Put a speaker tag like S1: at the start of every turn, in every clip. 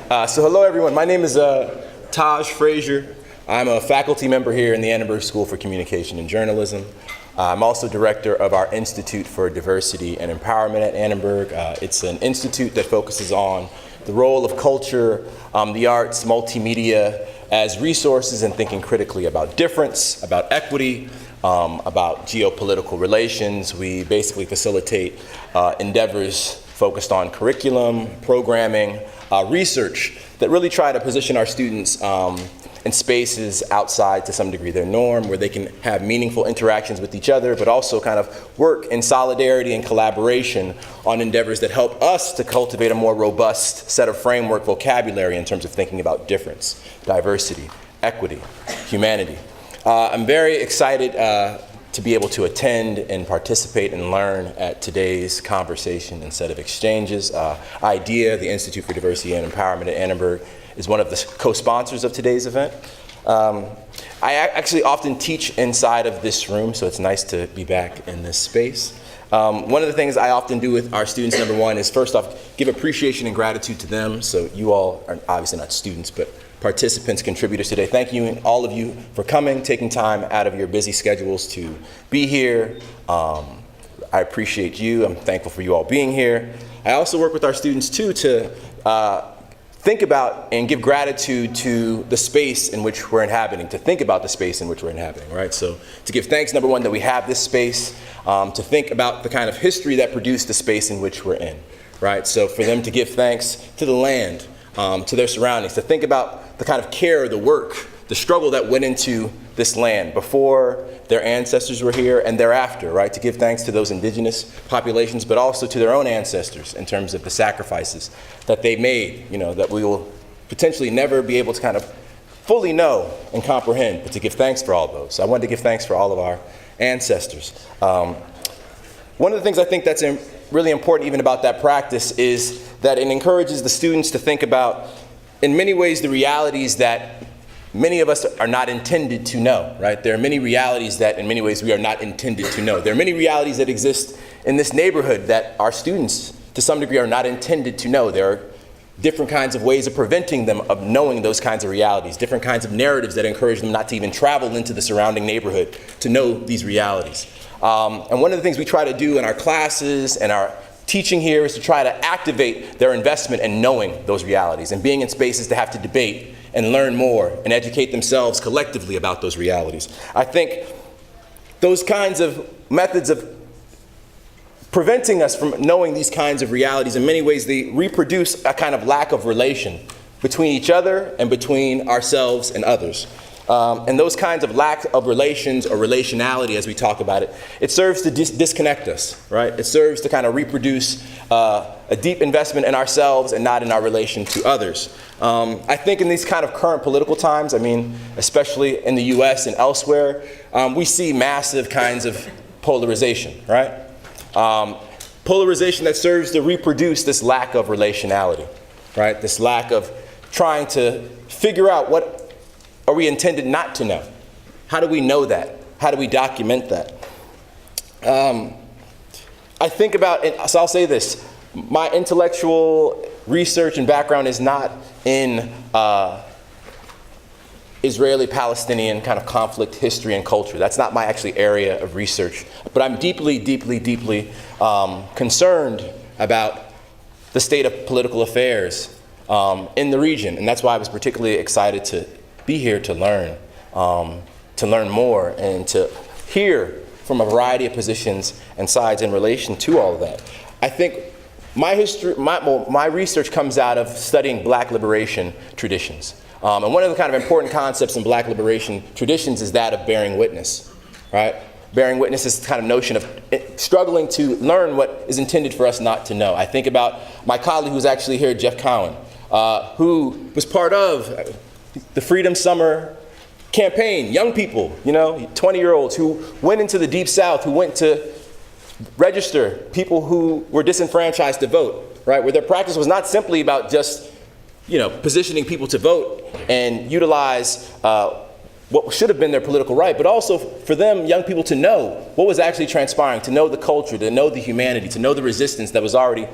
S1: So hello everyone, my name is Taj Frazier. I'm a faculty member here in the Annenberg School for Communication and Journalism. I'm also director of our Institute for Diversity and Empowerment at Annenberg. It's an institute that focuses on the role of culture, the arts, multimedia as resources in thinking critically about difference, about equity, about geopolitical relations. We basically facilitate endeavors focused on curriculum, programming, research that really try to position our students in spaces outside, to some degree, their norm, where they can have meaningful interactions with each other, but also kind of work in solidarity and collaboration on endeavors that help us to cultivate a more robust set of framework vocabulary in terms of thinking about difference, diversity, equity, humanity. I'm very excited to be able to attend and participate and learn at today's conversation and set of exchanges. IDEA, the Institute for Diversity and Empowerment at Annenberg, is one of the co-sponsors of today's event. I actually often teach inside of this room, so it's nice to be back in this space. One of the things I often do with our students, number one, is first off, give appreciation and gratitude to them. So you all are obviously not students, but participants, contributors today. Thank you, all of you, for coming, taking time out of your busy schedules to be here. I appreciate you. I'm thankful for you all being here. I also work with our students, too, to think about and give gratitude to the space in which we're inhabiting, to think about the space in which we're inhabiting, right? So to give thanks, number one, that we have this space, to think about the kind of history that produced the space in which we're in, right? So for them to give thanks to the land, to their surroundings, to think about the kind of care, the work, the struggle that went into this land before their ancestors were here and thereafter, right? To give thanks to those indigenous populations, but also to their own ancestors in terms of the sacrifices that they made, you know, that we will potentially never be able to kind of fully know and comprehend, but to give thanks for all of those. So I wanted to give thanks for all of our ancestors. One of the things I think that's really important even about that practice is that it encourages the students to think about, in many ways, the realities that many of us are not intended to know, right? There are many realities that, in many ways, we are not intended to know. There are many realities that exist in this neighborhood that our students, to some degree, are not intended to know. There are different kinds of ways of preventing them of knowing those kinds of realities, different kinds of narratives that encourage them not to even travel into the surrounding neighborhood to know these realities. And one of the things we try to do in our classes and our teaching here is to try to activate their investment in knowing those realities and being in spaces to have to debate and learn more and educate themselves collectively about those realities. I think those kinds of methods of preventing us from knowing these kinds of realities, in many ways, they reproduce a kind of lack of relation between each other and between ourselves and others. And those kinds of lack of relations or relationality, as we talk about it, it serves to disconnect us, right? It serves to kind of reproduce a deep investment in ourselves and not in our relation to others. I think in these kind of current political times, I mean, especially in the US and elsewhere, we see massive kinds of polarization, right? Polarization that serves to reproduce this lack of relationality, right? This lack of trying to figure out what are we intended not to know? How do we know that? How do we document that? I think about, and so I'll say this, my intellectual research and background is not in Israeli-Palestinian kind of conflict, history, and culture. That's not my actually area of research. But I'm deeply, deeply, deeply concerned about the state of political affairs in the region. And that's why I was particularly excited to be here to learn more and to hear from a variety of positions and sides in relation to all of that. I think my research comes out of studying Black liberation traditions. And one of the kind of important concepts in Black liberation traditions is that of bearing witness, right? Bearing witness is the kind of notion of struggling to learn what is intended for us not to know. I think about my colleague who's actually here, Jeff Cowan, who was part of the Freedom Summer campaign, young people, you know, 20-year-olds who went into the Deep South, who went to register people who were disenfranchised to vote, right? Where their practice was not simply about just, you know, positioning people to vote and utilize what should have been their political right, but also for them, young people, to know what was actually transpiring, to know the culture, to know the humanity, to know the resistance that was already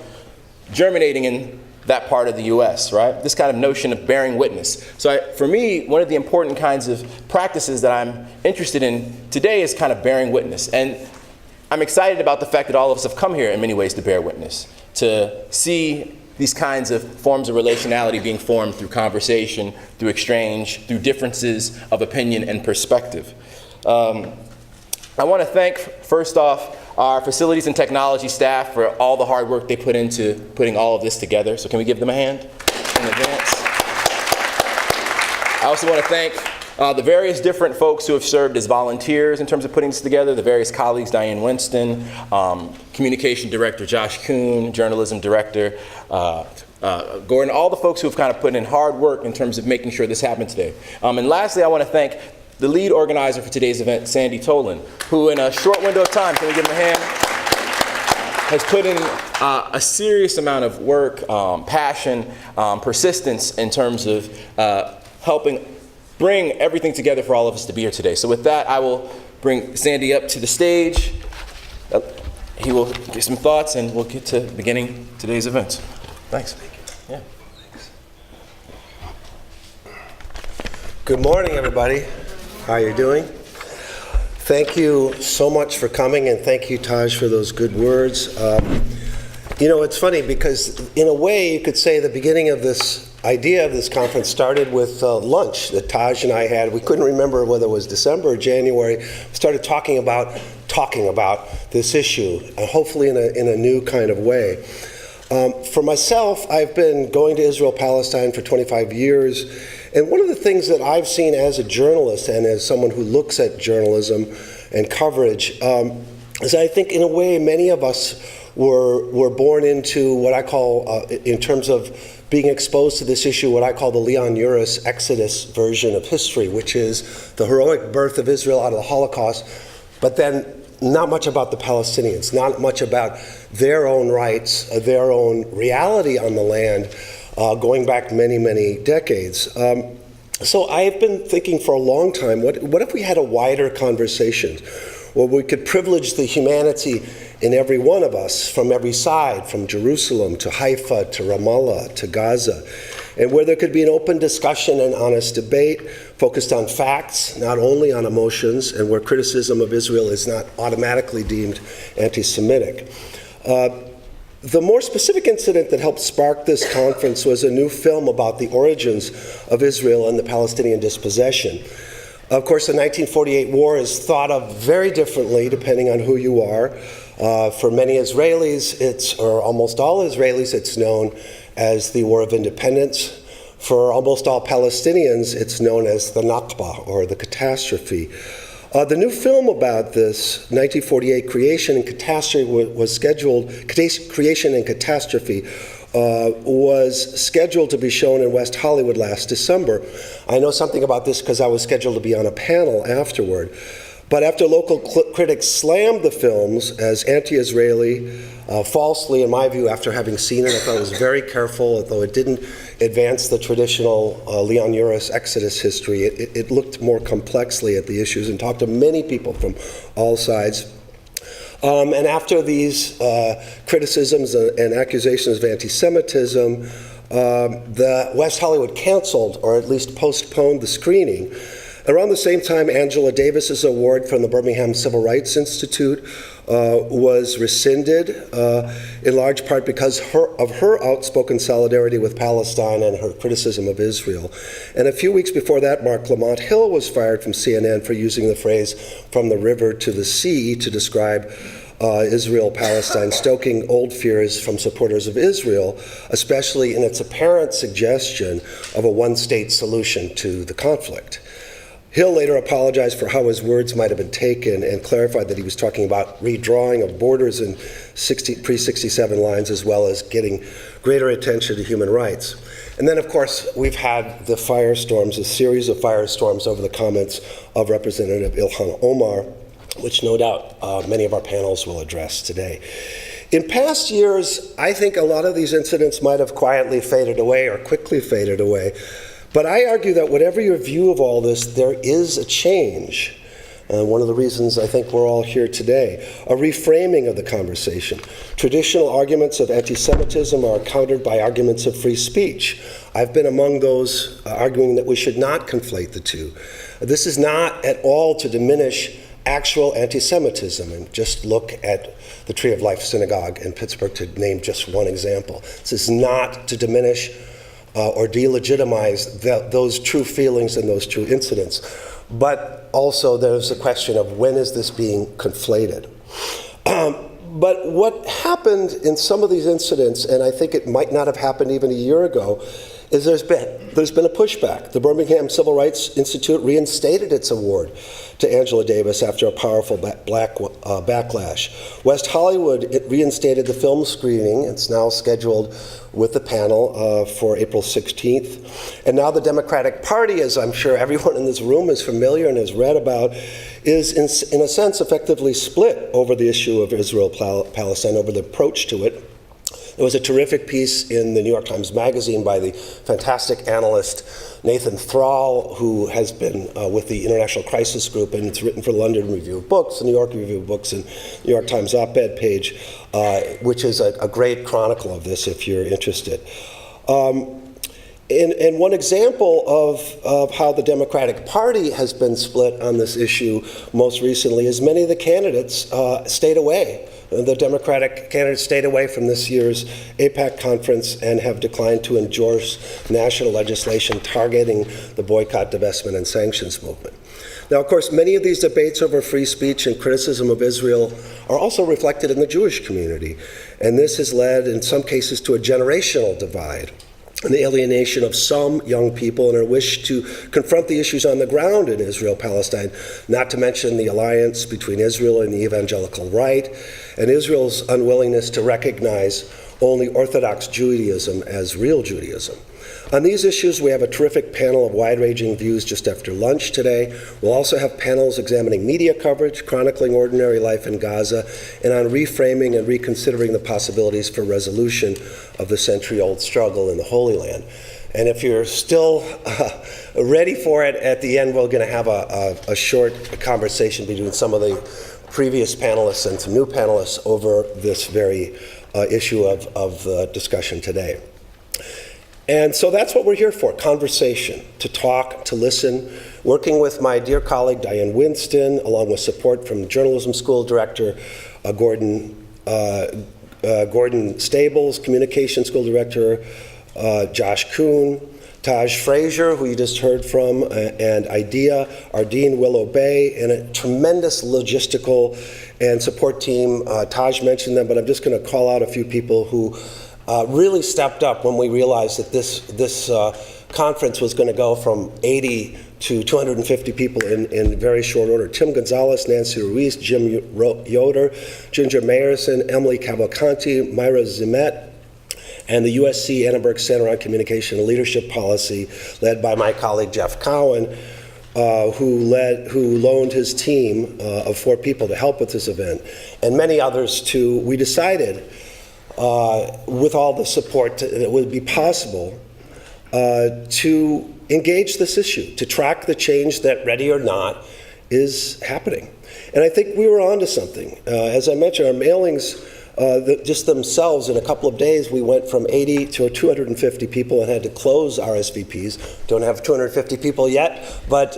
S1: germinating in that part of the US, right? This kind of notion of bearing witness. So for me, one of the important kinds of practices that I'm interested in today is kind of bearing witness. And I'm excited about the fact that all of us have come here in many ways to bear witness, to see these kinds of forms of relationality being formed through conversation, through exchange, through differences of opinion and perspective. I want to thank, first off, our facilities and technology staff for all the hard work they put into putting all of this together. So can we give them a hand in advance? I also want to thank the various different folks who have served as volunteers in terms of putting this together, the various colleagues, Diane Winston, communication director Josh Kuhn, journalism director Gordon, all the folks who have kind of put in hard work in terms of making sure this happened today. And lastly, I want to thank the lead organizer for today's event, Sandy Tolan, who in a short window of time, can we give him a hand, has put in a serious amount of work, passion, persistence in terms of helping bring everything together for all of us to be here today. So with that, I will bring Sandy up to the stage. He will give some thoughts and we'll get to beginning today's event. Thanks. Yeah.
S2: Good morning, everybody. How are you doing? Thank you so much for coming, and thank you, Taj, for those good words. You know, it's funny because in a way you could say the beginning of this idea of this conference started with lunch that Taj and I had. We couldn't remember whether it was December or January. We started talking about this issue, hopefully in a new kind of way. For myself, I've been going to Israel, Palestine for 25 years. And one of the things that I've seen as a journalist and as someone who looks at journalism and coverage is I think in a way many of us were born into what I call, in terms of being exposed to this issue, what I call the Leon Uris Exodus version of history, which is the heroic birth of Israel out of the Holocaust, but then not much about the Palestinians, not much about their own rights, their own reality on the land, going back many, many decades. So I've been thinking for a long time, what if we had a wider conversation where we could privilege the humanity in every one of us, from every side, from Jerusalem to Haifa to Ramallah to Gaza, and where there could be an open discussion and honest debate focused on facts, not only on emotions, and where criticism of Israel is not automatically deemed anti-Semitic. The more specific incident that helped spark this conference was a new film about the origins of Israel and the Palestinian dispossession. Of course, the 1948 war is thought of very differently depending on who you are. For many Israelis, or almost all Israelis, it's known as the War of Independence. For almost all Palestinians, it's known as the Nakba, or the catastrophe. The new film about this 1948 creation and catastrophe was scheduled to be shown in West Hollywood last December. I know something about this because I was scheduled to be on a panel afterward. But after local critics slammed the films as anti-Israeli, falsely in my view, after having seen it, I thought it was very careful, although it didn't advance the traditional Leon Uris Exodus history. It looked more complexly at the issues and talked to many people from all sides. And after these criticisms and accusations of anti-Semitism, the West Hollywood canceled, or at least postponed, the screening. Around the same time, Angela Davis's award from the Birmingham Civil Rights Institute was rescinded, in large part because of her outspoken solidarity with Palestine and her criticism of Israel. And a few weeks before that, Mark Lamont Hill was fired from CNN for using the phrase "from the river to the sea" to describe Israel-Palestine, stoking old fears from supporters of Israel, especially in its apparent suggestion of a one-state solution to the conflict. Hill later apologized for how his words might have been taken and clarified that he was talking about redrawing of borders in pre-67 lines, as well as getting greater attention to human rights. And then, of course, we've had the firestorms, a series of firestorms over the comments of Representative Ilhan Omar, which no doubt many of our panels will address today. In past years, I think a lot of these incidents might have quietly faded away or quickly faded away. But I argue that whatever your view of all this, there is a change. One of the reasons I think we're all here today. A reframing of the conversation. Traditional arguments of anti-Semitism are countered by arguments of free speech. I've been among those arguing that we should not conflate the two. This is not at all to diminish actual anti-Semitism, and just look at the Tree of Life Synagogue in Pittsburgh to name just one example. This is not to diminish or delegitimize those true feelings and those true incidents. But also there's the question of when is this being conflated? But what happened in some of these incidents, and I think it might not have happened even a year ago, is there's been a pushback. The Birmingham Civil Rights Institute reinstated its award to Angela Davis after a powerful backlash. West Hollywood, it reinstated the film screening. It's now scheduled with the panel for April 16th. And now the Democratic Party, as I'm sure everyone in this room is familiar and has read about, is in a sense effectively split over the issue of Israel-Palestine, over the approach to it. There was a terrific piece in the New York Times Magazine by the fantastic analyst Nathan Thrall, who has been with the International Crisis Group, and it's written for the London Review of Books, the New York Review of Books, and New York Times op-ed page, which is a great chronicle of this if you're interested. And one example of how the Democratic Party has been split on this issue most recently is many of the candidates stayed away. The Democratic candidates stayed away from this year's AIPAC conference and have declined to endorse national legislation targeting the boycott, divestment, and sanctions movement. Now, of course, many of these debates over free speech and criticism of Israel are also reflected in the Jewish community, and this has led, in some cases, to a generational divide and the alienation of some young people and a wish to confront the issues on the ground in Israel-Palestine, not to mention the alliance between Israel and the evangelical right, and Israel's unwillingness to recognize only Orthodox Judaism as real Judaism. On these issues, we have a terrific panel of wide-ranging views just after lunch today. We'll also have panels examining media coverage, chronicling ordinary life in Gaza, and on reframing and reconsidering the possibilities for resolution of the century-old struggle in the Holy Land. And if you're still ready for it, at the end we're going to have a short conversation between some of the previous panelists and some new panelists over this very issue of the discussion today. And so that's what we're here for, conversation, to talk, to listen, working with my dear colleague Diane Winston, along with support from Journalism School Director Gordon Stables, Communication School Director Josh Kuhn, Taj Frazier, who you just heard from, and IDEA, our Dean Willow Bay, and a tremendous logistical and support team. Taj mentioned them, but I'm just going to call out a few people who really stepped up when we realized that this conference was going to go from 80 to 250 people in very short order. Tim Gonzalez, Nancy Ruiz, Jim Yoder, Ginger Mayerson, Emily Cavalcanti, Myra Zimet, and the USC Annenberg Center on Communication and Leadership Policy, led by my colleague Jeff Cowan, who loaned his team of 4 people to help with this event, and many others too. We decided, with all the support that would be possible, to engage this issue, to track the change that, ready or not, is happening. And I think we were onto something. As I mentioned, our mailings, just themselves, in a couple of days, we went from 80 to 250 people and had to close RSVPs. Don't have 250 people yet, but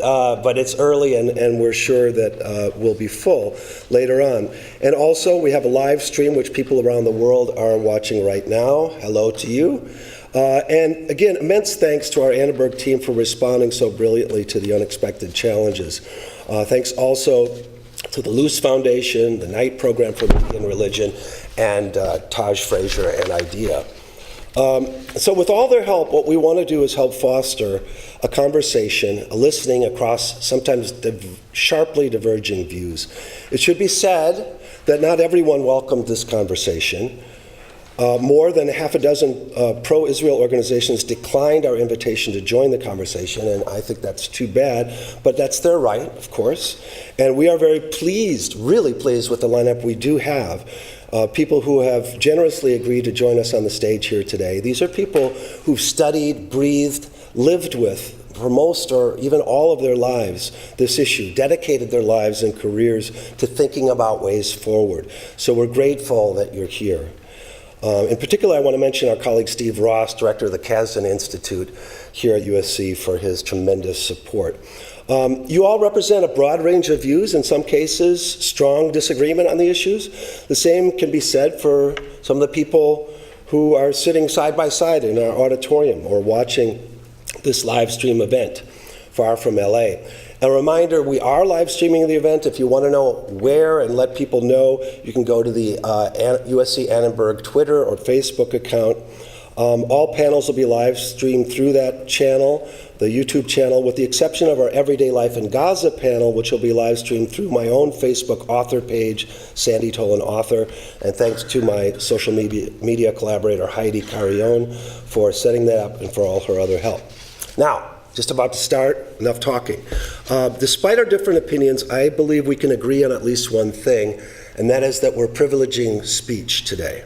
S2: it's early, and we're sure that we'll be full later on. And also, we have a live stream, which people around the world are watching right now. Hello to you. And again, immense thanks to our Annenberg team for responding so brilliantly to the unexpected challenges. Thanks also to the Luce Foundation, the Knight Program for Media and Religion, and Taj Frazier and IDEA. So with all their help, what we want to do is help foster a conversation, a listening across sometimes sharply diverging views. It should be said that not everyone welcomed this conversation. More than half a dozen pro-Israel organizations declined our invitation to join the conversation, and I think that's too bad, but that's their right, of course. And we are very pleased, really pleased with the lineup we do have. People who have generously agreed to join us on the stage here today. These are people who've studied, breathed, lived with for most or even all of their lives this issue, dedicated their lives and careers to thinking about ways forward. So we're grateful that you're here. In particular, I want to mention our colleague Steve Ross, director of the Kazan Institute here at USC, for his tremendous support. You all represent a broad range of views, in some cases strong disagreement on the issues. The same can be said for some of the people who are sitting side by side in our auditorium or watching this live stream event far from LA. A reminder, we are live streaming the event. If you want to know where and let people know, you can go to the USC Annenberg Twitter or Facebook account. All panels will be live streamed through that channel, the YouTube channel, with the exception of our Everyday Life in Gaza panel, which will be live streamed through my own Facebook author page, Sandy Tolan Author, and thanks to my social media collaborator, Heidi Carrion, for setting that up and for all her other help. Now, just about to start, enough talking. Despite our different opinions, I believe we can agree on at least one thing, and that is that we're privileging speech today.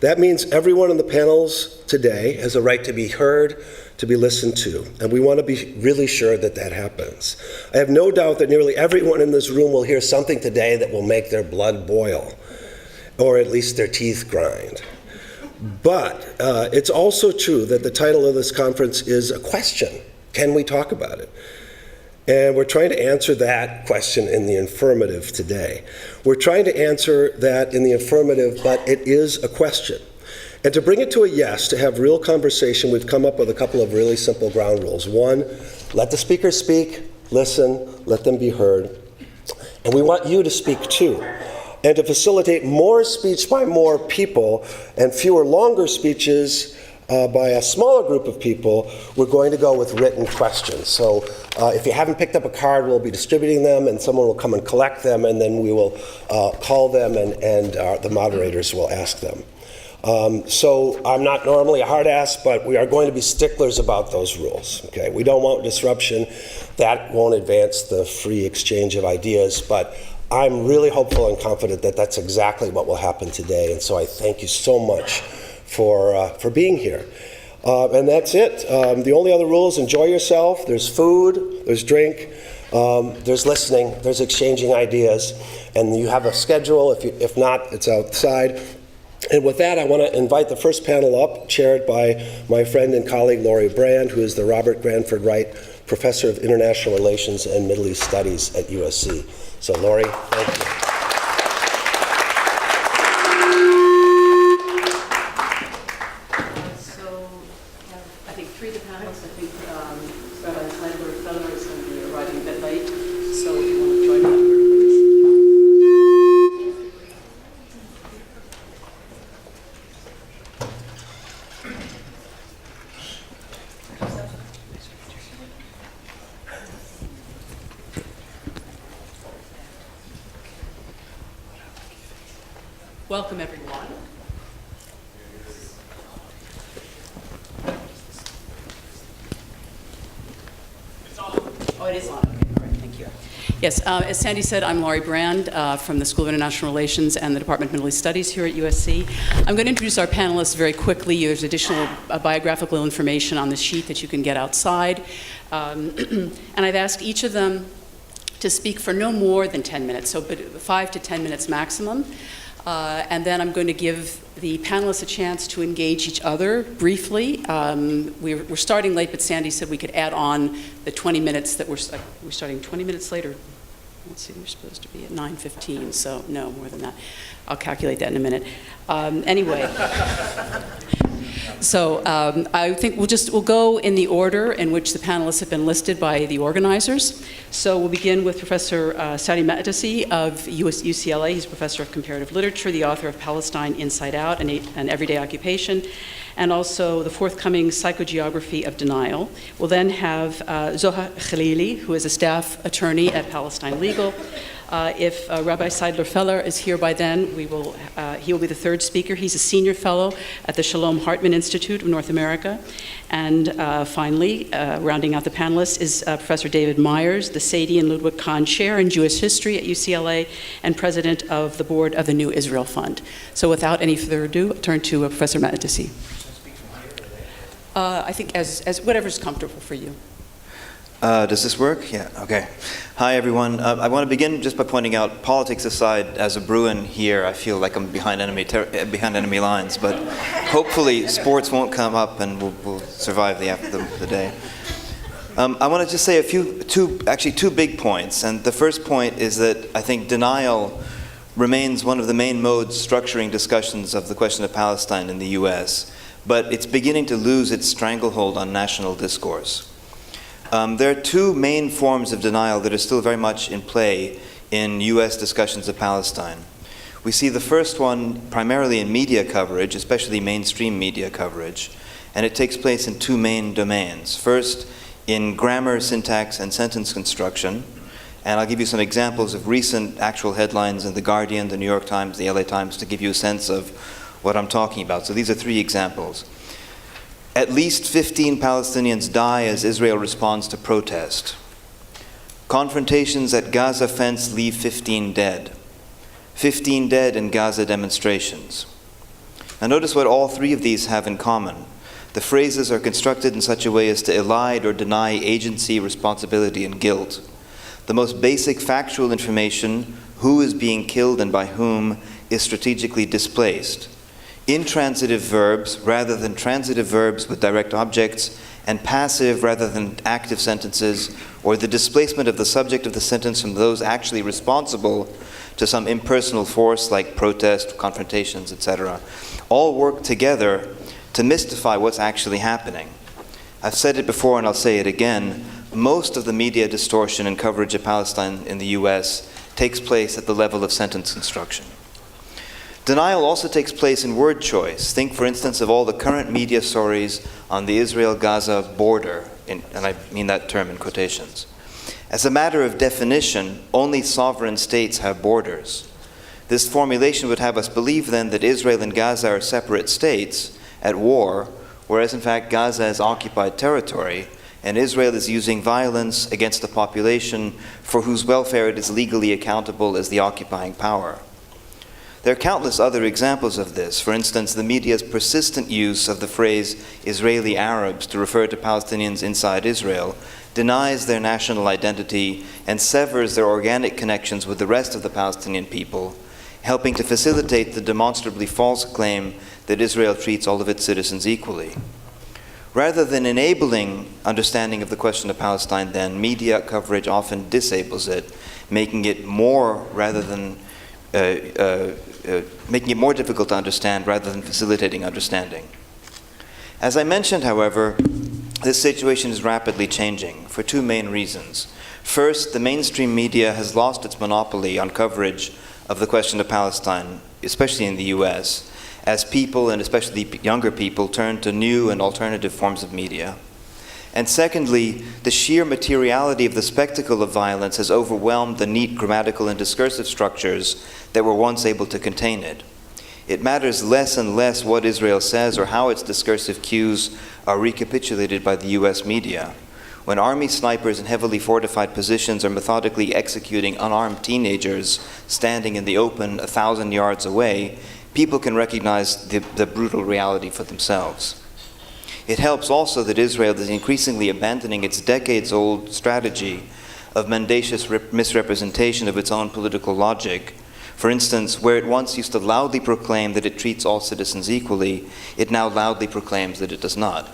S2: That means everyone in the panels today has a right to be heard, to be listened to, and we want to be really sure that that happens. I have no doubt that nearly everyone in this room will hear something today that will make their blood boil, or at least their teeth grind. But it's also true that the title of this conference is a question. Can we talk about it? And we're trying to answer that question in the affirmative today. We're trying to answer that in the affirmative, but it is a question. And to bring it to a yes, to have real conversation, we've come up with a couple of really simple ground rules. One, let the speaker speak, listen, let them be heard. And we want you to speak too. And to facilitate more speech by more people and fewer longer speeches by a smaller group of people, we're going to go with written questions. So if you haven't picked up a card, we'll be distributing them, and someone will come and collect them, and then we will call them, and the moderators will ask them. So I'm not normally a hard ass, but we are going to be sticklers about those rules. Okay, we don't want disruption. That won't advance the free exchange of ideas, but I'm really hopeful and confident that that's exactly what will happen today, and so I thank you so much for being here. And that's it. The only other rule is enjoy yourself. There's food, there's drink, there's listening, there's exchanging ideas, and you have a schedule. If not, it's outside. And with that, I want to invite the first panel up, chaired by my friend and colleague Laurie Brand, who is the Robert Granford Wright Professor of International Relations and Middle East Studies at USC. So Laurie, thank you.
S3: I think three of the panelists, I think Rabbi Seidler-Feller is going to be arriving a bit late, so if you want to join me here, welcome, everyone. Oh, it is on. Okay, all right, thank you. Yes, as Sandy said, I'm Laurie Brand from the School of International Relations and the Department of Middle East Studies here at USC. I'm going to introduce our panelists very quickly. There's additional biographical information on the sheet that you can get outside. And I've asked each of them to speak for no more than 10 minutes, so 5 to 10 minutes maximum. And then I'm going to give the panelists a chance to engage each other briefly. We're starting late, but Sandy said we could add on the 20 minutes that we're starting 20 minutes later. Let's see, we're supposed to be at 9:15, so no, more than that. I'll calculate that in a minute. Anyway. So I think we'll go in the order in which the panelists have been listed by the organizers. So we'll begin with Professor Saree Makdisi of UCLA. He's a professor of comparative literature, the author of Palestine Inside Out, an Everyday Occupation, and also the forthcoming Psychogeography of Denial. We'll then have Zoha Khalili, who is a staff attorney at Palestine Legal. If Rabbi Seidler-Feller is here by then, he will be the third speaker. He's a senior fellow at the Shalom Hartman Institute of North America. And finally, rounding out the panelists, is Professor David Myers, the Sadie and Ludwig Kahn Chair in Jewish History at UCLA and president of the board of the New Israel Fund. So without any further ado, I'll turn to Professor Makdisi. I think as whatever's comfortable for you.
S4: Does this work? Yeah, okay. Hi, everyone. I want to begin just by pointing out, politics aside, as a Bruin here, I feel like I'm behind enemy lines, but hopefully sports won't come up and we'll survive the day. I want to just say two big points. And the first point is that I think denial remains one of the main modes structuring discussions of the question of Palestine in the US, but it's beginning to lose its stranglehold on national discourse. There are two main forms of denial that are still very much in play in US discussions of Palestine. We see the first one primarily in media coverage, especially mainstream media coverage, and it takes place in two main domains. First, in grammar, syntax, and sentence construction, and I'll give you some examples of recent actual headlines in The Guardian, The New York Times, The LA Times to give you a sense of what I'm talking about. So these are three examples. At least 15 Palestinians die as Israel responds to protest. Confrontations at Gaza fence leave 15 dead. 15 dead in Gaza demonstrations. Now notice what all three of these have in common. The phrases are constructed in such a way as to elide or deny agency, responsibility, and guilt. The most basic factual information, who is being killed and by whom, is strategically displaced. Intransitive verbs rather than transitive verbs with direct objects, and passive rather than active sentences, or the displacement of the subject of the sentence from those actually responsible to some impersonal force like protest, confrontations, etc., all work together to mystify what's actually happening. I've said it before and I'll say it again, most of the media distortion and coverage of Palestine in the US takes place at the level of sentence construction. Denial also takes place in word choice. Think, for instance, of all the current media stories on the Israel-Gaza border, and I mean that term in quotations. As a matter of definition, only sovereign states have borders. This formulation would have us believe then that Israel and Gaza are separate states at war, whereas in fact Gaza is occupied territory, and Israel is using violence against a population for whose welfare it is legally accountable as the occupying power. There are countless other examples of this. For instance, the media's persistent use of the phrase Israeli Arabs to refer to Palestinians inside Israel denies their national identity and severs their organic connections with the rest of the Palestinian people, helping to facilitate the demonstrably false claim that Israel treats all of its citizens equally. Rather than enabling understanding of the question of Palestine, then, media coverage often disables it, making it more difficult to understand rather than facilitating understanding. As I mentioned, however, this situation is rapidly changing for two main reasons. First, the mainstream media has lost its monopoly on coverage of the question of Palestine, especially in the US, as people, and especially younger people, turn to new and alternative forms of media. And secondly, the sheer materiality of the spectacle of violence has overwhelmed the neat grammatical and discursive structures that were once able to contain it. It matters less and less what Israel says or how its discursive cues are recapitulated by the US media. When army snipers in heavily fortified positions are methodically executing unarmed teenagers standing in the open 1,000 yards away, people can recognize the brutal reality for themselves. It helps also that Israel is increasingly abandoning its decades-old strategy of mendacious misrepresentation of its own political logic. For instance, where it once used to loudly proclaim that it treats all citizens equally, it now loudly proclaims that it does not.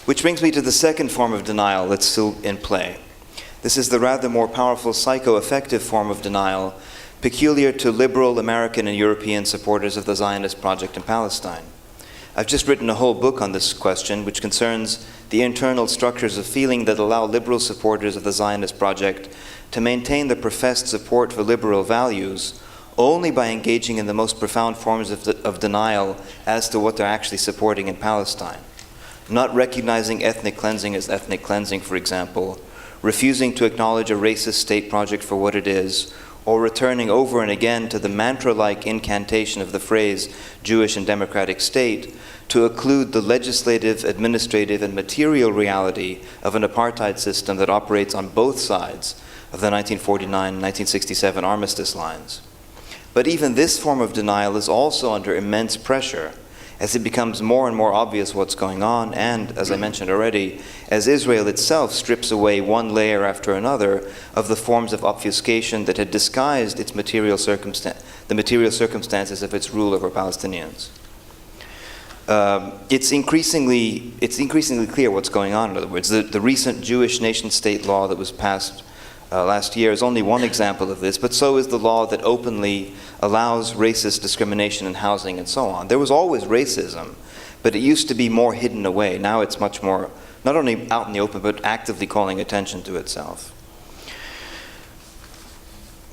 S4: Which brings me to the second form of denial that's still in play. This is the rather more powerful psychoaffective form of denial, peculiar to liberal American and European supporters of the Zionist project in Palestine. I've just written a whole book on this question, which concerns the internal structures of feeling that allow liberal supporters of the Zionist project to maintain the professed support for liberal values only by engaging in the most profound forms of denial as to what they're actually supporting in Palestine. Not recognizing ethnic cleansing as ethnic cleansing, for example, refusing to acknowledge a racist state project for what it is, or returning over and again to the mantra-like incantation of the phrase Jewish and democratic state to occlude the legislative, administrative, and material reality of an apartheid system that operates on both sides of the 1949-1967 armistice lines. But even this form of denial is also under immense pressure, as it becomes more and more obvious what's going on, and, as I mentioned already, as Israel itself strips away one layer after another of the forms of obfuscation that had disguised its the material circumstances of its rule over Palestinians. It's increasingly clear what's going on, in other words. The recent Jewish nation-state law that was passed last year is only one example of this, but so is the law that openly allows racist discrimination in housing and so on. There was always racism, but it used to be more hidden away. Now it's much more, not only out in the open, but actively calling attention to itself.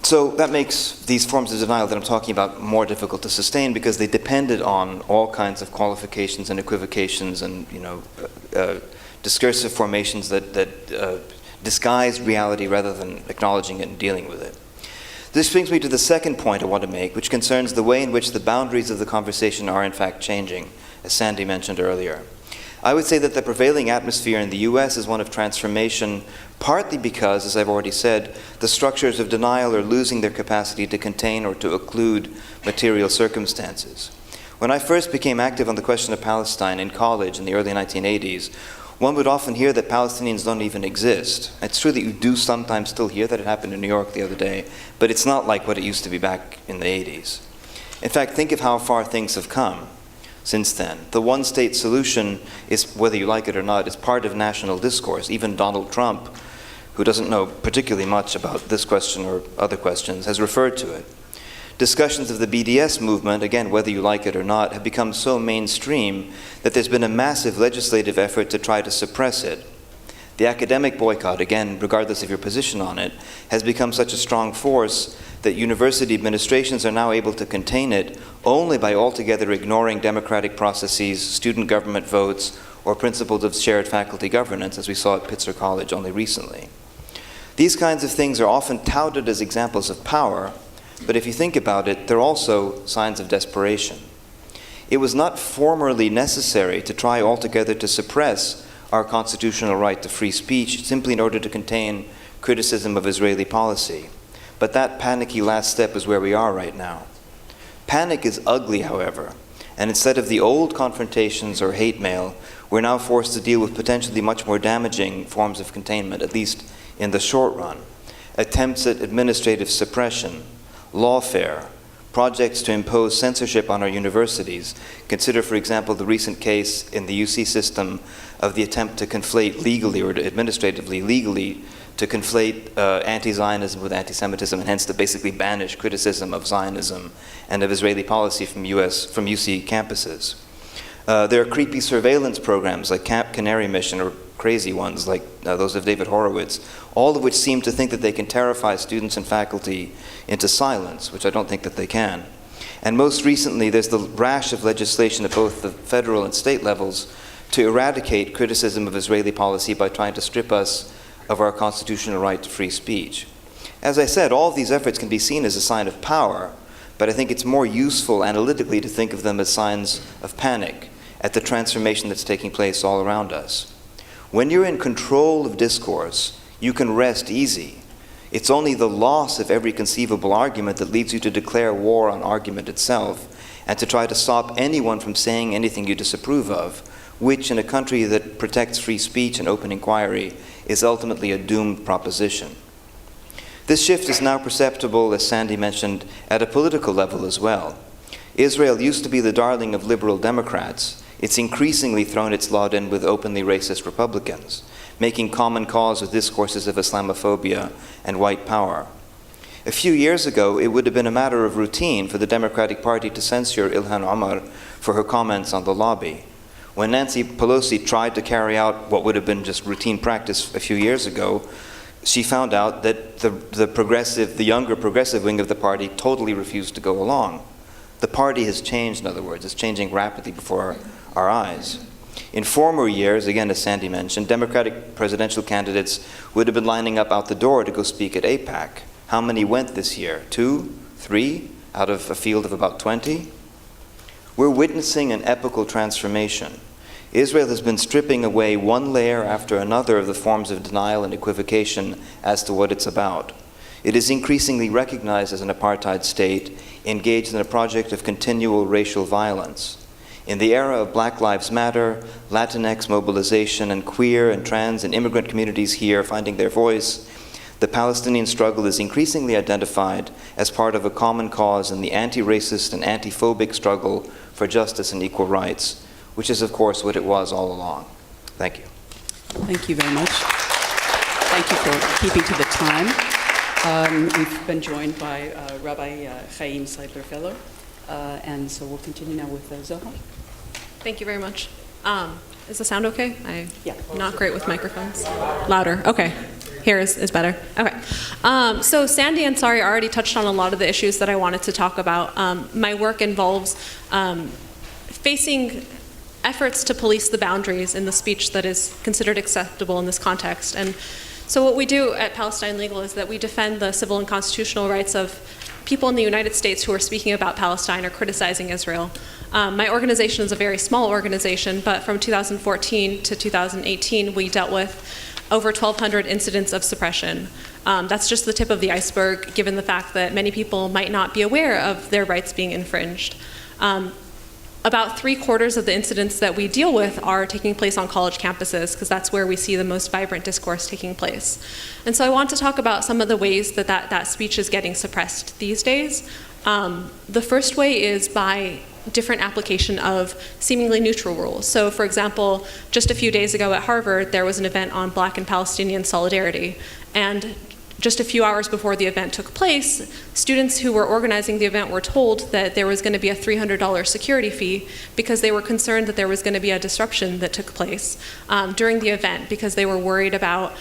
S4: So that makes these forms of denial that I'm talking about more difficult to sustain because they depended on all kinds of qualifications and equivocations and discursive formations that disguise reality rather than acknowledging it and dealing with it. This brings me to the second point I want to make, which concerns the way in which the boundaries of the conversation are in fact changing, as Sandy mentioned earlier. I would say that the prevailing atmosphere in the US is one of transformation, partly because, as I've already said, the structures of denial are losing their capacity to contain or to occlude material circumstances. When I first became active on the question of Palestine in college in the early 1980s, one would often hear that Palestinians don't even exist. It's true that you do sometimes still hear that. It happened in New York the other day, but it's not like what it used to be back in the 80s. In fact, think of how far things have come since then. The one-state solution is, whether you like it or not, is part of national discourse. Even Donald Trump, who doesn't know particularly much about this question or other questions, has referred to it. Discussions of the BDS movement, again, whether you like it or not, have become so mainstream that there's been a massive legislative effort to try to suppress it. The academic boycott, again, regardless of your position on it, has become such a strong force that university administrations are now able to contain it only by altogether ignoring democratic processes, student government votes, or principles of shared faculty governance, as we saw at Pitzer College only recently. These kinds of things are often touted as examples of power, but if you think about it, they're also signs of desperation. It was not formerly necessary to try altogether to suppress our constitutional right to free speech simply in order to contain criticism of Israeli policy. But that panicky last step is where we are right now. Panic is ugly, however, and instead of the old confrontations or hate mail, we're now forced to deal with potentially much more damaging forms of containment, at least in the short run. Attempts at administrative suppression, lawfare, projects to impose censorship on our universities. Consider, for example, the recent case in the UC system of the attempt to conflate legally or administratively legally to conflate anti-Zionism with anti-Semitism and hence to basically banish criticism of Zionism and of Israeli policy from UC campuses. There are creepy surveillance programs like Camp Canary Mission or crazy ones like those of David Horowitz, all of which seem to think that they can terrify students and faculty into silence, which I don't think that they can. And most recently, there's the rash of legislation at both the federal and state levels to eradicate criticism of Israeli policy by trying to strip us of our constitutional right to free speech. As I said, all of these efforts can be seen as a sign of power, but I think it's more useful analytically to think of them as signs of panic at the transformation that's taking place all around us. When you're in control of discourse, you can rest easy. It's only the loss of every conceivable argument that leads you to declare war on argument itself and to try to stop anyone from saying anything you disapprove of, which in a country that protects free speech and open inquiry is ultimately a doomed proposition. This shift is now perceptible, as Sandy mentioned, at a political level as well. Israel used to be the darling of liberal Democrats. It's increasingly thrown its lot in with openly racist Republicans, making common cause with discourses of Islamophobia and white power. A few years ago, it would have been a matter of routine for the Democratic Party to censure Ilhan Omar for her comments on the lobby. When Nancy Pelosi tried to carry out what would have been just routine practice a few years ago, she found out that the younger progressive wing of the party totally refused to go along. The party has changed, in other words. It's changing rapidly before our eyes. In former years, again, as Sandy mentioned, Democratic presidential candidates would have been lining up out the door to go speak at AIPAC. How many went this year? 2, 3, out of a field of about 20? We're witnessing an epochal transformation. Israel has been stripping away one layer after another of the forms of denial and equivocation as to what it's about. It is increasingly recognized as an apartheid state engaged in a project of continual racial violence. In the era of Black Lives Matter, Latinx mobilization, and queer and trans and immigrant communities here finding their voice, the Palestinian struggle is increasingly identified as part of a common cause in the anti-racist and anti-phobic struggle for justice and equal rights, which is, of course, what it was all along. Thank you.
S3: Thank you very much. Thank you for keeping to the time. We've been joined by Rabbi Chaim Seidler-Feller, and so we'll continue now with Zoha.
S5: Thank you very much. Is the sound okay?
S3: Yeah.
S5: Not great with microphones. Louder. Okay. Here is better. Okay. So Sandy and Saree already touched on a lot of the issues that I wanted to talk about. My work involves facing efforts to police the boundaries in the speech that is considered acceptable in this context. And so what we do at Palestine Legal is that we defend the civil and constitutional rights of people in the United States who are speaking about Palestine or criticizing Israel. My organization is a very small organization, but from 2014 to 2018, we dealt with over 1,200 incidents of suppression. That's just the tip of the iceberg, given the fact that many people might not be aware of their rights being infringed. About 3/4 of the incidents that we deal with are taking place on college campuses, because that's where we see the most vibrant discourse taking place. And so I want to talk about some of the ways that speech is getting suppressed these days. The first way is by different application of seemingly neutral rules. So for example, just a few days ago at Harvard, there was an event on Black and Palestinian solidarity. And just a few hours before the event took place, students who were organizing the event were told that there was going to be a $300 security fee because they were concerned that there was going to be a disruption that took place during the event, because they were worried about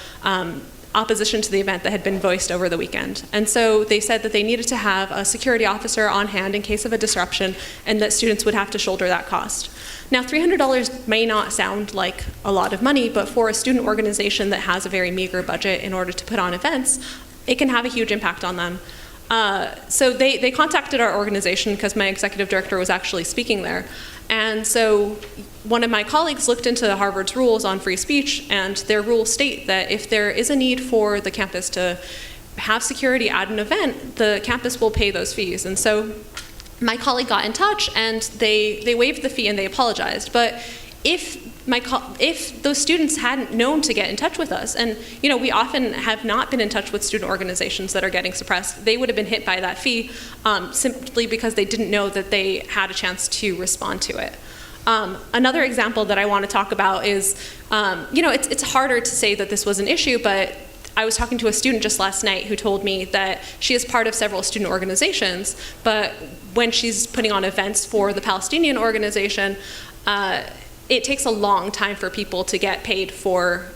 S5: opposition to the event that had been voiced over the weekend. And so they said that they needed to have a security officer on hand in case of a disruption, and that students would have to shoulder that cost. Now, $300 may not sound like a lot of money, but for a student organization that has a very meager budget in order to put on events, it can have a huge impact on them. So they contacted our organization because my executive director was actually speaking there. And so one of my colleagues looked into Harvard's rules on free speech, and their rules state that if there is a need for the campus to have security at an event, the campus will pay those fees. And so my colleague got in touch, and they waived the fee and they apologized. But if those students hadn't known to get in touch with us, and we often have not been in touch with student organizations that are getting suppressed, they would have been hit by that fee simply because they didn't know that they had a chance to respond to it. Another example that I want to talk about is, it's harder to say that this was an issue, but I was talking to a student just last night who told me that she is part of several student organizations, but when she's putting on events for the Palestinian organization, it takes a long time for people to get paid for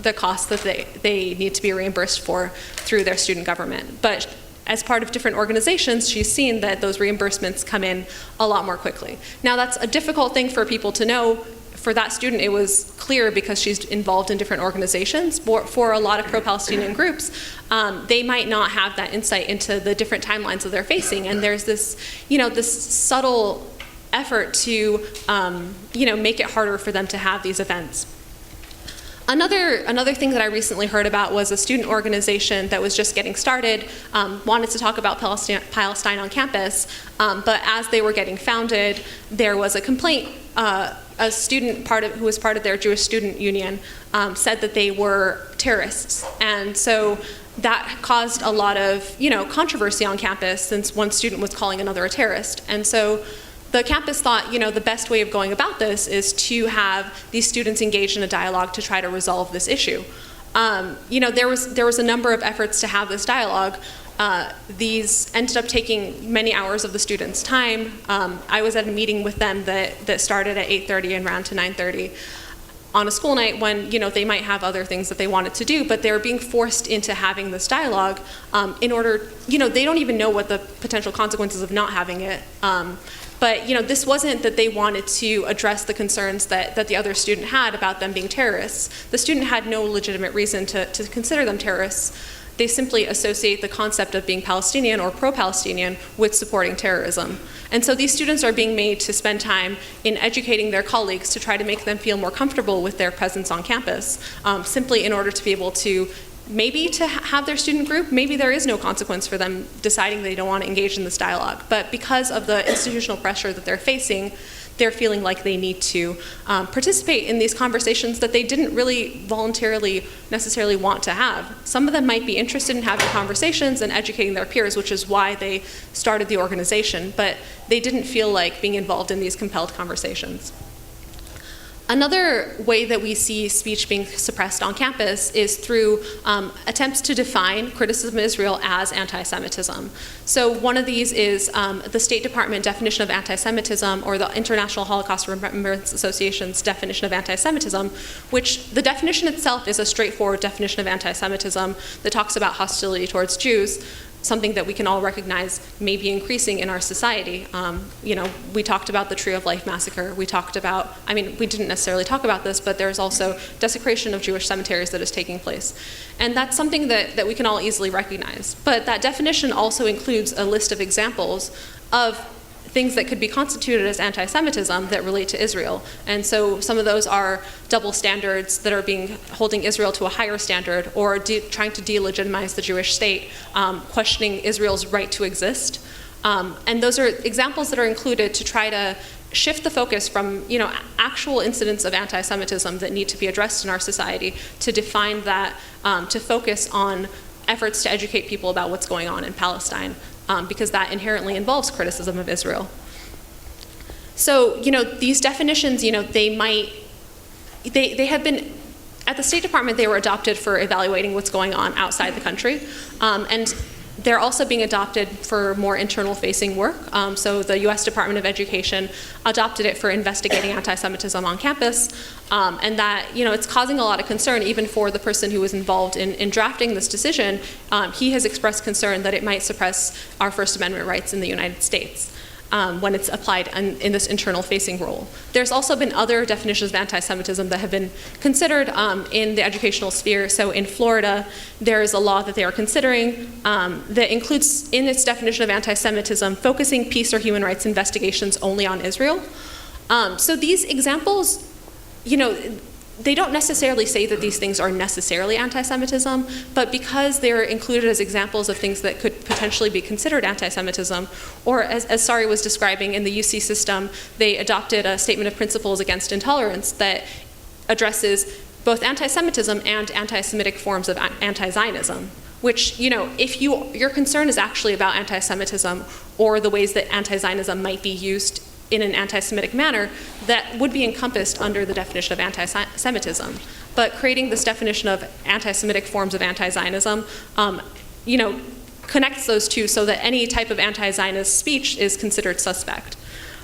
S5: the costs that they need to be reimbursed for through their student government. But as part of different organizations, she's seen that those reimbursements come in a lot more quickly. Now, that's a difficult thing for people to know. For that student, it was clear because she's involved in different organizations. For a lot of pro-Palestinian groups, they might not have that insight into the different timelines that they're facing. And there's this, this subtle effort to, make it harder for them to have these events. Another thing that I recently heard about was a student organization that was just getting started, wanted to talk about Palestine on campus, but as they were getting founded, there was a complaint. A student who was part of their Jewish student union said that they were terrorists, and so that caused a lot of controversy on campus, since one student was calling another a terrorist. And so the campus thought, the best way of going about this is to have these students engage in a dialogue to try to resolve this issue. There was a number of efforts to have this dialogue. These ended up taking many hours of the students' time. I was at a meeting with them that started at 8:30 and ran to 9:30 on a school night, when they might have other things that they wanted to do, but they were being forced into having this dialogue in order, they don't even know what the potential consequences of not having it. But this wasn't that they wanted to address the concerns that the other student had about them being terrorists. The student had no legitimate reason to consider them terrorists. They simply associate the concept of being Palestinian or pro-Palestinian with supporting terrorism. And so these students are being made to spend time in educating their colleagues to try to make them feel more comfortable with their presence on campus, simply in order to be able to maybe to have their student group, maybe there is no consequence for them deciding they don't want to engage in this dialogue. But because of the institutional pressure that they're facing, they're feeling like they need to participate in these conversations that they didn't really voluntarily necessarily want to have. Some of them might be interested in having conversations and educating their peers, which is why they started the organization, but they didn't feel like being involved in these compelled conversations. Another way that we see speech being suppressed on campus is through attempts to define criticism of Israel as anti-Semitism. So one of these is the State Department definition of anti-Semitism, or the International Holocaust Remembrance Association's definition of anti-Semitism, which the definition itself is a straightforward definition of anti-Semitism that talks about hostility towards Jews, something that we can all recognize may be increasing in our society. We talked about the Tree of Life massacre. We talked about, we didn't necessarily talk about this, but there's also desecration of Jewish cemeteries that is taking place. And that's something that we can all easily recognize. But that definition also includes a list of examples of things that could be constituted as anti-Semitism that relate to Israel. And so some of those are double standards that are holding Israel to a higher standard, or trying to delegitimize the Jewish state, questioning Israel's right to exist. And those are examples that are included to try to shift the focus from actual incidents of anti-Semitism that need to be addressed in our society, to define that, to focus on efforts to educate people about what's going on in Palestine. Because that inherently involves criticism of Israel. So, these definitions, they have been, at the State Department, they were adopted for evaluating what's going on outside the country. And they're also being adopted for more internal-facing work. So the U.S. Department of Education adopted it for investigating anti-Semitism on campus, and that it's causing a lot of concern even for the person who was involved in drafting this decision. He has expressed concern that it might suppress our First Amendment rights in the United States when it's applied in this internal-facing role. There's also been other definitions of anti-Semitism that have been considered in the educational sphere. So in Florida, there is a law that they are considering that includes in its definition of anti-Semitism focusing peace or human rights investigations only on Israel. So these examples, they don't necessarily say that these things are necessarily anti-Semitism, but because they're included as examples of things that could potentially be considered anti-Semitism, or as Saree was describing in the UC system, they adopted a statement of principles against intolerance that addresses both anti-Semitism and anti-Semitic forms of anti-Zionism, which, if your concern is actually about anti-Semitism or the ways that anti-Zionism might be used in an anti-Semitic manner, that would be encompassed under the definition of anti-Semitism. But creating this definition of anti-Semitic forms of anti-Zionism, connects those two so that any type of anti-Zionist speech is considered suspect.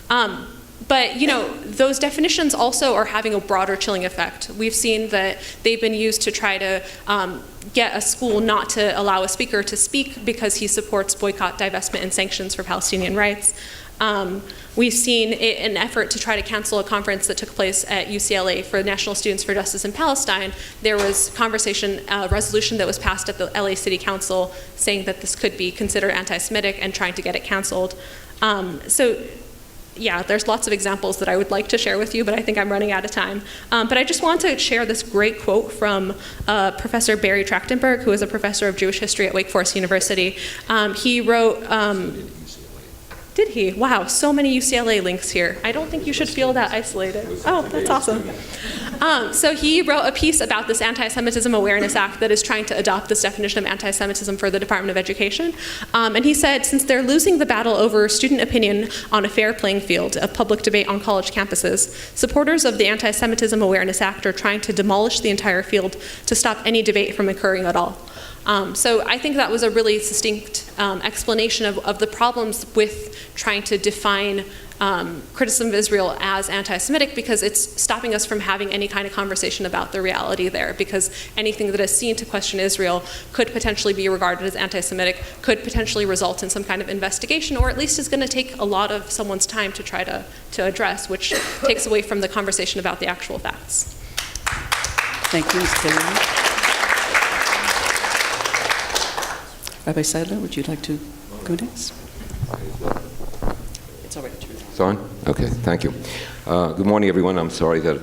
S5: But those definitions also are having a broader chilling effect. We've seen that they've been used to try to get a school not to allow a speaker to speak because he supports boycott, divestment, and sanctions for Palestinian rights. We've seen an effort to try to cancel a conference that took place at UCLA for National Students for Justice in Palestine. There was a resolution that was passed at the LA City Council saying that this could be considered anti-Semitic and trying to get it canceled. Yeah, there's lots of examples that I would like to share with you, but I think I'm running out of time. But I just want to share this great quote from Professor Barry Trachtenberg, who is a professor of Jewish history at Wake Forest University. He wrote, did he? Wow, so many UCLA links here. I don't think you should feel that isolated. Oh, that's awesome. So he wrote a piece about this Anti-Semitism Awareness Act that is trying to adopt this definition of anti-Semitism for the Department of Education. And he said, since they're losing the battle over student opinion on a fair playing field of public debate on college campuses, supporters of the Anti-Semitism Awareness Act are trying to demolish the entire field to stop any debate from occurring at all. So I think that was a really succinct explanation of the problems with trying to define criticism of Israel as anti-Semitic, because it's stopping us from having any kind of conversation about the reality there, because anything that is seen to question Israel could potentially be regarded as anti-Semitic, could potentially result in some kind of investigation, or at least is going to take a lot of someone's time to try to address, which takes away from the conversation about the actual facts.
S3: Thank you, Ms. Khalili. Rabbi Seidler, would you like to go next? It's already true.
S6: It's on? Okay, thank you. Good morning, everyone. I'm sorry that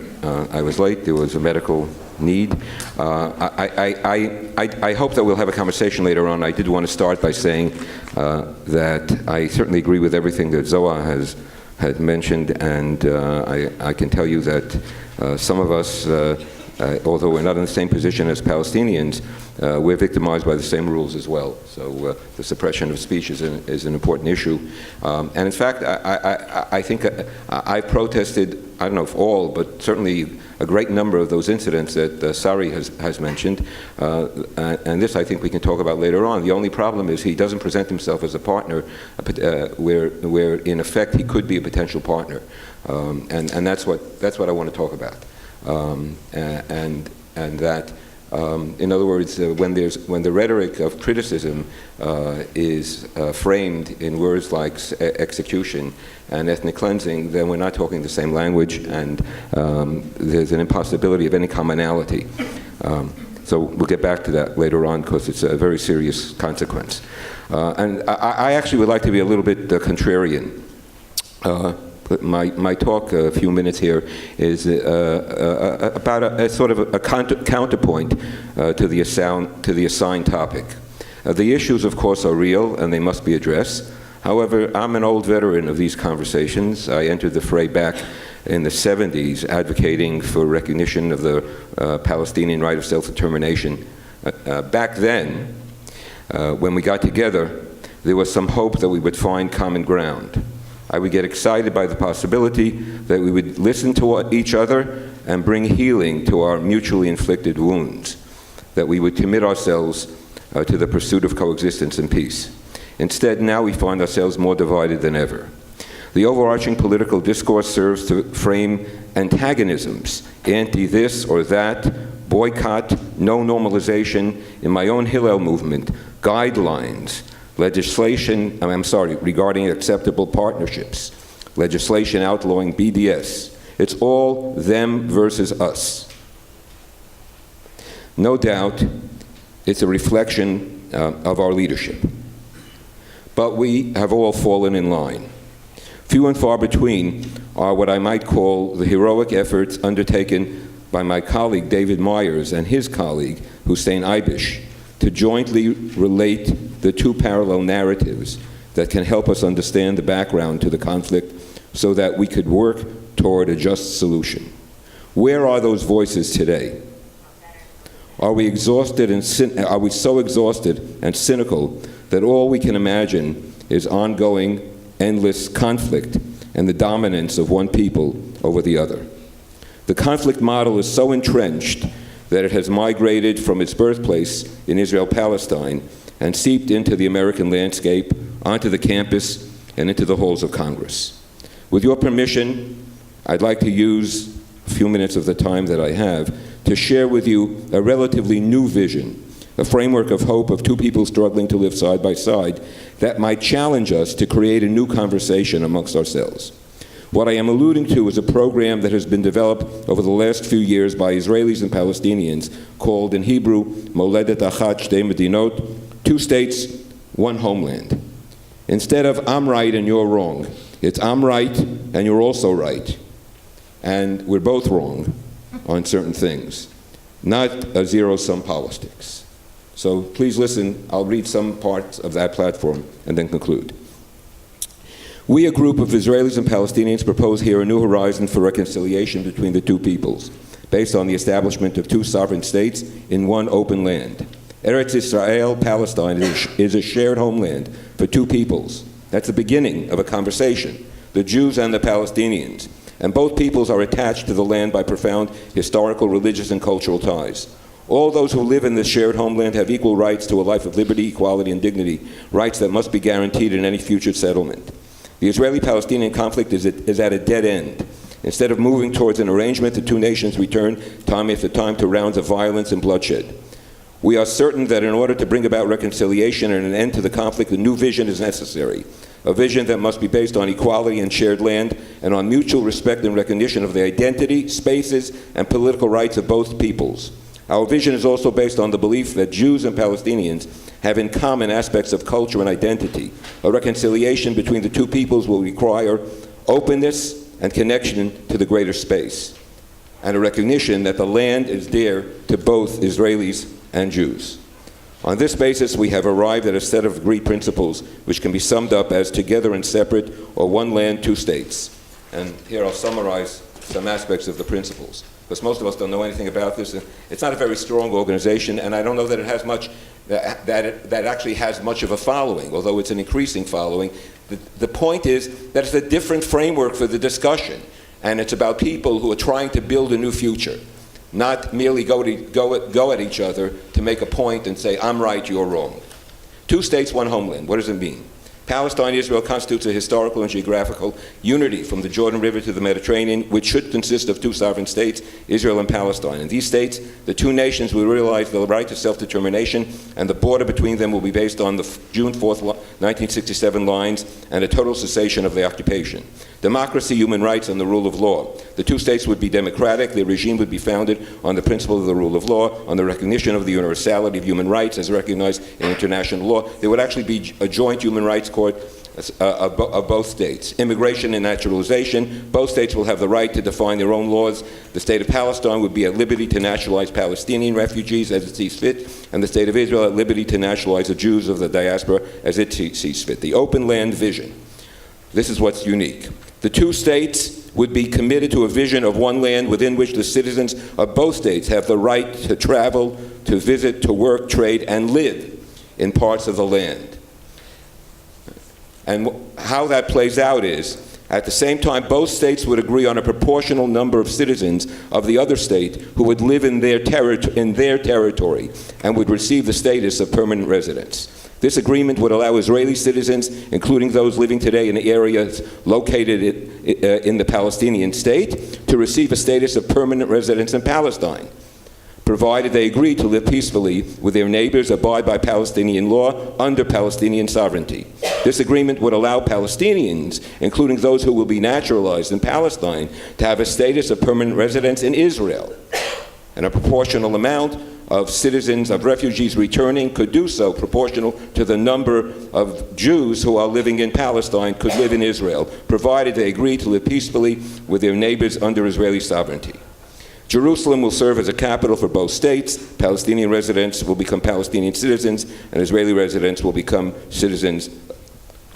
S6: I was late. There was a medical need. I hope that we'll have a conversation later on. I did want to start by saying that I certainly agree with everything that Zoha has had mentioned, and I can tell you that some of us, although we're not in the same position as Palestinians, we're victimized by the same rules as well. So the suppression of speech is an important issue. And in fact, I think I protested, I don't know if all, but certainly a great number of those incidents that Saree has mentioned. And this I think we can talk about later on. The only problem is he doesn't present himself as a partner, where in effect he could be a potential partner. And that's what I want to talk about. And that, in other words, when the rhetoric of criticism is framed in words like execution and ethnic cleansing, then we're not talking the same language, and there's an impossibility of any commonality. So we'll get back to that later on, because it's a very serious consequence. And I actually would like to be a little bit contrarian. My talk, a few minutes here, is about a sort of a counterpoint to the assigned topic. The issues, of course, are real and they must be addressed. However, I'm an old veteran of these conversations. I entered the fray back in the 70s, advocating for recognition of the Palestinian right of self-determination. Back then, when we got together, there was some hope that we would find common ground. I would get excited by the possibility that we would listen to each other and bring healing to our mutually inflicted wounds, that we would commit ourselves to the pursuit of coexistence and peace. Instead, now we find ourselves more divided than ever. The overarching political discourse serves to frame antagonisms, anti-this or that, boycott, no normalization, in my own Hillel movement, guidelines, legislation, regarding acceptable partnerships, legislation outlawing BDS. It's all them versus us. No doubt, it's a reflection of our leadership. But we have all fallen in line. Few and far between are what I might call the heroic efforts undertaken by my colleague David Myers and his colleague Hussein Ibish to jointly relate the two parallel narratives that can help us understand the background to the conflict so that we could work toward a just solution. Where are those voices today? Are we exhausted and are we so exhausted and cynical that all we can imagine is ongoing, endless conflict and the dominance of one people over the other? The conflict model is so entrenched that it has migrated from its birthplace in Israel-Palestine and seeped into the American landscape, onto the campus, and into the halls of Congress. With your permission, I'd like to use a few minutes of the time that I have to share with you a relatively new vision, a framework of hope of two people struggling to live side by side that might challenge us to create a new conversation amongst ourselves. What I am alluding to is a program that has been developed over the last few years by Israelis and Palestinians called in Hebrew, Moledet Achat Shtei Medinot, two states, one homeland. Instead of I'm right and you're wrong, it's I'm right and you're also right. And we're both wrong on certain things, not a zero-sum politics. So please listen, I'll read some parts of that platform and then conclude. We, a group of Israelis and Palestinians, propose here a new horizon for reconciliation between the two peoples, based on the establishment of two sovereign states in one open land. Eretz Israel, Palestine, is a shared homeland for two peoples. That's the beginning of a conversation, the Jews and the Palestinians. And both peoples are attached to the land by profound historical, religious, and cultural ties. All those who live in this shared homeland have equal rights to a life of liberty, equality, and dignity, rights that must be guaranteed in any future settlement. The Israeli-Palestinian conflict is at a dead end. Instead of moving towards an arrangement, the two nations return time after time to rounds of violence and bloodshed. We are certain that in order to bring about reconciliation and an end to the conflict, a new vision is necessary. A vision that must be based on equality and shared land and on mutual respect and recognition of the identity, spaces, and political rights of both peoples. Our vision is also based on the belief that Jews and Palestinians have in common aspects of culture and identity. A reconciliation between the two peoples will require openness and connection to the greater space, and a recognition that the land is dear to both Israelis and Jews. On this basis, we have arrived at a set of agreed principles which can be summed up as together and separate, or one land, two states. And here I'll summarize some aspects of the principles, because most of us don't know anything about this. It's not a very strong organization, and I don't know that it has much, that actually has much of a following, although it's an increasing following. The point is that it's a different framework for the discussion, and it's about people who are trying to build a new future, not merely go at each other to make a point and say, I'm right, you're wrong. Two states, one homeland. What does it mean? Palestine, Israel constitutes a historical and geographical unity from the Jordan River to the Mediterranean, which should consist of two sovereign states, Israel and Palestine. In these states, the two nations will realize the right to self-determination, and the border between them will be based on the June 4th, 1967 lines and a total cessation of the occupation. Democracy, human rights, and the rule of law. The two states would be democratic. Their regime would be founded on the principle of the rule of law, on the recognition of the universality of human rights as recognized in international law. There would actually be a joint human rights court of both states. Immigration and naturalization. Both states will have the right to define their own laws. The state of Palestine would be at liberty to nationalize Palestinian refugees as it sees fit, and the state of Israel at liberty to nationalize the Jews of the diaspora as it sees fit. The open land vision. This is what's unique. The two states would be committed to a vision of one land within which the citizens of both states have the right to travel, to visit, to work, trade, and live in parts of the land. And how that plays out is, at the same time, both states would agree on a proportional number of citizens of the other state who would live in their territory and would receive the status of permanent residents. This agreement would allow Israeli citizens, including those living today in the areas located in the Palestinian state, to receive a status of permanent residence in Palestine, provided they agree to live peacefully with their neighbors, abide by Palestinian law under Palestinian sovereignty. This agreement would allow Palestinians, including those who will be naturalized in Palestine, to have a status of permanent residence in Israel. And a proportional amount of citizens, of refugees returning could do so proportional to the number of Jews who are living in Palestine could live in Israel, provided they agree to live peacefully with their neighbors under Israeli sovereignty. Jerusalem will serve as a capital for both states. Palestinian residents will become Palestinian citizens, and Israeli residents will become citizens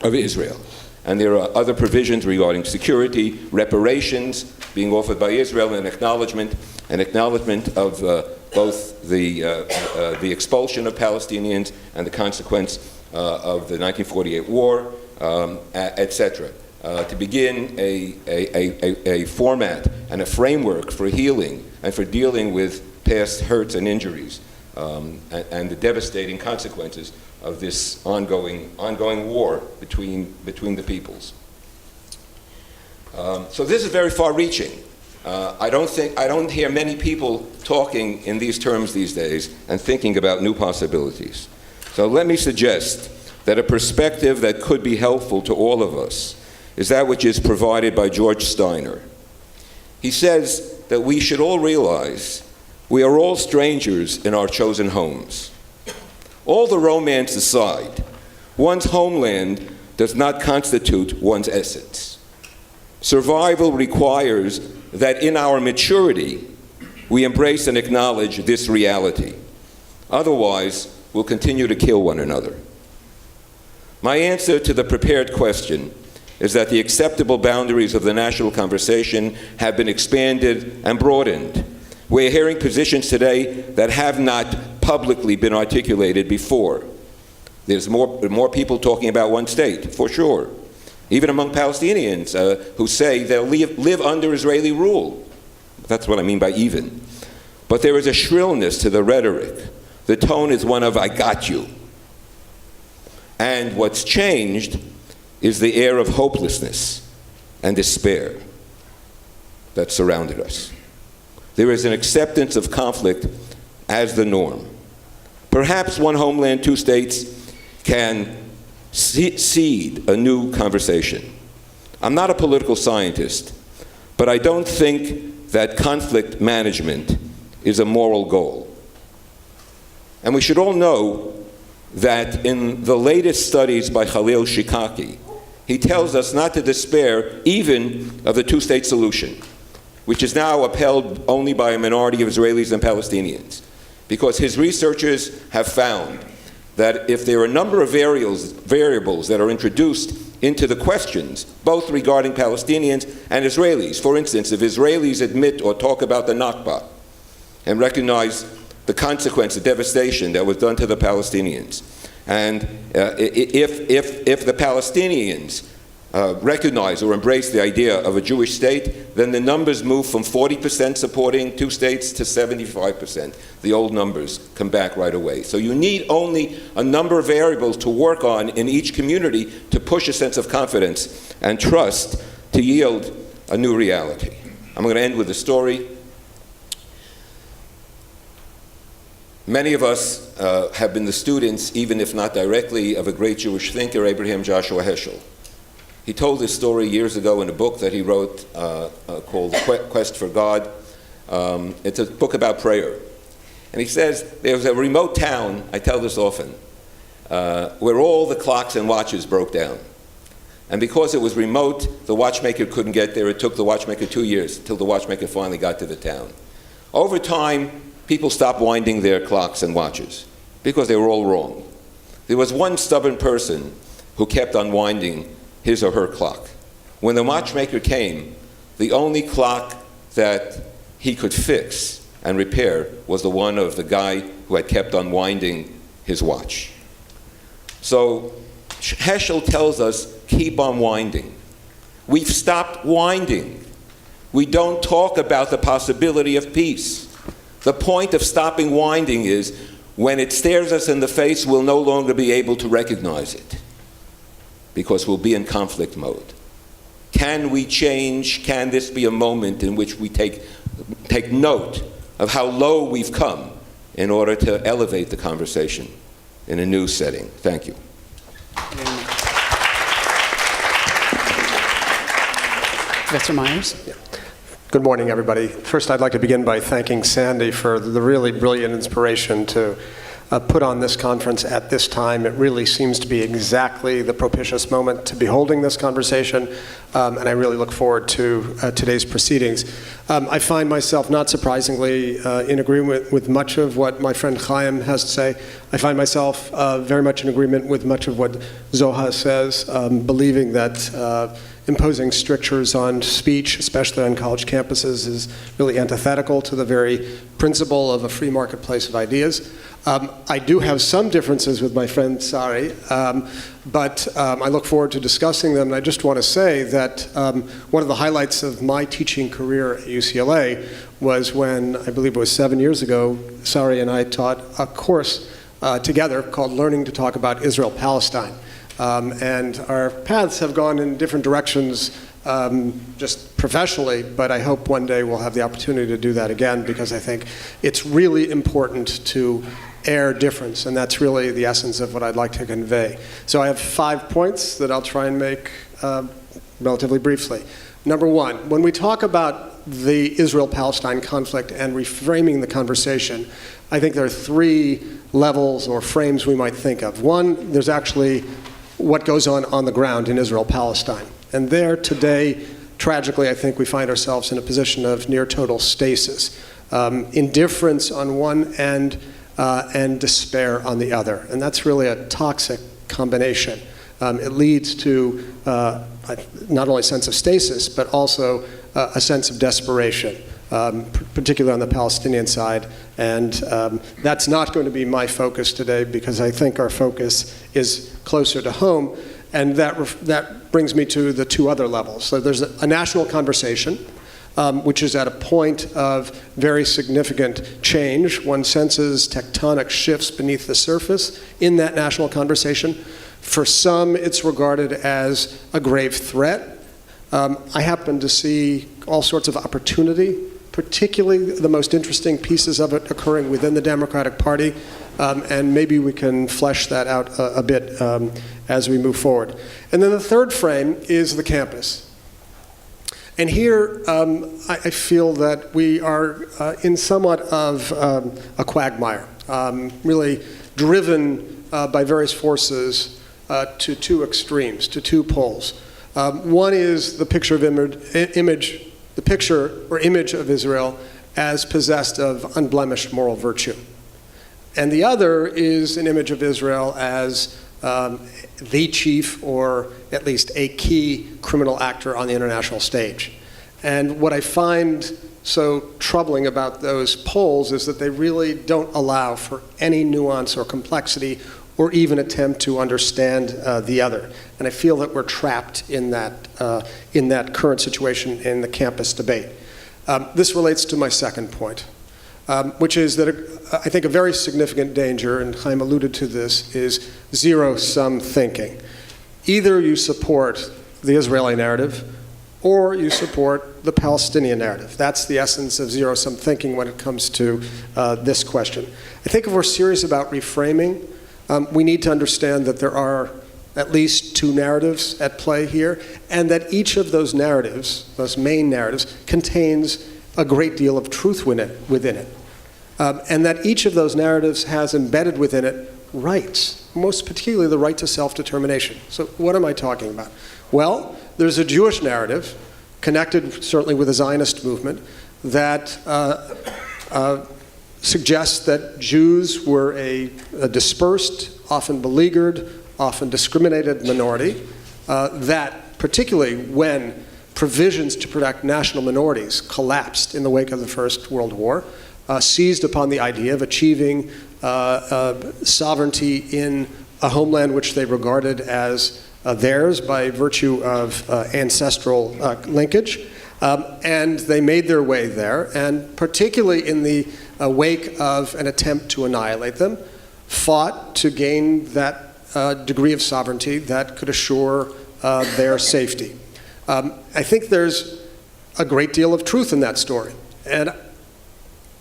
S6: of Israel. And there are other provisions regarding security, reparations being offered by Israel, and acknowledgement of both the expulsion of Palestinians and the consequence of the 1948 war, etc. To begin a format and a framework for healing and for dealing with past hurts and injuries and the devastating consequences of this ongoing war between the peoples. So this is very far-reaching. I don't hear many people talking in these terms these days and thinking about new possibilities. So let me suggest that a perspective that could be helpful to all of us is that which is provided by George Steiner. He says that we should all realize we are all strangers in our chosen homes. All the romance aside, one's homeland does not constitute one's essence. Survival requires that in our maturity, we embrace and acknowledge this reality. Otherwise, we'll continue to kill one another. My answer to the prepared question is that the acceptable boundaries of the national conversation have been expanded and broadened. We're hearing positions today that have not publicly been articulated before. There's more people talking about one state, for sure. Even among Palestinians who say they'll live under Israeli rule. That's what I mean by even. But there is a shrillness to the rhetoric. The tone is one of, I got you. And what's changed is the air of hopelessness and despair that surrounded us. There is an acceptance of conflict as the norm. Perhaps one homeland, two states can seed a new conversation. I'm not a political scientist, but I don't think that conflict management is a moral goal. And we should all know that in the latest studies by Khalil Shikaki, he tells us not to despair even of the two-state solution, which is now upheld only by a minority of Israelis and Palestinians, because his researchers have found that if there are a number of variables that are introduced into the questions, both regarding Palestinians and Israelis, for instance, if Israelis admit or talk about the Nakba and recognize the consequence, the devastation that was done to the Palestinians, and if the Palestinians recognize or embrace the idea of a Jewish state, then the numbers move from 40% supporting two states to 75%. The old numbers come back right away. So you need only a number of variables to work on in each community to push a sense of confidence and trust to yield a new reality. I'm going to end with a story. Many of us have been the students, even if not directly, of a great Jewish thinker, Abraham Joshua Heschel. He told this story years ago in a book that he wrote called Quest for God. It's a book about prayer. And he says there was a remote town, I tell this often, where all the clocks and watches broke down. And because it was remote, the watchmaker couldn't get there. It took the watchmaker 2 years till the watchmaker finally got to the town. Over time, people stopped winding their clocks and watches because they were all wrong. There was one stubborn person who kept unwinding his or her clock. When the watchmaker came, the only clock that he could fix and repair was the one of the guy who had kept unwinding his watch. So Heschel tells us, keep on winding. We've stopped winding. We don't talk about the possibility of peace. The point of stopping winding is when it stares us in the face, we'll no longer be able to recognize it, because we'll be in conflict mode. Can we change? Can this be a moment in which we take note of how low we've come in order to elevate the conversation in a new setting? Thank you.
S3: Professor Myers?
S7: Yeah. Good morning, everybody. First, I'd like to begin by thanking Sandy for the really brilliant inspiration to put on this conference at this time. It really seems to be exactly the propitious moment to be holding this conversation, and I really look forward to today's proceedings. I find myself, not surprisingly, in agreement with much of what my friend Chaim has to say. I find myself very much in agreement with much of what Zoha says, believing that imposing strictures on speech, especially on college campuses, is really antithetical to the very principle of a free marketplace of ideas. I do have some differences with my friend Saree, but I look forward to discussing them. And I just want to say that one of the highlights of my teaching career at UCLA was when, I believe it was 7 years ago, Saree and I taught a course together called Learning to Talk About Israel-Palestine. And our paths have gone in different directions just professionally, but I hope one day we'll have the opportunity to do that again, because I think it's really important to air difference, and that's really the essence of what I'd like to convey. So I have 5 points that I'll try and make relatively briefly. Number one, when we talk about the Israel-Palestine conflict and reframing the conversation, I think there are 3 levels or frames we might think of. One, there's actually what goes on the ground in Israel-Palestine. And there today, tragically, I think we find ourselves in a position of near total stasis. Indifference on one end and despair on the other. And that's really a toxic combination. It leads to not only a sense of stasis, but also a sense of desperation, particularly on the Palestinian side. And that's not going to be my focus today, because I think our focus is closer to home. And that brings me to the 2 other levels. So there's a national conversation, which is at a point of very significant change. One senses tectonic shifts beneath the surface in that national conversation. For some, it's regarded as a grave threat. I happen to see all sorts of opportunity, particularly the most interesting pieces of it occurring within the Democratic Party, and maybe we can flesh that out a bit as we move forward. And then the third frame is the campus. And here, I feel that we are in somewhat of a quagmire, really driven by various forces to 2 extremes, to 2 poles. One is the picture or image of Israel as possessed of unblemished moral virtue. And the other is an image of Israel as the chief, or at least a key criminal actor on the international stage. And what I find so troubling about those polls is that they really don't allow for any nuance or complexity or even attempt to understand the other. And I feel that we're trapped in that current situation in the campus debate. This relates to my second point, which is that I think a very significant danger, and Chaim alluded to this, is zero-sum thinking. Either you support the Israeli narrative or you support the Palestinian narrative. That's the essence of zero-sum thinking when it comes to this question. I think if we're serious about reframing, we need to understand that there are at least two narratives at play here, and that each of those narratives, those main narratives, contains a great deal of truth within it. And that each of those narratives has embedded within it rights, most particularly the right to self-determination. So what am I talking about? Well, there's a Jewish narrative, connected certainly with the Zionist movement, that suggests that Jews were a dispersed, often beleaguered, often discriminated minority, that particularly when provisions to protect national minorities collapsed in the wake of the First World War, seized upon the idea of achieving sovereignty in a homeland which they regarded as theirs by virtue of ancestral linkage. And they made their way there, and particularly in the wake of an attempt to annihilate them, fought to gain that degree of sovereignty that could assure their safety. I think there's a great deal of truth in that story. And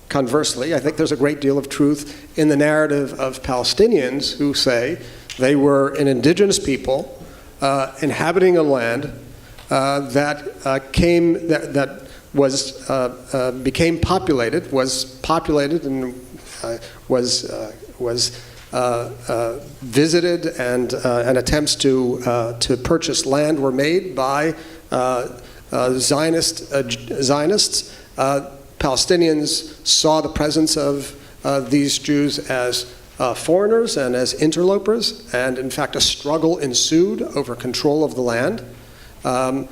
S7: conversely, I think there's a great deal of truth in the narrative of Palestinians who say they were an indigenous people inhabiting a land became populated, was populated, and was visited, and attempts to purchase land were made by Zionists. Palestinians saw the presence of these Jews as foreigners and as interlopers, and in fact a struggle ensued over control of the land. And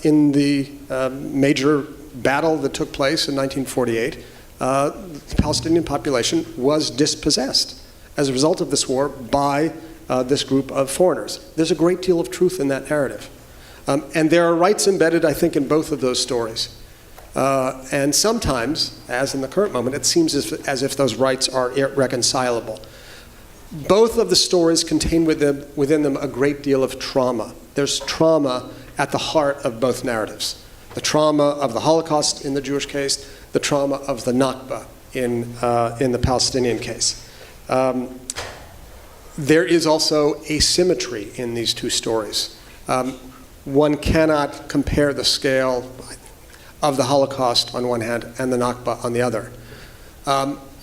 S7: in the major battle that took place in 1948, the Palestinian population was dispossessed as a result of this war by this group of foreigners. There's a great deal of truth in that narrative. And there are rights embedded, I think, in both of those stories. And sometimes, as in the current moment, it seems as if those rights are irreconcilable. Both of the stories contain within them a great deal of trauma. There's trauma at the heart of both narratives. The trauma of the Holocaust in the Jewish case, the trauma of the Nakba in the Palestinian case. There is also asymmetry in these two stories. One cannot compare the scale of the Holocaust on one hand and the Nakba on the other.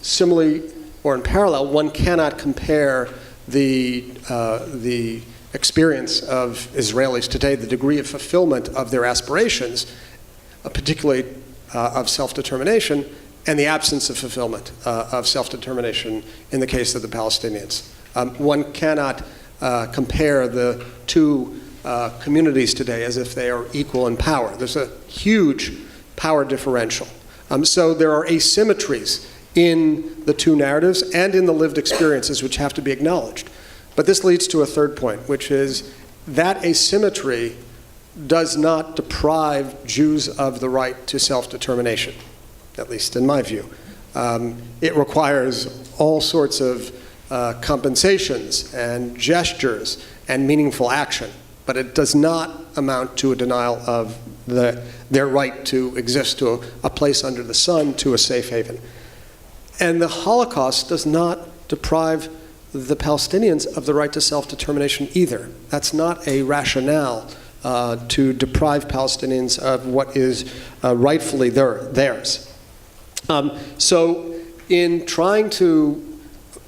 S7: Similarly, or in parallel, one cannot compare the experience of Israelis today, the degree of fulfillment of their aspirations, particularly of self-determination, and the absence of fulfillment of self-determination in the case of the Palestinians. One cannot compare the two communities today as if they are equal in power. There's a huge power differential. So there are asymmetries in the two narratives and in the lived experiences which have to be acknowledged. But this leads to a third point, which is that asymmetry does not deprive Jews of the right to self-determination, at least in my view. It requires all sorts of compensations and gestures and meaningful action, but it does not amount to a denial of their right to exist, to a place under the sun, to a safe haven. And the Holocaust does not deprive the Palestinians of the right to self-determination either. That's not a rationale to deprive Palestinians of what is rightfully theirs. So in trying to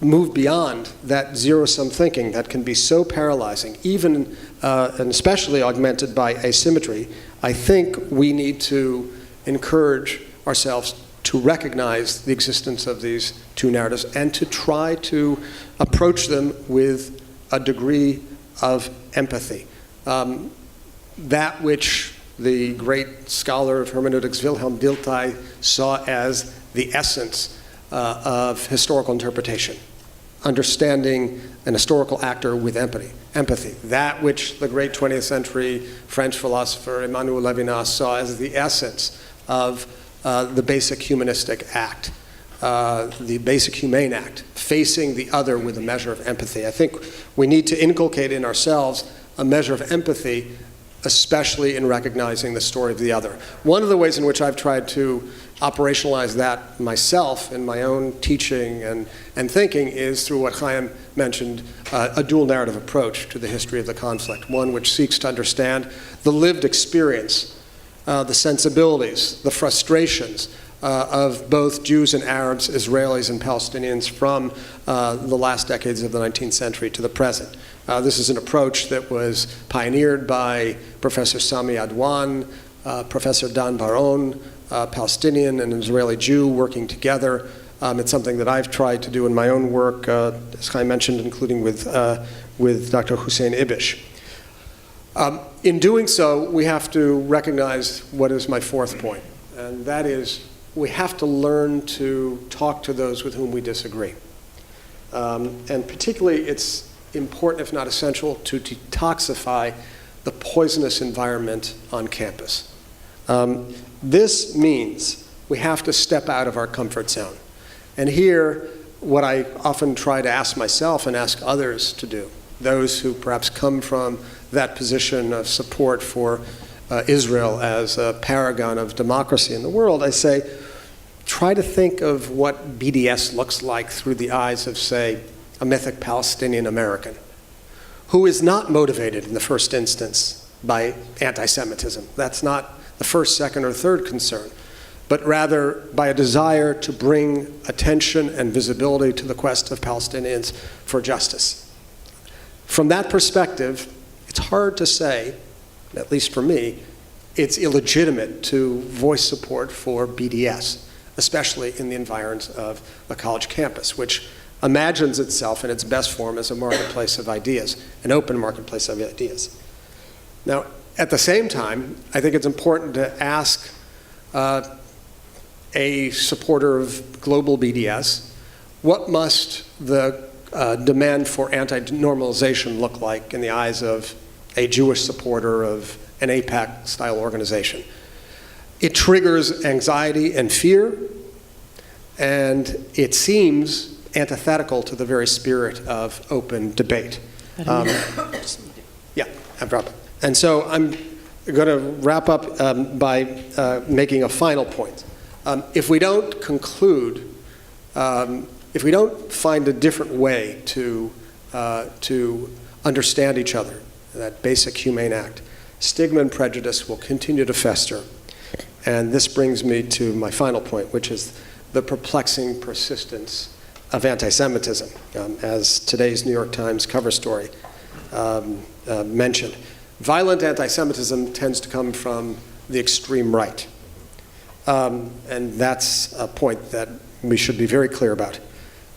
S7: move beyond that zero-sum thinking that can be so paralyzing, even and especially augmented by asymmetry, I think we need to encourage ourselves to recognize the existence of these two narratives and to try to approach them with a degree of empathy. That which the great scholar of hermeneutics Wilhelm Dilthey saw as the essence of historical interpretation, understanding an historical actor with empathy. That which the great 20th century French philosopher Emmanuel Levinas saw as the essence of the basic humanistic act, the basic humane act, facing the other with a measure of empathy. I think we need to inculcate in ourselves a measure of empathy, especially in recognizing the story of the other. One of the ways in which I've tried to operationalize that myself in my own teaching and thinking is through what Chaim mentioned, a dual narrative approach to the history of the conflict, one which seeks to understand the lived experience, the sensibilities, the frustrations of both Jews and Arabs, Israelis and Palestinians from the last decades of the 19th century to the present. This is an approach that was pioneered by Professor Sami Adwan, Professor Dan Bar-On, Palestinian and an Israeli Jew working together. It's something that I've tried to do in my own work, as I mentioned, including with Dr. Hussein Ibish. In doing so, we have to recognize what is my fourth point, and that is we have to learn to talk to those with whom we disagree. And particularly, it's important, if not essential, to detoxify the poisonous environment on campus. This means we have to step out of our comfort zone. And here, what I often try to ask myself and ask others to do, those who perhaps come from that position of support for Israel as a paragon of democracy in the world, I say, try to think of what BDS looks like through the eyes of, say, a mythic Palestinian American, who is not motivated in the first instance by anti-Semitism. That's not the first, second, or third concern, but rather by a desire to bring attention and visibility to the quest of Palestinians for justice. From that perspective, it's hard to say, at least for me, it's illegitimate to voice support for BDS, especially in the environs of a college campus, which imagines itself in its best form as a marketplace of ideas, an open marketplace of ideas. Now, at the same time, I think it's important to ask a supporter of global BDS, what must the demand for anti-normalization look like in the eyes of a Jewish supporter of an AIPAC-style organization? It triggers anxiety and fear, and it seems antithetical to the very spirit of open debate. Yeah, Rabbi. And so I'm going to wrap up by making a final point. If we don't conclude, if we don't find a different way to understand each other, that basic humane act, stigma and prejudice will continue to fester. And this brings me to my final point, which is the perplexing persistence of anti-Semitism, as today's New York Times cover story mentioned. Violent anti-Semitism tends to come from the extreme right. And that's a point that we should be very clear about.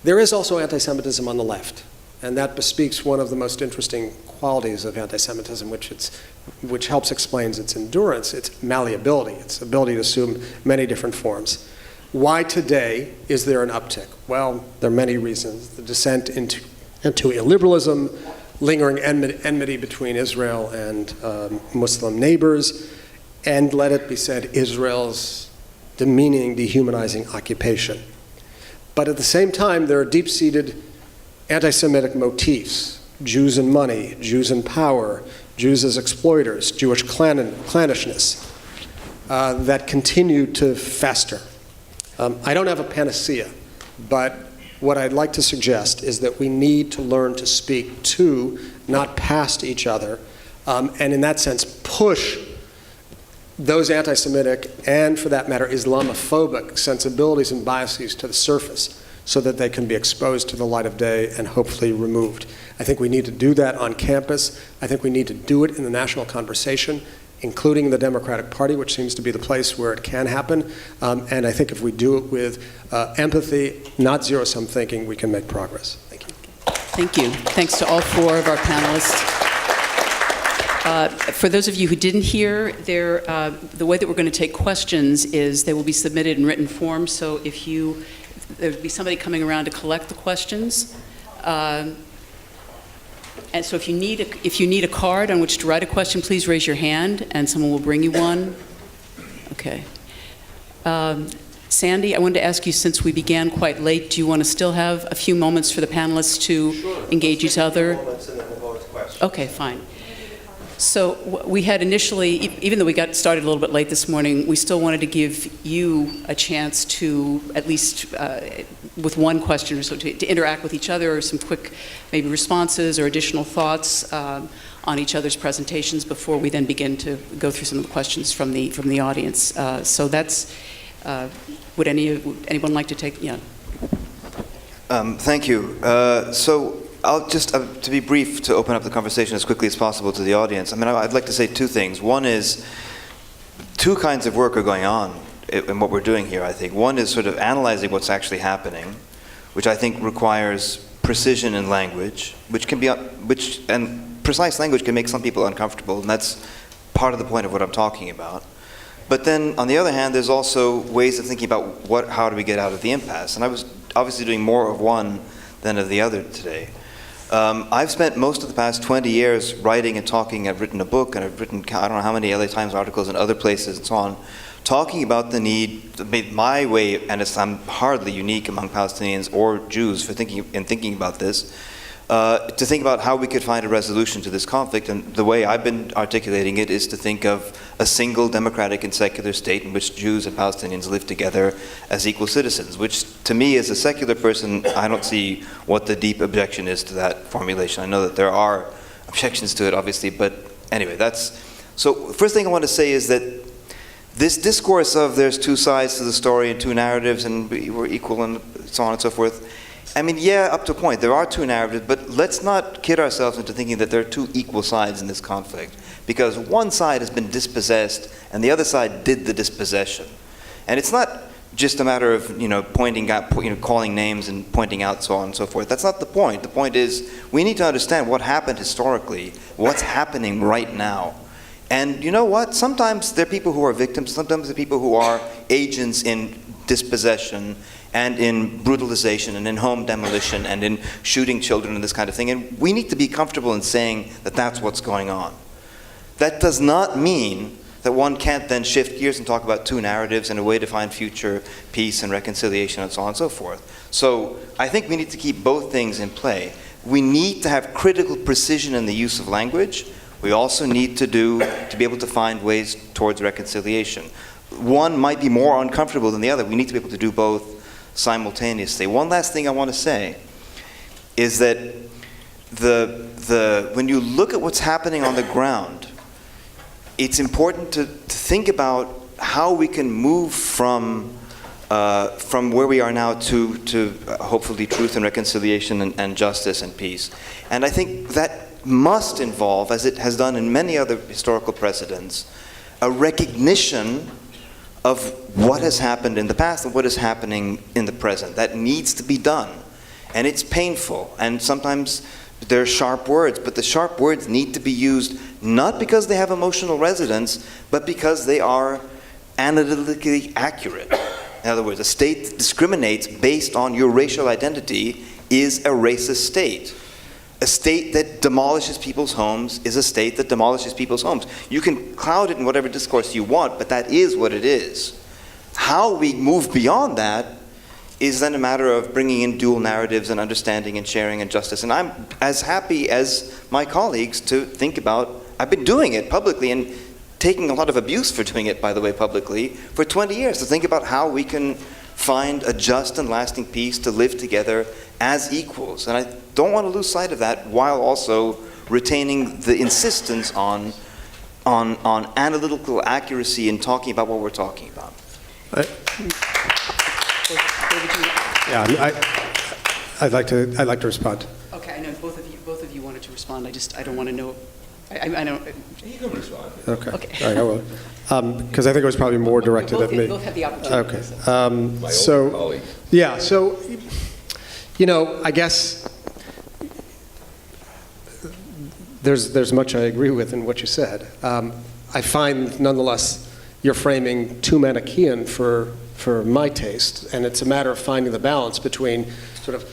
S7: There is also anti-Semitism on the left, and that bespeaks one of the most interesting qualities of anti-Semitism, which helps explain its endurance, its malleability, its ability to assume many different forms. Why today is there an uptick? Well, there are many reasons. The descent into illiberalism, lingering enmity between Israel and Muslim neighbors, and let it be said, Israel's demeaning, dehumanizing occupation. But at the same time, there are deep-seated anti-Semitic motifs: Jews and money, Jews and power, Jews as exploiters, Jewish clannishness, that continue to fester. I don't have a panacea, but what I'd like to suggest is that we need to learn to speak to, not past each other, and in that sense push those anti-Semitic and, for that matter, Islamophobic sensibilities and biases to the surface so that they can be exposed to the light of day and hopefully removed. I think we need to do that on campus. I think we need to do it in the national conversation. including the Democratic Party, which seems to be the place where it can happen. And I think if we do it with empathy, not zero-sum thinking, we can make progress. Thank you.
S3: Thank you. Thanks to all four of our panelists. For those of you who didn't hear, the way that we're going to take questions is they will be submitted in written form. So there'll be somebody coming around to collect the questions. And so if you need a card on which to write a question, please raise your hand, and someone will bring you one. Okay. Sandy, I wanted to ask you, since we began quite late, do you want to still have a few moments for the panelists to engage each other? Okay, fine. So we had initially, even though we got started a little bit late this morning, we still wanted to give you a chance to, at least with one question or so, to interact with each other, or some quick maybe responses or additional thoughts on each other's presentations before we then begin to go through some of the questions from the audience. So that's, would anyone like to take, yeah.
S4: Thank you. So I'll just, to be brief, to open up the conversation as quickly as possible to the audience. I mean, I'd like to say two things. One is, two kinds of work are going on in what we're doing here, I think. One is sort of analyzing what's actually happening, which I think requires precision in language, and precise language can make some people uncomfortable, and that's part of the point of what I'm talking about. But then, on the other hand, there's also ways of thinking about how do we get out of the impasse. And I was obviously doing more of one than of the other today. I've spent most of the past 20 years writing and talking. I've written a book, and I've written, I don't know how many LA Times articles and other places and so on, talking about the need, my way, and I'm hardly unique among Palestinians or Jews for thinking about this, to think about how we could find a resolution to this conflict. And the way I've been articulating it is to think of a single democratic and secular state in which Jews and Palestinians live together as equal citizens, which to me as a secular person, I don't see what the deep objection is to that formulation. I know that there are objections to it, obviously, but anyway, so first thing I want to say is that this discourse of there's two sides to the story and two narratives and we're equal and so on and so forth, I mean, yeah, up to a point, there are two narratives, but let's not kid ourselves into thinking that there are two equal sides in this conflict, because one side has been dispossessed and the other side did the dispossession. And it's not just a matter of, pointing out, calling names and pointing out so on and so forth. That's not the point. The point is we need to understand what happened historically, what's happening right now. And you know what? Sometimes there are people who are victims, sometimes there are people who are agents in dispossession and in brutalization and in home demolition and in shooting children and this kind of thing. And we need to be comfortable in saying that that's what's going on. That does not mean that one can't then shift gears and talk about two narratives and a way to find future peace and reconciliation and so on and so forth. So I think we need to keep both things in play. We need to have critical precision in the use of language. We also need to be able to find ways towards reconciliation. One might be more uncomfortable than the other. We need to be able to do both simultaneously. One last thing I want to say is that when you look at what's happening on the ground, it's important to think about how we can move from where we are now to hopefully truth and reconciliation and justice and peace. And I think that must involve, as it has done in many other historical precedents, a recognition of what has happened in the past and what is happening in the present. That needs to be done. And it's painful. And sometimes there are sharp words, but the sharp words need to be used not because they have emotional resonance, but because they are analytically accurate. In other words, a state that discriminates based on your racial identity is a racist state. A state that demolishes people's homes is a state that demolishes people's homes. You can cloud it in whatever discourse you want, but that is what it is. How we move beyond that is then a matter of bringing in dual narratives and understanding and sharing and justice. And I'm as happy as my colleagues to think about, I've been doing it publicly and taking a lot of abuse for doing it, by the way, publicly, for 20 years, to think about how we can find a just and lasting peace to live together as equals. And I don't want to lose sight of that while also retaining the insistence on analytical accuracy in talking about what we're talking about.
S7: Yeah, I'd like to respond.
S3: Okay, I know both of you wanted to respond. I don't want to know I don't.
S6: You can respond.
S7: Okay.
S3: Okay.
S7: All right, I will. Because I think it was probably more directed at me.
S3: We both have the opportunity.
S7: Okay.
S6: My
S7: So,
S6: old colleague.
S7: yeah, so, I guess there's much I agree with in what you said. I find, nonetheless, you're framing too Manichaean for my taste, and it's a matter of finding the balance between sort of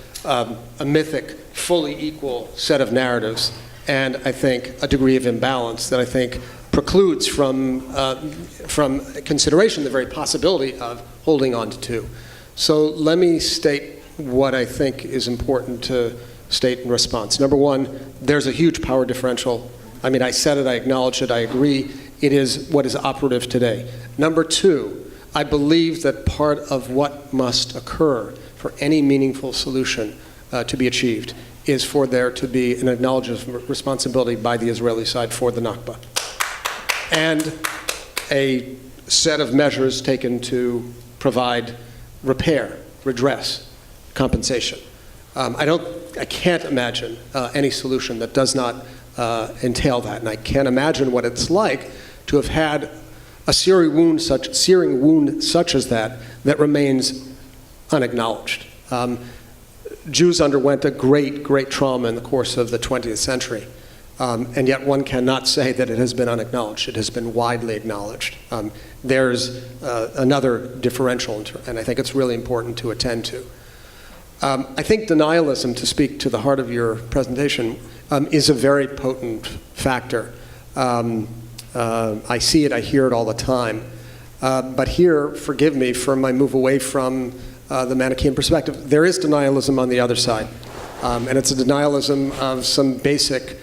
S7: a mythic, fully equal set of narratives and, I think, a degree of imbalance that I think precludes from consideration the very possibility of holding on to two. So let me state what I think is important to state in response. Number one, there's a huge power differential. I mean, I said it, I acknowledge it, I agree. It is what is operative today. Number two, I believe that part of what must occur for any meaningful solution to be achieved is for there to be an acknowledgement of responsibility by the Israeli side for the Nakba, and a set of measures taken to provide repair, redress, compensation. I can't imagine any solution that does not entail that, and I can't imagine what it's like to have had a searing wound such as that remains unacknowledged. Jews underwent a great trauma in the course of the 20th century. And yet one cannot say that it has been unacknowledged. It has been widely acknowledged. There's another differential, and I think it's really important to attend to. I think denialism, to speak to the heart of your presentation, is a very potent factor. I see it, I hear it all the time. But here, forgive me for my move away from the Manichaean perspective, there is denialism on the other side. And it's a denialism of some basic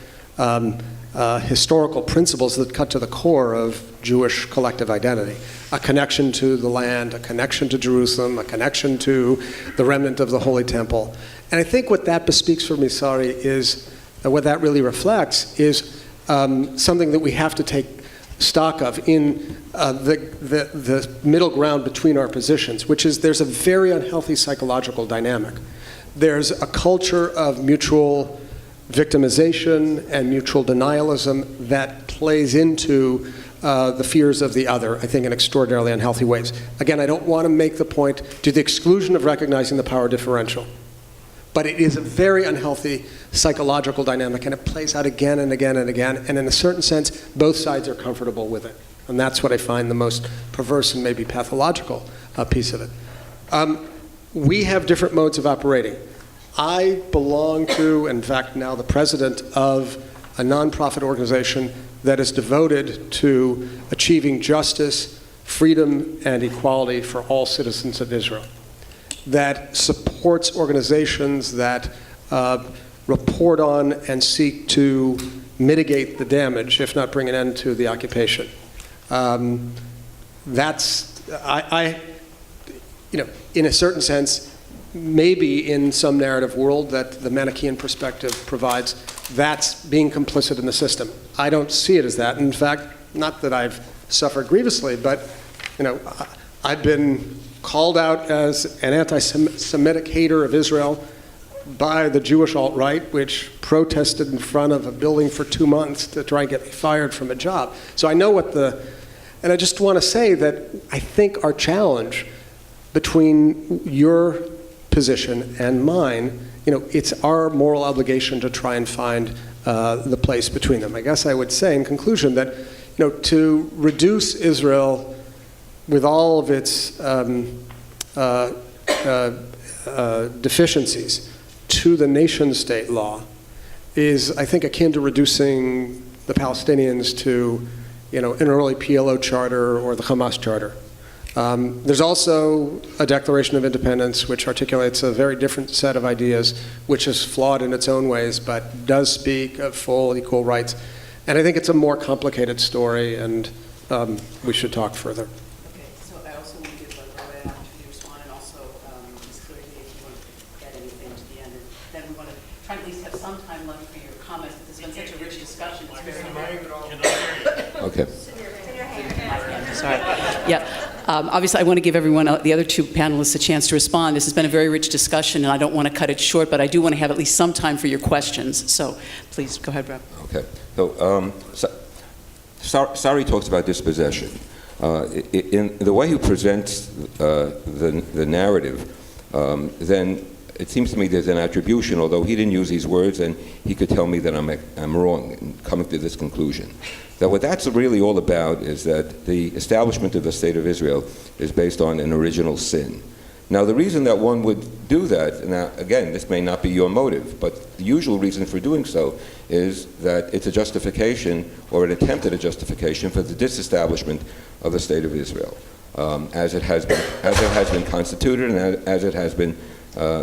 S7: historical principles that cut to the core of Jewish collective identity. A connection to the land, a connection to Jerusalem, a connection to the remnant of the Holy Temple. And I think what that bespeaks for me, Saree, is, what that really reflects is something that we have to take stock of in the middle ground between our positions, which is there's a very unhealthy psychological dynamic. There's a culture of mutual victimization and mutual denialism that plays into the fears of the other, I think, in extraordinarily unhealthy ways. Again, I don't want to make the point to the exclusion of recognizing the power differential, but it is a very unhealthy psychological dynamic, and it plays out again and again and again, and in a certain sense, both sides are comfortable with it. And that's what I find the most perverse and maybe pathological piece of it. We have different modes of operating. I belong to, in fact, now the president of a nonprofit organization that is devoted to achieving justice, freedom, and equality for all citizens of Israel, that supports organizations that report on and seek to mitigate the damage, if not bring an end to the occupation. That's, in a certain sense, maybe in some narrative world that the Manichaean perspective provides, that's being complicit in the system. I don't see it as that. In fact, not that I've suffered grievously, but I've been called out as an anti-Semitic hater of Israel by the Jewish alt-right, which protested in front of a building for 2 months to try and get me fired from a job. So I know and I just want to say that I think our challenge between your position and mine, it's our moral obligation to try and find the place between them. I guess I would say in conclusion that, to reduce Israel with all of its deficiencies to the nation-state law is, I think, akin to reducing the Palestinians to, an early PLO charter or the Hamas charter. There's also a Declaration of Independence which articulates a very different set of ideas, which is flawed in its own ways, but does speak of full equal rights. And I think it's a more complicated story, and we should talk further.
S3: Okay, so I also want to give Rabbi an opportunity to respond, and also Ms. Cleary, if you want to add anything to the end. And then we want to try to at least have some time left for your comments. There's been such a rich discussion. It's very
S6: Okay.
S3: Sorry. Yeah. Obviously, I want to give everyone, the other two panelists, a chance to respond. This has been a very rich discussion, and I don't want to cut it short, but I do want to have at least some time for your questions. So please, go ahead, Rob.
S6: Okay. Saree talks about dispossession. In the way he presents the narrative, then it seems to me there's an attribution, although he didn't use these words, and he could tell me that I'm wrong in coming to this conclusion. That what that's really all about is that the establishment of the State of Israel is based on an original sin. Now, the reason that one would do that, now, again, this may not be your motive, but the usual reason for doing so is that it's a justification or an attempt at a justification for the disestablishment of the State of Israel, as it has been constituted and as it has been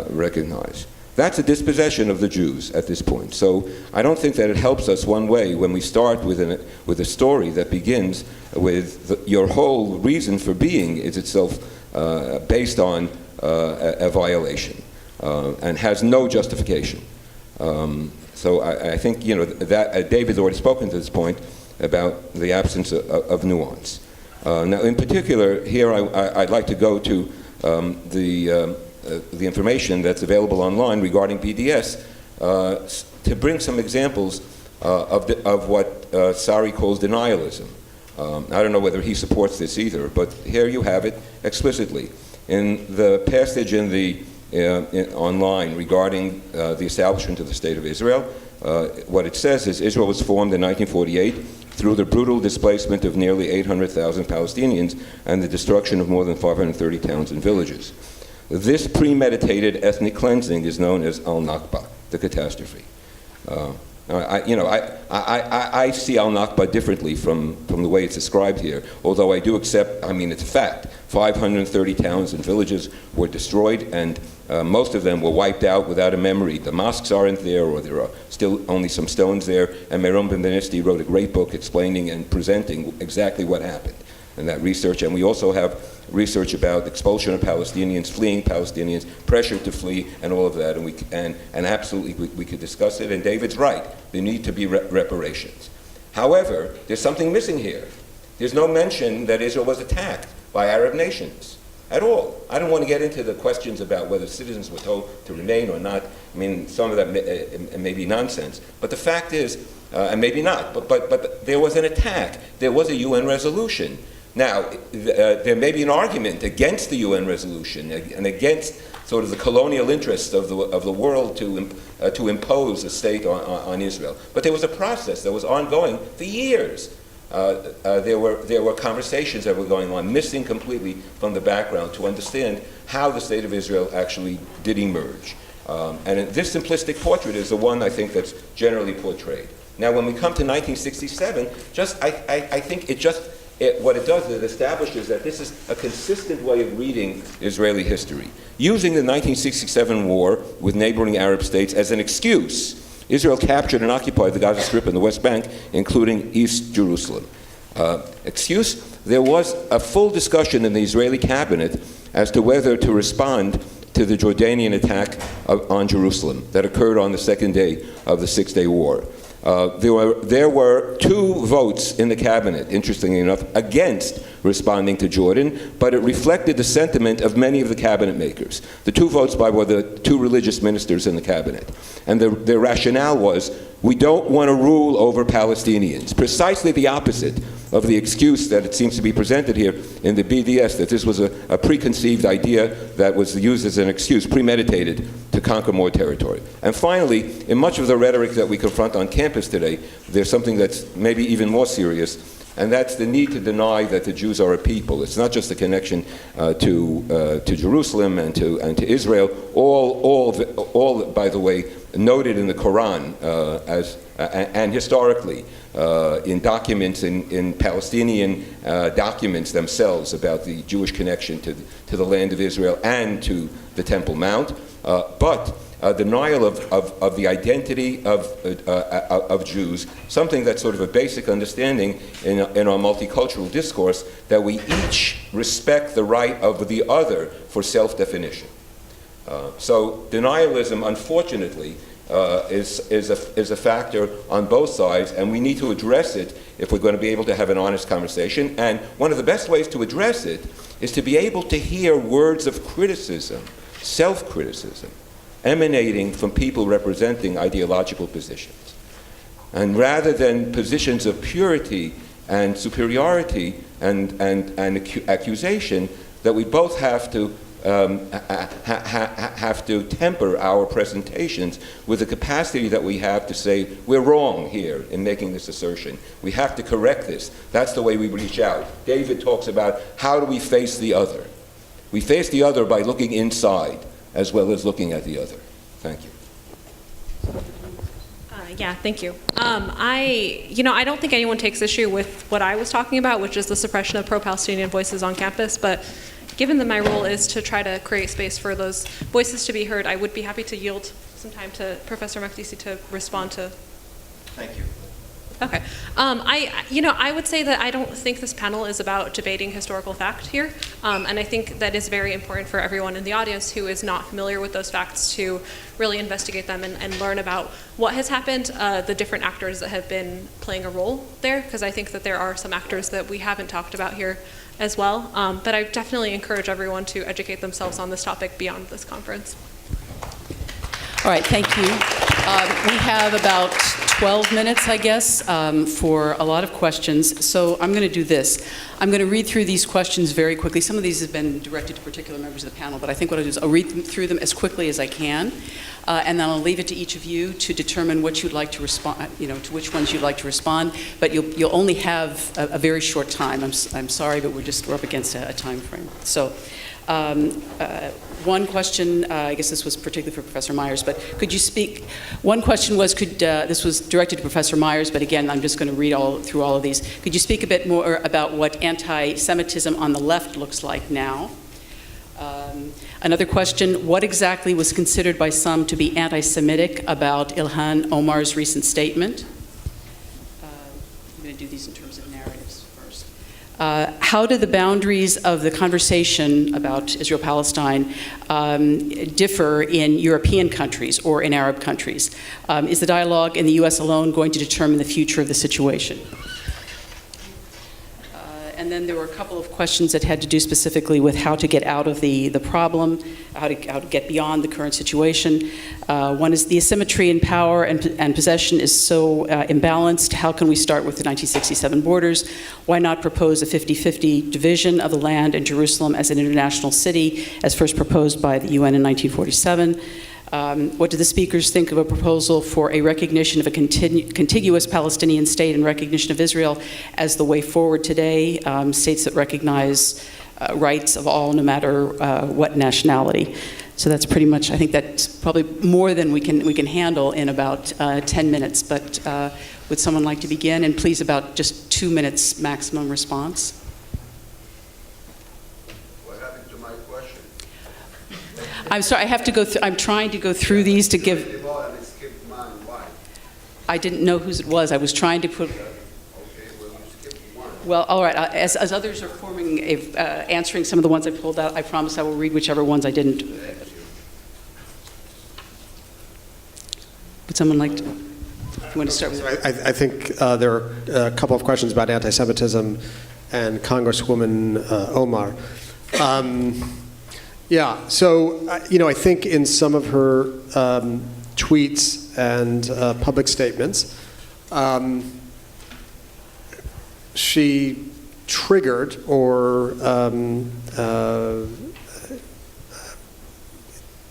S6: recognized. That's a dispossession of the Jews at this point. So I don't think that it helps us one way when we start with a story that begins with your whole reason for being is itself based on a violation and has no justification. So I think that David's already spoken to this point about the absence of nuance. Now, in particular, here I'd like to go to the information that's available online regarding PDS to bring some examples of what Saree calls denialism. I don't know whether he supports this either, but here you have it explicitly. In the passage in the online regarding the establishment of the State of Israel, what it says is Israel was formed in 1948 through the brutal displacement of nearly 800,000 Palestinians and the destruction of more than 530 towns and villages. This premeditated ethnic cleansing is known as al-Nakba, the catastrophe. I see al-Nakba differently from the way it's described here, although I do accept, it's a fact. 530 towns and villages were destroyed, and most of them were wiped out without a memory. The mosques aren't there, or there are still only some stones there, and Meron Ben-Benisti wrote a great book explaining and presenting exactly what happened in that research. And we also have research about expulsion of Palestinians, fleeing Palestinians, pressure to flee, and all of that, and absolutely we could discuss it, and David's right. There need to be reparations. However, there's something missing here. There's no mention that Israel was attacked by Arab nations at all. I don't want to get into the questions about whether citizens were told to remain or not. Some of that may be nonsense. But the fact is, and maybe not, but there was an attack. There was a UN resolution. Now, there may be an argument against the UN resolution and against sort of the colonial interests of the world to impose a state on Israel. But there was a process that was ongoing for years. There were conversations that were going on, missing completely from the background to understand how the State of Israel actually did emerge. And this simplistic portrait is the one I think that's generally portrayed. Now, when we come to 1967, I think what it does is it establishes that this is a consistent way of reading Israeli history. Using the 1967 war with neighboring Arab states as an excuse, Israel captured and occupied the Gaza Strip and the West Bank, including East Jerusalem. There was a full discussion in the Israeli cabinet as to whether to respond to the Jordanian attack on Jerusalem that occurred on the second day of the Six-Day War. There were 2 votes in the cabinet, interestingly enough, against responding to Jordan, but it reflected the sentiment of many of the cabinet makers. The 2 votes were the 2 religious ministers in the cabinet. And their rationale was, we don't want to rule over Palestinians. Precisely the opposite of the excuse that it seems to be presented here in the BDS, that this was a preconceived idea that was used as an excuse, premeditated, to conquer more territory. And finally, in much of the rhetoric that we confront on campus today, there's something that's maybe even more serious, and that's the need to deny that the Jews are a people. It's not just a connection to Jerusalem and to Israel, all by the way, noted in the Quran and historically in documents, in Palestinian documents themselves about the Jewish connection to the land of Israel and to the Temple Mount, but denial of the identity of Jews, something that's sort of a basic understanding in our multicultural discourse, that we each respect the right of the other for self-definition. So denialism, unfortunately, is a factor on both sides, and we need to address it if we're going to be able to have an honest conversation. And one of the best ways to address it is to be able to hear words of criticism, self-criticism, emanating from people representing ideological positions. And rather than positions of purity and superiority and accusation, that we both have to temper our presentations with the capacity that we have to say, we're wrong here in making this assertion. We have to correct this. That's the way we reach out. David talks about how do we face the other. We face the other by looking inside as well as looking at the other. Thank you.
S5: Yeah, thank you. I don't think anyone takes issue with what I was talking about, which is the suppression of pro-Palestinian voices on campus, but given that my role is to try to create space for those voices to be heard, I would be happy to yield some time to Professor Makdisi to respond to.
S4: Thank you.
S5: Okay. I would say that I don't think this panel is about debating historical fact here, and I think that is very important for everyone in the audience who is not familiar with those facts to really investigate them and learn about what has happened, the different actors that have been playing a role there, because I think that there are some actors that we haven't talked about here as well, but I definitely encourage everyone to educate themselves on this topic beyond this conference.
S3: All right, thank you. We have about 12 minutes, I guess, for a lot of questions. So I'm going to do this. I'm going to read through these questions very quickly. Some of these have been directed to particular members of the panel, but I think what I'll do is I'll read through them as quickly as I can, and then I'll leave it to each of you to determine what you'd like to respond, to which ones you'd like to respond. But you'll only have a very short time. I'm sorry, but we're up against a time frame. So. One question, I guess this was particularly for Professor Myers, but could you speak, one question was, this was directed to Professor Myers, but again, I'm just going to read through all of these. Could you speak a bit more about what anti-Semitism on the left looks like now? Another question, what exactly was considered by some to be anti-Semitic about Ilhan Omar's recent statement? I'm going to do these in terms of narratives first. How do the boundaries of the conversation about Israel-Palestine differ in European countries or in Arab countries? Is the dialogue in the US alone going to determine the future of the situation? And then there were a couple of questions that had to do specifically with how to get out of the problem, how to get beyond the current situation. One is the asymmetry in power and possession is so imbalanced. How can we start with the 1967 borders? Why not propose a 50-50 division of the land in Jerusalem as an international city, as first proposed by the UN in 1947? What do the speakers think of a proposal for a recognition of a contiguous Palestinian state and recognition of Israel as the way forward today, states that recognize rights of all, no matter what nationality? So that's pretty much, I think that's probably more than we can handle in about 10 minutes, but would someone like to begin? And please, about just 2 minutes maximum response. I'm sorry, I have to go through, I'm trying to go through these to give. I didn't know whose it was. I was trying to put. Well, all right, as others are forming, answering some of the ones I pulled out, I promise I will read whichever ones I didn't. Would someone like to? You want to start with?
S7: I think there are a couple of questions about anti-Semitism and Congresswoman Omar. Yeah, so, I think in some of her tweets and public statements, she triggered or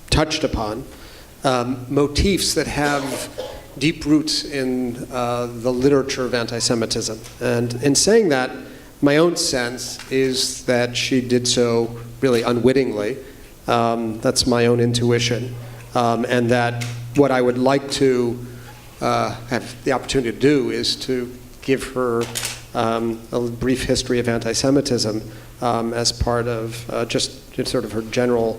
S7: touched upon motifs that have deep roots in the literature of anti-Semitism. And in saying that, my own sense is that she did so really unwittingly. That's my own intuition. And that what I would like to have the opportunity to do is to give her a brief history of anti-Semitism as part of just sort of her general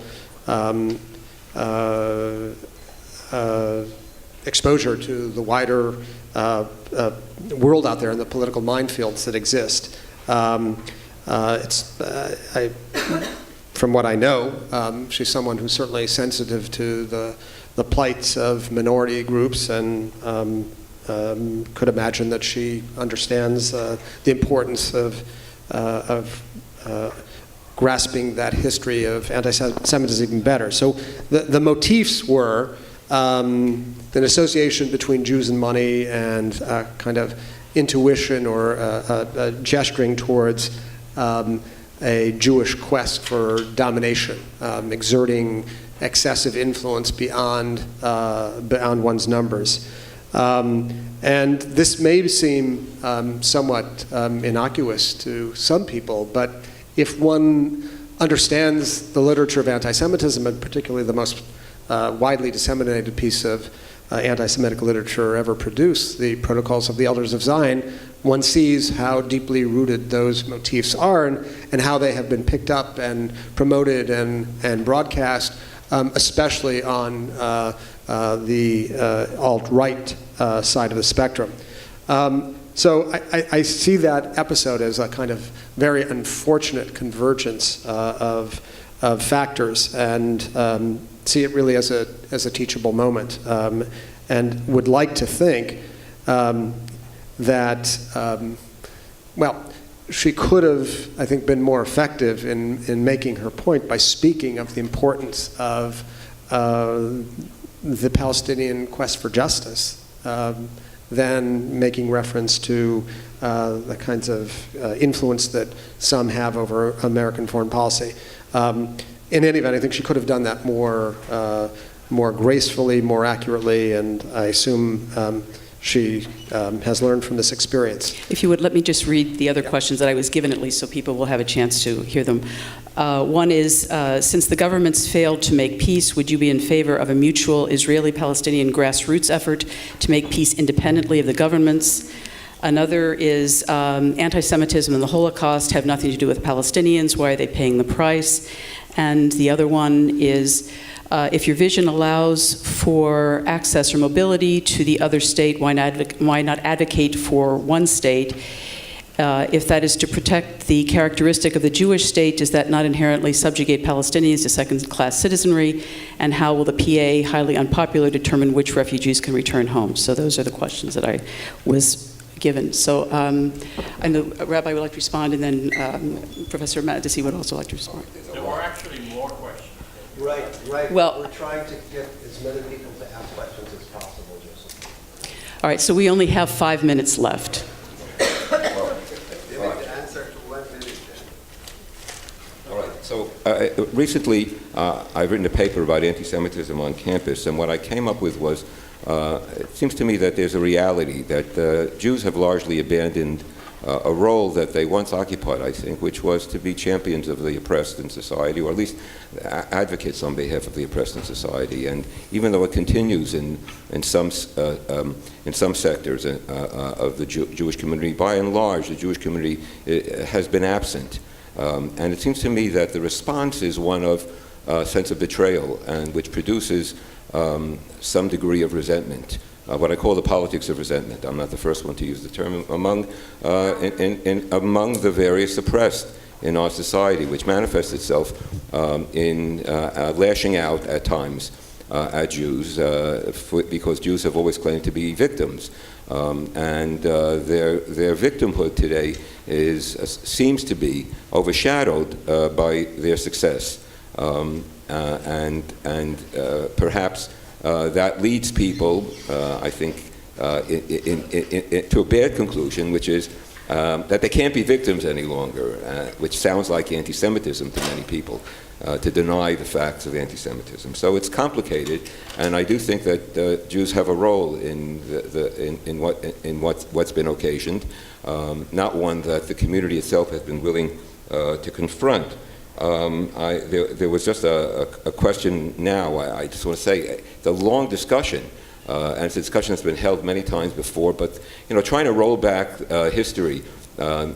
S7: exposure to the wider world out there and the political minefields that exist. From what I know, she's someone who's certainly sensitive to the plights of minority groups and could imagine that she understands the importance of grasping that history of anti-Semitism even better. So the motifs were an association between Jews and money and kind of intuition or gesturing towards a Jewish quest for domination, exerting excessive influence beyond one's numbers. And this may seem somewhat innocuous to some people, but if one understands the literature of anti-Semitism, and particularly the most widely disseminated piece of anti-Semitic literature ever produced, the Protocols of the Elders of Zion, one sees how deeply rooted those motifs are and how they have been picked up and promoted and broadcast, especially on the alt-right side of the spectrum. So I see that episode as a kind of very unfortunate convergence of factors, and see it really as a teachable moment, and would like to think that, well, she could have, I think, been more effective in making her point by speaking of the importance of the Palestinian quest for justice, than making reference to the kinds of influence that some have over American foreign policy. In any event, I think she could have done that more gracefully, more accurately, and I assume she has learned from this experience.
S3: If you would, let me just read the other questions that I was given, at least, so people will have a chance to hear them. One is, since the governments failed to make peace, would you be in favor of a mutual Israeli-Palestinian grassroots effort to make peace independently of the governments? Another is, anti-Semitism and the Holocaust have nothing to do with Palestinians. Why are they paying the price? And the other one is, if your vision allows for access or mobility to the other state, why not advocate for one state? If that is to protect the characteristic of the Jewish state, does that not inherently subjugate Palestinians to second-class citizenry? And how will the PA, highly unpopular, determine which refugees can return home? So those are the questions that I was given. So I know Rabbi would like to respond, and then Professor Makdisi would also like to respond.
S8: There are actually more questions.
S2: Right.
S3: Well,
S2: we're trying to get as many people to ask questions as possible, Joseph.
S3: all right, so we only have 5 minutes left.
S6: All right. So recently, I've written a paper about anti-Semitism on campus, and what I came up with was, it seems to me that there's a reality that Jews have largely abandoned a role that they once occupied, I think, which was to be champions of the oppressed in society, or at least advocates on behalf of the oppressed in society. And even though it continues in some sectors of the Jewish community, by and large, the Jewish community has been absent. And it seems to me that the response is one of sense of betrayal, and which produces some degree of resentment. What I call the politics of resentment. I'm not the first one to use the term, among the various oppressed in our society, which manifests itself in lashing out at times at Jews, because Jews have always claimed to be victims. And their victimhood today seems to be overshadowed by their success. And perhaps that leads people, I think, to a bad conclusion, which is that they can't be victims any longer, which sounds like anti-Semitism to many people, to deny the facts of anti-Semitism. So it's complicated, and I do think that Jews have a role in what's been occasioned, not one that the community itself has been willing to confront. There was just a question now. I just want to say the long discussion, and it's a discussion that's been held many times before. But trying to roll back history to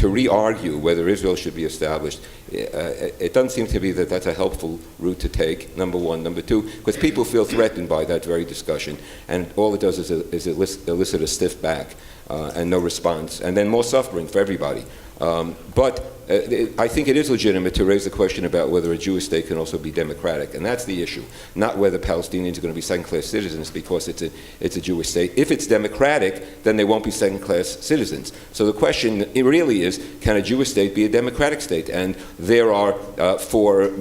S6: re-argue whether Israel should be established, it doesn't seem to be that that's a helpful route to take. Number one, number two, because people feel threatened by that very discussion, and all it does is elicit a stiff back and no response, and then more suffering for everybody. But I think it is legitimate to raise the question about whether a Jewish state can also be democratic, and that's the issue, not whether Palestinians are going to be second-class citizens because it's a Jewish state. If it's democratic, then they won't be second-class citizens. So the question really is, can a Jewish state be a democratic state? And there are, for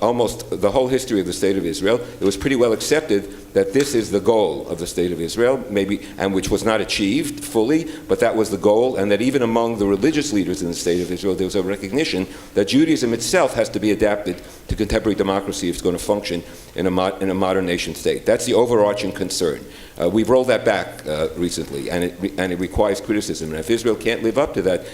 S6: almost the whole history of the State of Israel, it was pretty well accepted that this is the goal of the State of Israel, maybe, and which was not achieved fully, but that was the goal, and that even among the religious leaders in the State of Israel, there was a recognition that Judaism itself has to be adapted to contemporary democracy if it's going to function in a modern nation state. That's the overarching concern. We've rolled that back recently, and it requires criticism. And if Israel can't live up to that,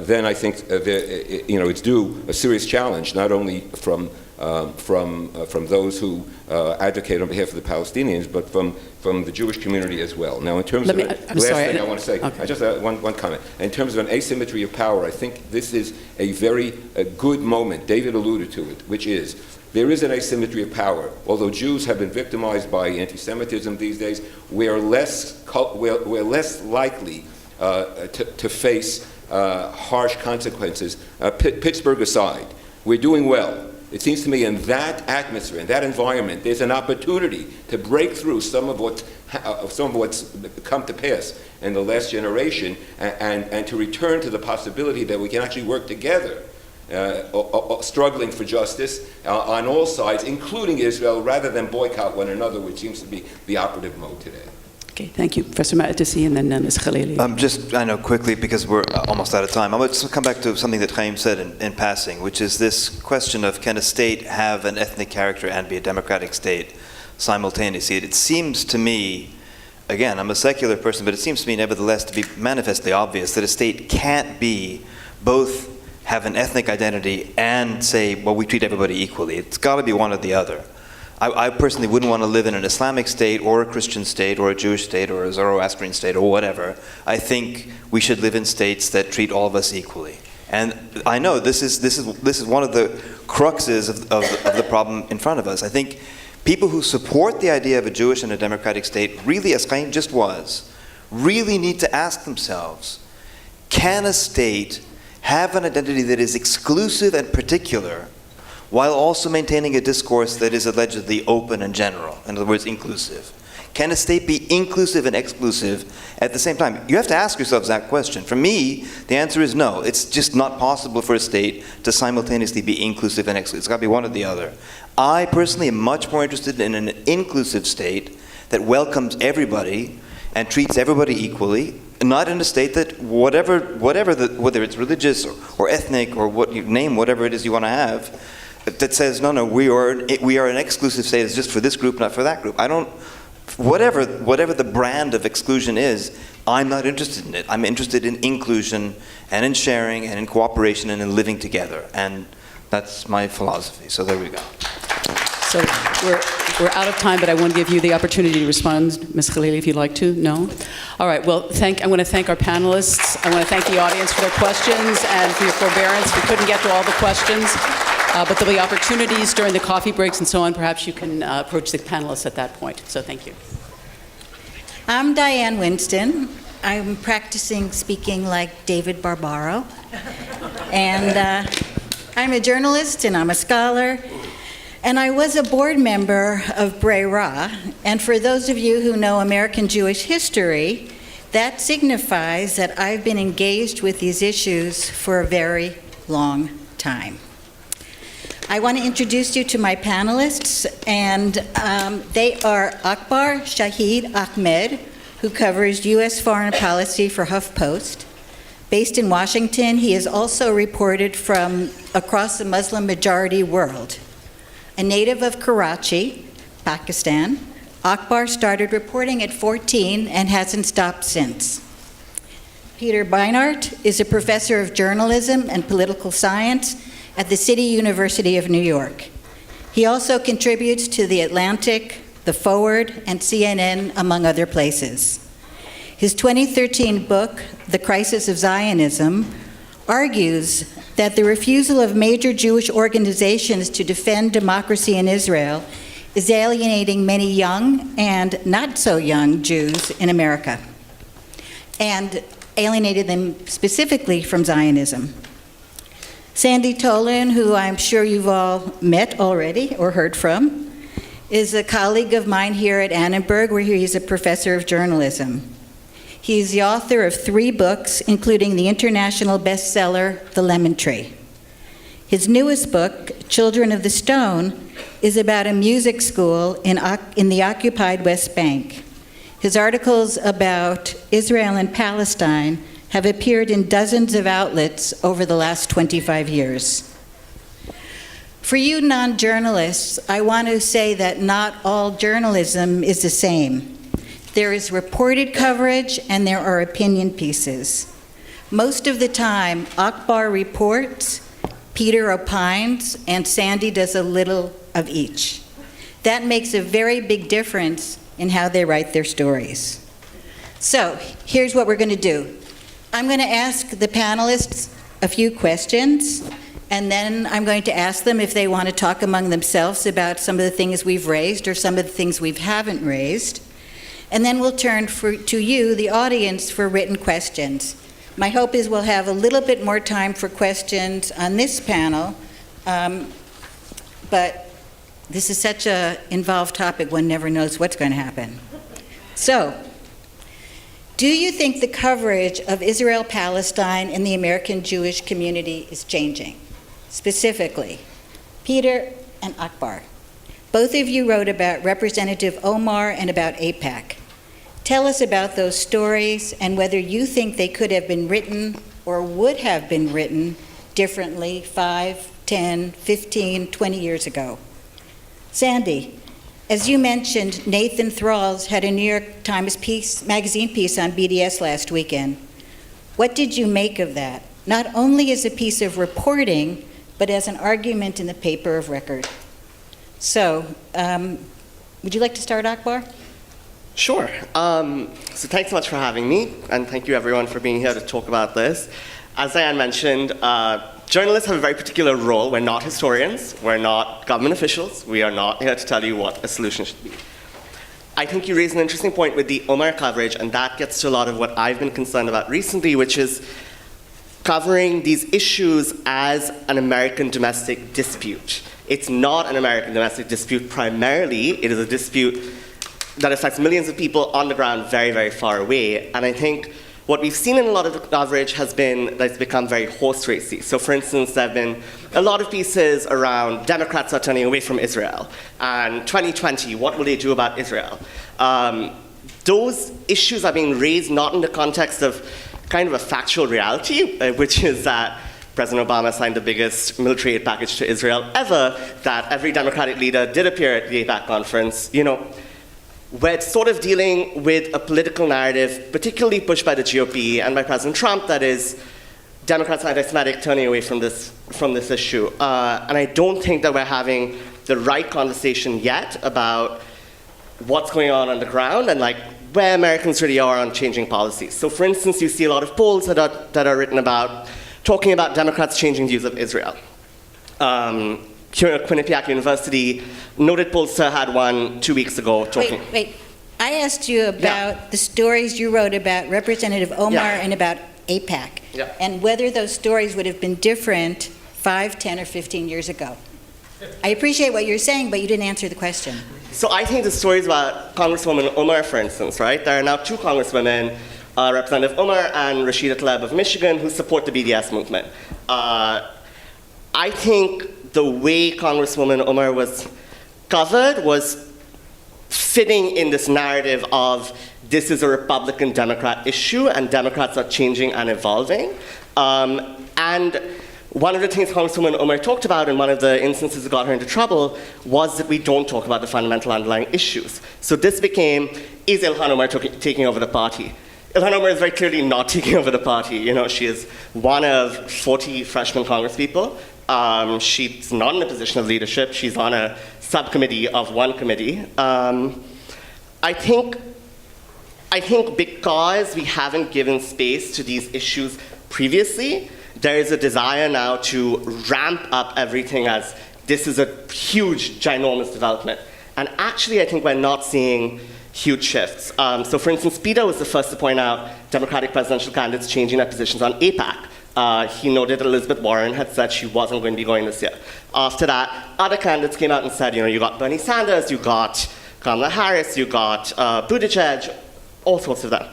S6: then I think it's due a serious challenge, not only from those who advocate on behalf of the Palestinians, but from the Jewish community as well. Now, in terms of the last thing I want to say, I just one comment. In terms of an asymmetry of power, I think this is a very good moment. David alluded to it, which is there is an asymmetry of power. Although Jews have been victimized by anti-Semitism these days, we're less likely to face harsh consequences. Pittsburgh aside, we're doing well. It seems to me in that atmosphere, in that environment, there's an opportunity to break through some of what's come to pass in the last generation and to return to the possibility that we can actually work together, struggling for justice on all sides, including Israel, rather than boycott one another, which seems to be the operative mode today.
S3: Okay, thank you. Professor Makdisi and then Ms. Khalili.
S4: Just, I know, quickly, because we're almost out of time, I want to come back to something that Chaim said in passing, which is this question of can a state have an ethnic character and be a democratic state simultaneously? It seems to me, again, I'm a secular person, but it seems to me nevertheless to be manifestly obvious that a state can't be both have an ethnic identity and say, well, we treat everybody equally. It's got to be one or the other. I personally wouldn't want to live in an Islamic state or a Christian state or a Jewish state or a Zoroastrian state or whatever. I think we should live in states that treat all of us equally. And I know this is one of the cruxes of the problem in front of us. I think people who support the idea of a Jewish and a democratic state really, as Chaim just was, really need to ask themselves, can a state have an identity that is exclusive and particular while also maintaining a discourse that is allegedly open and general, in other words, inclusive? Can a state be inclusive and exclusive at the same time? You have to ask yourselves that question. For me, the answer is no. It's just not possible for a state to simultaneously be inclusive and exclusive. It's got to be one or the other. I personally am much more interested in an inclusive state that welcomes everybody and treats everybody equally, not in a state that whether it's religious or ethnic or what you name, whatever it is you want to have, that says, no, we are an exclusive state. It's just for this group, not for that group. Whatever the brand of exclusion is, I'm not interested in it. I'm interested in inclusion and in sharing and in cooperation and in living together. And that's my philosophy. So there we go.
S3: So we're out of time, but I want to give you the opportunity to respond, Ms. Khalili, if you'd like to. No? All right. Well, I want to thank our panelists. I want to thank the audience for their questions and for your forbearance. We couldn't get to all the questions. But there'll be opportunities during the coffee breaks and so on. Perhaps you can approach the panelists at that point. So thank you.
S9: I'm Diane Winston. I'm practicing speaking like David Barbaro. And I'm a journalist and I'm a scholar. And I was a board member of BRERA. And for those of you who know American Jewish history, that signifies that I've been engaged with these issues for a very long time. I want to introduce you to my panelists, and they are Akbar Shahid Ahmed, who covers U.S. foreign policy for HuffPost. Based in Washington, he has also reported from across the Muslim-majority world. A native of Karachi, Pakistan, Akbar started reporting at 14 and hasn't stopped since. Peter Beinart is a professor of journalism and political science at the City University of New York. He also contributes to The Atlantic, The Forward, and CNN, among other places. His 2013 book, The Crisis of Zionism, argues that the refusal of major Jewish organizations to defend democracy in Israel is alienating many young and not so young Jews in America, and alienated them specifically from Zionism. Sandy Tolan, who I'm sure you've all met already or heard from, is a colleague of mine here at Annenberg, where he's a professor of journalism. He's the author of 3 books, including the international bestseller, The Lemon Tree. His newest book, Children of the Stone, is about a music school in the occupied West Bank. His articles about Israel and Palestine have appeared in dozens of outlets over the last 25 years. For you non-journalists, I want to say that not all journalism is the same. There is reported coverage and there are opinion pieces. Most of the time, Akbar reports, Peter opines, and Sandy does a little of each. That makes a very big difference in how they write their stories. So, here's what we're going to do. I'm going to ask the panelists a few questions, and then I'm going to ask them if they want to talk among themselves about some of the things we've raised or some of the things we haven't raised. And then we'll turn to you, the audience, for written questions. My hope is we'll have a little bit more time for questions on this panel, but this is such an involved topic, one never knows what's going to happen. So, do you think the coverage of Israel-Palestine in the American Jewish community is changing? Specifically, Peter and Akbar. Both of you wrote about Representative Omar and about AIPAC. Tell us about those stories and whether you think they could have been written or would have been written differently 5, 10, 15, 20 years ago. Sandy, as you mentioned, Nathan Thralls had a New York Times magazine piece on BDS last weekend. What did you make of that? Not only as a piece of reporting, but as an argument in the paper of record. So, would you like to start, Akbar?
S10: Sure. So thanks so much for having me, and thank you everyone for being here to talk about this. As Diane mentioned, journalists have a very particular role. We're not historians, we're not government officials, we are not here to tell you what a solution should be. I think you raised an interesting point with the Omar coverage, and that gets to a lot of what I've been concerned about recently, which is covering these issues as an American domestic dispute. It's not an American domestic dispute primarily, it is a dispute that affects millions of people on the ground very, very far away. And I think what we've seen in a lot of the coverage has been that it's become very horse racy. So for instance, there have been a lot of pieces around Democrats are turning away from Israel. And 2020, what will they do about Israel? Those issues are being raised not in the context of kind of a factual reality, which is that President Obama signed the biggest military aid package to Israel ever, that every Democratic leader did appear at the AIPAC conference. We're sort of dealing with a political narrative, particularly pushed by the GOP and by President Trump, that is Democrats and anti-Semitic turning away from this issue. And I don't think that we're having the right conversation yet about what's going on the ground and where Americans really are on changing policies. So for instance, you see a lot of polls that are written about, talking about Democrats changing views of Israel. Here at Quinnipiac University, noted pollster had one 2 weeks ago talking.
S9: Wait. I asked you about the stories you wrote about Representative Omar and about AIPAC, and whether those stories would have been different 5, 10, or 15 years ago. I appreciate what you're saying, but you didn't answer the question.
S10: So I think the stories about Congresswoman Omar, for instance, right? There are now 2 congresswomen, Representative Omar and Rashida Tlaib of Michigan, who support the BDS movement. I think the way Congresswoman Omar was covered was fitting in this narrative of this is a Republican-Democrat issue and Democrats are changing and evolving. And one of the things Congresswoman Omar talked about in one of the instances that got her into trouble was that we don't talk about the fundamental underlying issues. So this became, is Ilhan Omar taking over the party? Ilhan Omar is very clearly not taking over the party. She is one of 40 freshman congresspeople. She's not in a position of leadership. She's on a subcommittee of one committee. I think because we haven't given space to these issues previously, there is a desire now to ramp up everything as this is a huge, ginormous development. And actually, I think we're not seeing huge shifts. So for instance, Peter was the first to point out Democratic presidential candidates changing their positions on AIPAC. He noted that Elizabeth Warren had said she wasn't going to be going this year. After that, other candidates came out and said, you got Bernie Sanders, you got Kamala Harris, you got Buttigieg, all sorts of them.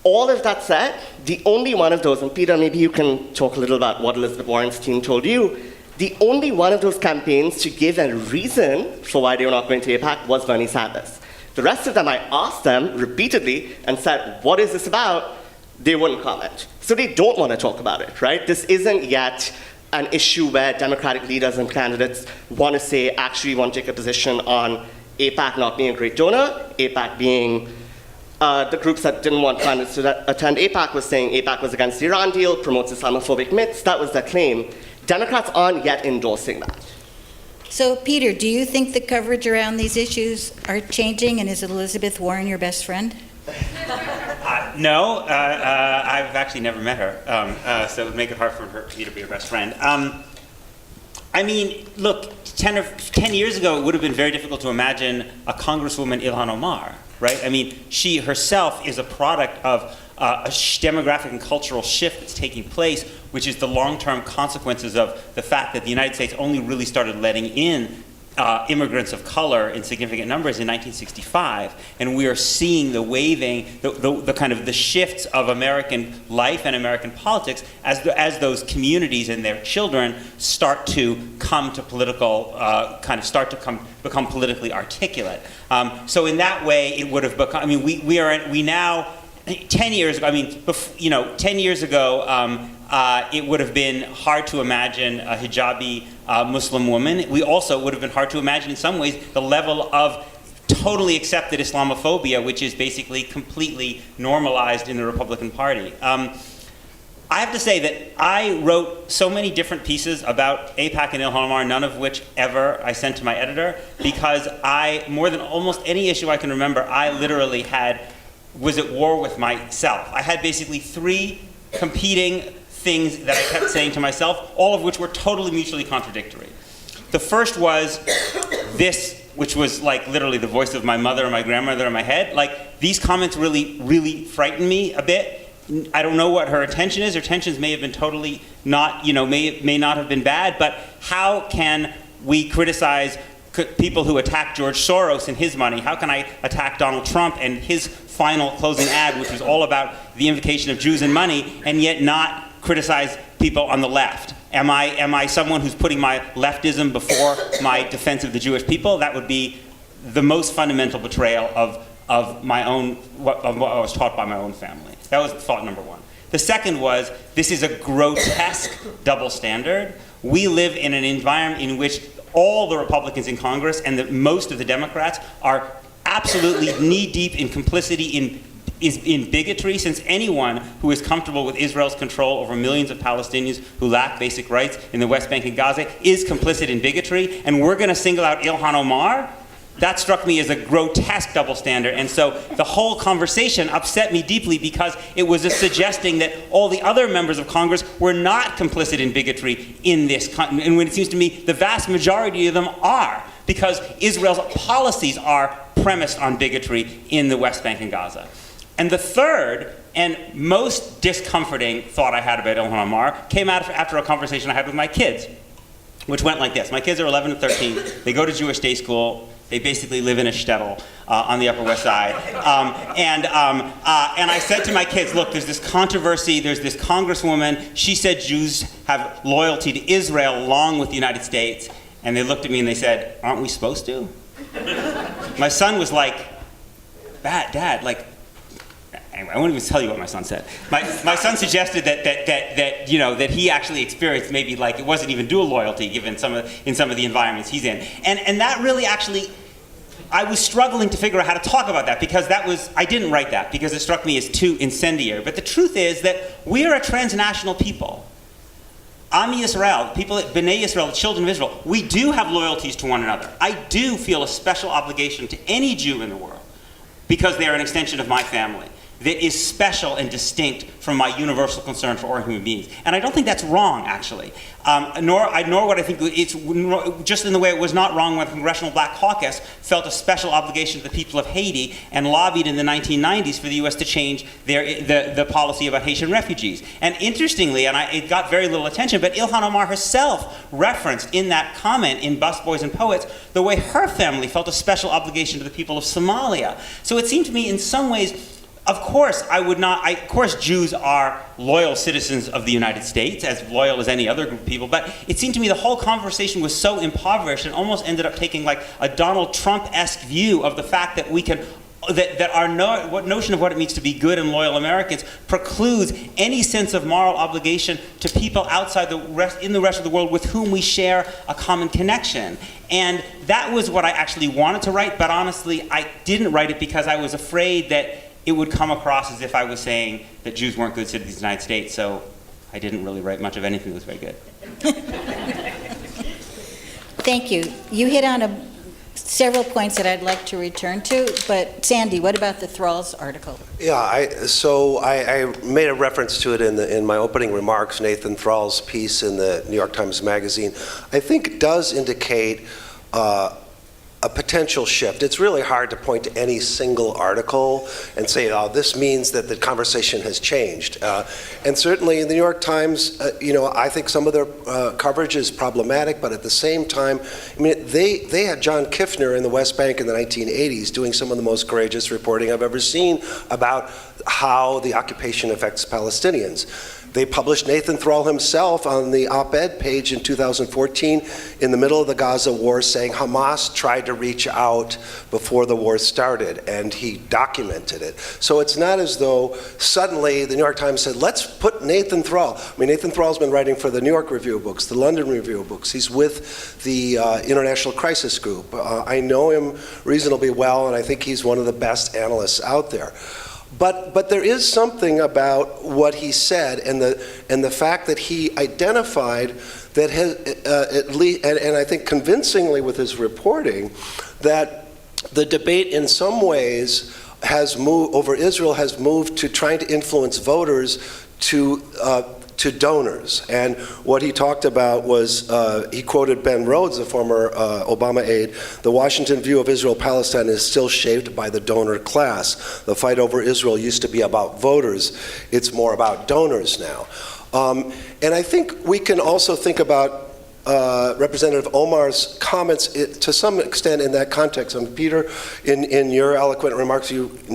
S10: All of that said, the only one of those, and Peter, maybe you can talk a little about what Elizabeth Warren's team told you, the only one of those campaigns to give a reason for why they were not going to AIPAC was Bernie Sanders. The rest of them, I asked them repeatedly and said, what is this about? They wouldn't comment. So they don't want to talk about it, right? This isn't yet an issue where Democratic leaders and candidates want to say, actually want to take a position on AIPAC not being a great donor, AIPAC being the groups that didn't want candidates to attend AIPAC was saying AIPAC was against the Iran deal, promotes Islamophobic myths. That was their claim. Democrats aren't yet endorsing that.
S9: So, Peter, do you think the coverage around these issues are changing, and is Elizabeth Warren your best friend?
S11: No, I've actually never met her, so it would make it hard for me to be her best friend. I mean, look, 10 years ago, it would have been very difficult to imagine a Congresswoman Ilhan Omar, right? I mean, she herself is a product of a demographic and cultural shift that's taking place, which is the long-term consequences of the fact that the United States only really started letting in immigrants of color in significant numbers in 1965, and we are seeing the waving, the kind of the shifts of American life and American politics as those communities and their children start to come to political, become politically articulate. So in that way, it would have become. I mean, we now. 10 years ago, 10 years ago, it would have been hard to imagine a hijabi Muslim woman. We also would have been hard to imagine in some ways the level of totally accepted Islamophobia, which is basically completely normalized in the Republican Party. I have to say that I wrote so many different pieces about AIPAC and Ilhan Omar, none of which ever I sent to my editor, because more than almost any issue I can remember, I literally was at war with myself. I had basically 3 competing things that I kept saying to myself, all of which were totally mutually contradictory. The first was this, which was like literally the voice of my mother or my grandmother in my head. Like, these comments really, really frightened me a bit. I don't know what her intention is. Her intentions may have been totally not, may not have been bad, but how can we criticize people who attack George Soros and his money? How can I attack Donald Trump and his final closing ad, which was all about the invocation of Jews and money, and yet not criticize people on the left? Am I someone who's putting my leftism before my defense of the Jewish people? That would be the most fundamental betrayal of my own, what I was taught by my own family. That was thought number one. The second was, this is a grotesque double standard. We live in an environment in which all the Republicans in Congress and most of the Democrats are absolutely knee-deep in complicity in bigotry, since anyone who is comfortable with Israel's control over millions of Palestinians who lack basic rights in the West Bank and Gaza is complicit in bigotry, and we're going to single out Ilhan Omar? That struck me as a grotesque double standard, and so the whole conversation upset me deeply because it was suggesting that all the other members of Congress were not complicit in bigotry in this, and when it seems to me the vast majority of them are, because Israel's policies are premised on bigotry in the West Bank and Gaza. And the third and most discomforting thought I had about Ilhan Omar came out after a conversation I had with my kids, which went like this. My kids are 11 and 13. They go to Jewish day school. They basically live in a shtetl on the Upper West Side. And I said to my kids, look, there's this controversy. There's this congresswoman. She said Jews have loyalty to Israel along with the United States. And they looked at me and they said, aren't we supposed to? My son was like, Dad, like, anyway, I won't even tell you what my son said. My son suggested that he actually experienced maybe like it wasn't even dual loyalty given in some of the environments he's in. And that really actually, I was struggling to figure out how to talk about that because I didn't write that because it struck me as too incendiary. But the truth is that we are a transnational people. Am Yisrael, people at B'nai Yisrael, the children of Israel, we do have loyalties to one another. I do feel a special obligation to any Jew in the world because they are an extension of my family. that is special and distinct from my universal concern for all human beings. And I don't think that's wrong, actually. Nor what I think it's just in the way it was not wrong when the Congressional Black Caucus felt a special obligation to the people of Haiti and lobbied in the 1990s for the U.S. to change the policy about Haitian refugees. And interestingly, and it got very little attention, but Ilhan Omar herself referenced in that comment in Busboys and Poets the way her family felt a special obligation to the people of Somalia. So it seemed to me in some ways, of course, of course Jews are loyal citizens of the United States, as loyal as any other group of people, but it seemed to me the whole conversation was so impoverished and almost ended up taking like a Donald Trump-esque view of the fact that we can that our notion of what it means to be good and loyal Americans precludes any sense of moral obligation to people outside in the rest of the world with whom we share a common connection. And that was what I actually wanted to write, but honestly, I didn't write it because I was afraid that it would come across as if I was saying that Jews weren't good citizens of the United States, so I didn't really write much of anything that was very good.
S9: Thank you. You hit on several points that I'd like to return to, but Sandy, what about the Thralls article?
S2: Yeah, I made a reference to it in my opening remarks. Nathan Thrall's piece in the New York Times Magazine, I think, does indicate a potential shift. It's really hard to point to any single article and say, oh, this means that the conversation has changed. And certainly in the New York Times, I think some of their coverage is problematic, but at the same time, I mean, they had John Kiffner in the West Bank in the 1980s doing some of the most courageous reporting I've ever seen about how the occupation affects Palestinians. They published Nathan Thrall himself on the op-ed page in 2014 in the middle of the Gaza war saying Hamas tried to reach out before the war started, and he documented it. So it's not as though suddenly the New York Times said, let's put Nathan Thrall. I mean, Nathan Thrall's been writing for the New York Review of Books, the London Review of Books. He's with the International Crisis Group. I know him reasonably well, and I think he's one of the best analysts out there. But there is something about what he said and the fact that he identified that has, at least, and I think convincingly with his reporting, that the debate in some ways has moved over Israel has moved to trying to influence voters to donors. And what he talked about was, he quoted Ben Rhodes, a former Obama aide, the Washington view of Israel-Palestine is still shaped by the donor class. The fight over Israel used to be about voters. It's more about donors now. And I think we can also think about Representative Omar's comments to some extent in that context. And Peter, in your eloquent remarks, point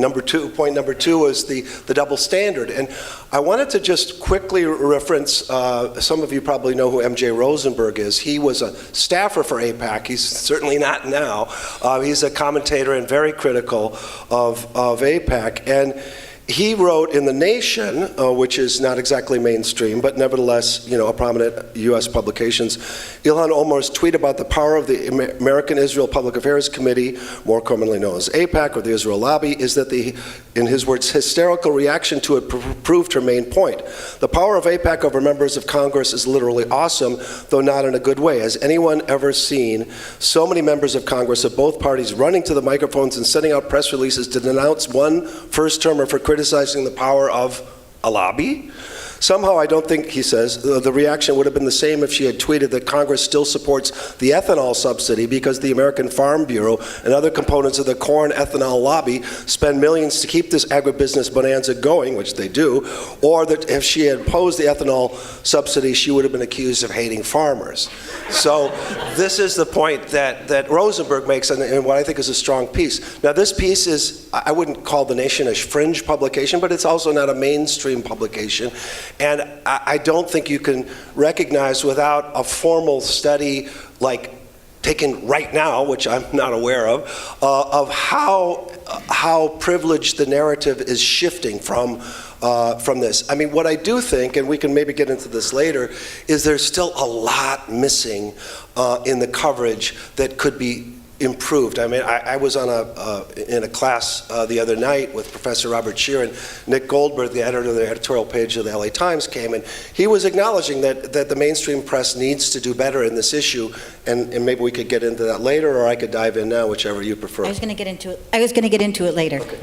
S2: number two was the double standard. And I wanted to just quickly reference, some of you probably know who M.J. Rosenberg is. He was a staffer for AIPAC. He's certainly not now. He's a commentator and very critical of AIPAC. And he wrote in The Nation, which is not exactly mainstream, but nevertheless, a prominent U.S. publications, Ilhan Omar's tweet about the power of the American Israel Public Affairs Committee, more commonly known as AIPAC or the Israel Lobby, is that in his words, hysterical reaction to it proved her main point. The power of AIPAC over members of Congress is literally awesome, though not in a good way. Has anyone ever seen so many members of Congress of both parties running to the microphones and sending out press releases to denounce one first-termer for criticizing the power of a lobby? Somehow I don't think, he says, the reaction would have been the same if she had tweeted that Congress still supports the ethanol subsidy because the American Farm Bureau and other components of the corn ethanol lobby spend millions to keep this agribusiness bonanza going, which they do, or that if she had opposed the ethanol subsidy, she would have been accused of hating farmers. So this is the point that Rosenberg makes, and what I think is a strong piece. Now this piece is, I wouldn't call The Nation a fringe publication, but it's also not a mainstream publication. And I don't think you can recognize without a formal study like taken right now, which I'm not aware of how privileged the narrative is shifting from this. I mean, what I do think, and we can maybe get into this later, is there's still a lot missing in the coverage that could be improved. I mean, I was on in a class the other night with Professor Robert Scheer, and Nick Goldberg, the editor of the editorial page of the LA Times, came, and he was acknowledging that the mainstream press needs to do better in this issue, and maybe we could get into that later, or I could dive in now, whichever you prefer.
S9: I was going to get into it later.
S2: Okay.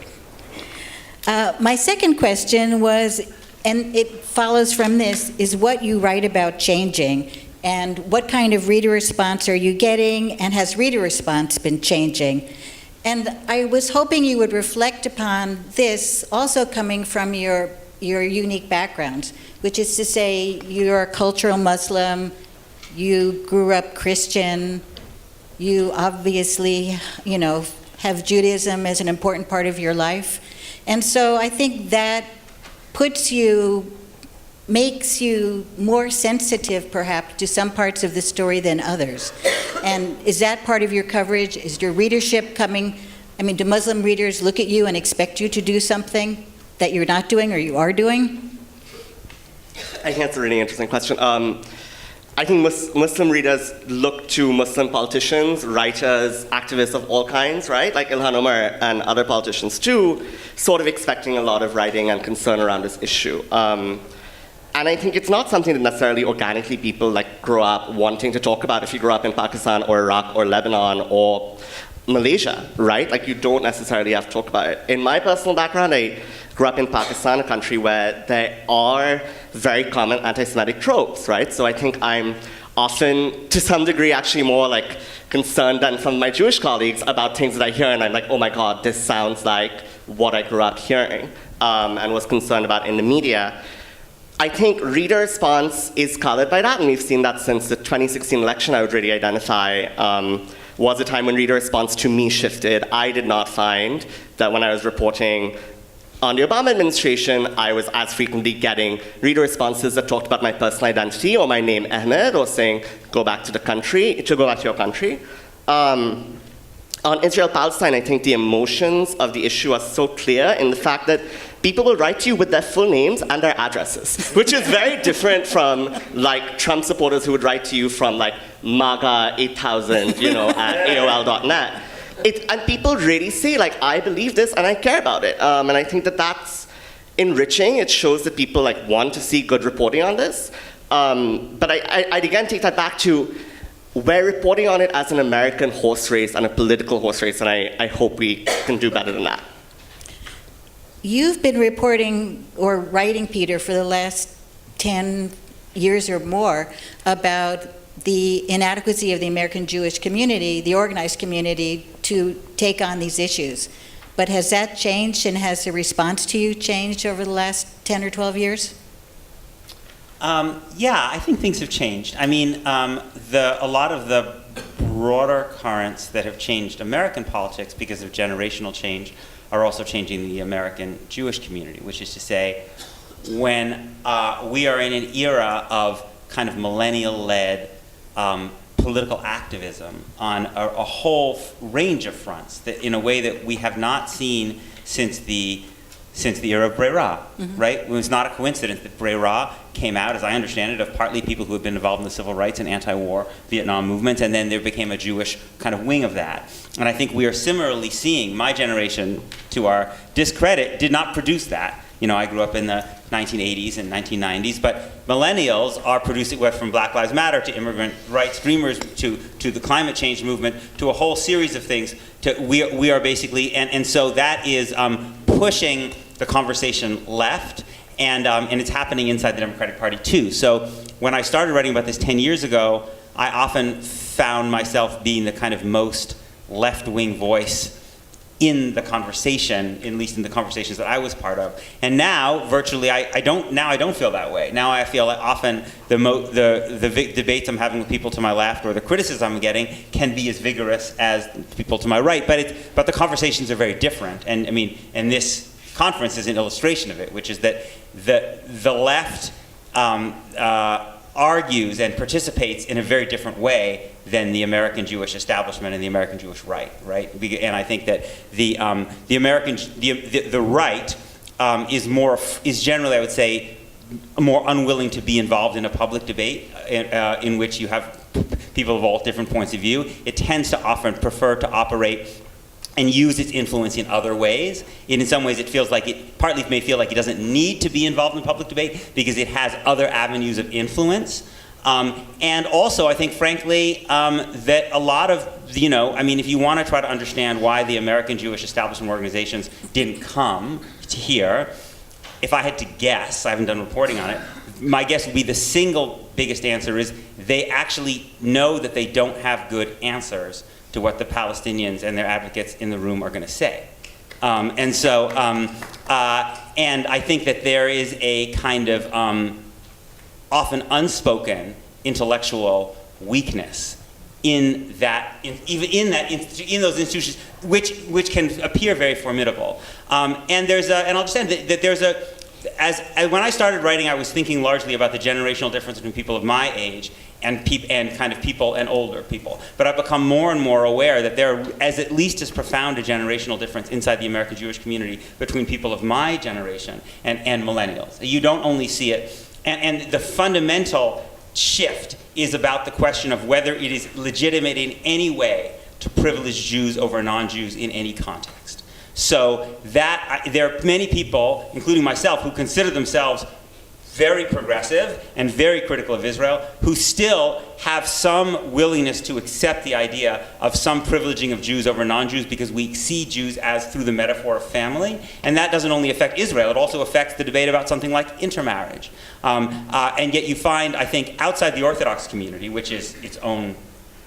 S9: My second question was, and it follows from this, is what you write about changing, and what kind of reader response are you getting, and has reader response been changing? And I was hoping you would reflect upon this, also coming from your unique backgrounds, which is to say you're a cultural Muslim, you grew up Christian, you obviously, have Judaism as an important part of your life. And so I think that makes you more sensitive, perhaps, to some parts of the story than others. And is that part of your coverage? Is your readership coming, do Muslim readers look at you and expect you to do something that you're not doing or you are doing?
S10: I think that's a really interesting question. I think Muslim readers look to Muslim politicians, writers, activists of all kinds, right? Like Ilhan Omar and other politicians too, sort of expecting a lot of writing and concern around this issue. And I think it's not something that necessarily organically people grow up wanting to talk about if you grow up in Pakistan or Iraq or Lebanon or Malaysia, right? You don't necessarily have to talk about it. In my personal background, I grew up in Pakistan, a country where there are very common anti-Semitic tropes, right? So I think I'm often, to some degree, actually more concerned than some of my Jewish colleagues about things that I hear, and I'm like, oh my God, this sounds like what I grew up hearing, and was concerned about in the media. I think reader response is colored by that, and we've seen that since the 2016 election. I would really identify was a time when reader response to me shifted. I did not find that when I was reporting on the Obama administration, I was as frequently getting reader responses that talked about my personal identity or my name Ahmed, or saying, go back to your country. On Israel-Palestine, I think the emotions of the issue are so clear in the fact that people will write to you with their full names and their addresses, which is very different from Trump supporters who would write to you from MAGA 8000, at AOL.net. And people really say, I believe this and I care about it. And I think that that's enriching. It shows that people want to see good reporting on this. But I'd again take that back to, we're reporting on it as an American horse race and a political horse race, and I hope we can do better than that.
S9: You've been reporting or writing, Peter, for the last 10 years or more about the inadequacy of the American Jewish community, the organized community, to take on these issues. But has that changed, and has the response to you changed over the last 10 or 12 years?
S11: Yeah, I think things have changed. A lot of the broader currents that have changed American politics because of generational change are also changing the American Jewish community, which is to say, when we are in an era of kind of millennial-led political activism on a whole range of fronts, that in a way that we have not seen since the era of Brera, right? It was not a coincidence that Brera came out, as I understand it, of partly people who had been involved in the civil rights and anti-war Vietnam movements, and then there became a Jewish kind of wing of that. And I think we are similarly seeing, my generation, to our discredit, did not produce that. I grew up in the 1980s and 1990s, but millennials are producing, from Black Lives Matter to immigrant rights dreamers to the climate change movement to a whole series of things. We are basically, and so that is pushing the conversation left, and it's happening inside the Democratic Party too. So when I started writing about this 10 years ago, I often found myself being the kind of most left-wing voice in the conversation, at least in the conversations that I was part of. And now, virtually, I don't feel that way. Now I feel like often the debates I'm having with people to my left, or the criticism I'm getting, can be as vigorous as people to my right. But the conversations are very different. And and this conference is an illustration of it, which is that the left argues and participates in a very different way than the American Jewish establishment and the American Jewish right? And I think that the right is generally, I would say, more unwilling to be involved in a public debate in which you have people of all different points of view. It tends to often prefer to operate and use its influence in other ways. And in some ways, it feels like partly may feel like it doesn't need to be involved in public debate because it has other avenues of influence. And also, I think, frankly, that a lot of, if you want to try to understand why the American Jewish establishment organizations didn't come to here, if I had to guess, I haven't done reporting on it, my guess would be the single biggest answer is they actually know that they don't have good answers to what the Palestinians and their advocates in the room are going to say. And I think that there is a kind of often unspoken intellectual weakness in those institutions, which can appear very formidable. And I'll just end that there's when I started writing, I was thinking largely about the generational difference between people of my age and kind of people and older people. But I've become more and more aware that there is at least as profound a generational difference inside the American Jewish community between people of my generation and millennials. You don't only see it, and the fundamental shift is about the question of whether it is legitimate in any way to privilege Jews over non-Jews in any context. So there are many people, including myself, who consider themselves very progressive and very critical of Israel, who still have some willingness to accept the idea of some privileging of Jews over non-Jews because we see Jews as through the metaphor of family. And that doesn't only affect Israel, it also affects the debate about something like intermarriage. And yet you find, I think, outside the Orthodox community, which is its own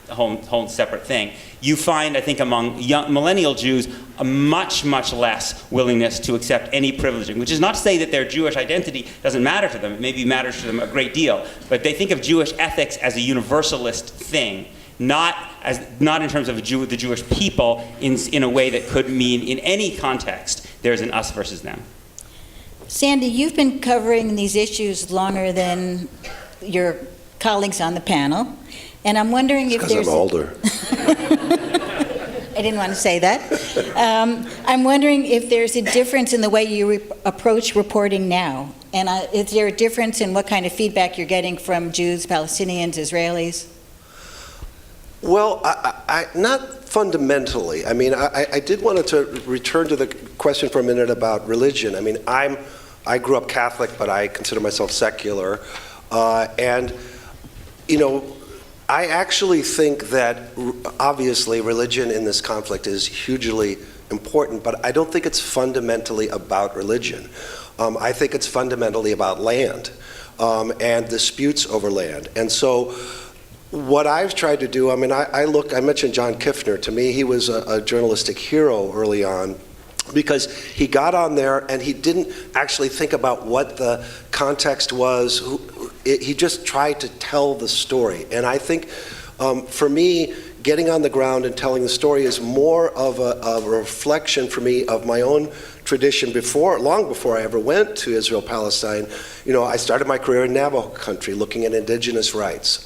S11: whole separate thing, you find, I think, among young millennial Jews, a much, much less willingness to accept any privileging, which is not to say that their Jewish identity doesn't matter to them. It maybe matters to them a great deal, but they think of Jewish ethics as a universalist thing, not in terms of the Jewish people in a way that could mean in any context there's an us versus them.
S9: Sandy, you've been covering these issues longer than your colleagues on the panel. And I'm wondering if there's...
S2: Because I'm older.
S9: I didn't want to say that. I'm wondering if there's a difference in the way you approach reporting now. And is there a difference in what kind of feedback you're getting from Jews, Palestinians, Israelis?
S2: Well, I not fundamentally. I mean, I did want to return to the question for a minute about religion. I mean, I grew up Catholic, but I consider myself secular. And, I actually think that, obviously, religion in this conflict is hugely important, but I don't think it's fundamentally about religion. I think it's fundamentally about land and disputes over land. And so what I've tried to do, I mean, I mentioned John Kiffner. To me, he was a journalistic hero early on, because he got on there and he didn't actually think about what the context was. He just tried to tell the story. And I think, for me, getting on the ground and telling the story is more of a reflection for me of my own tradition long before I ever went to Israel, Palestine. I started my career in Navajo country looking at indigenous rights,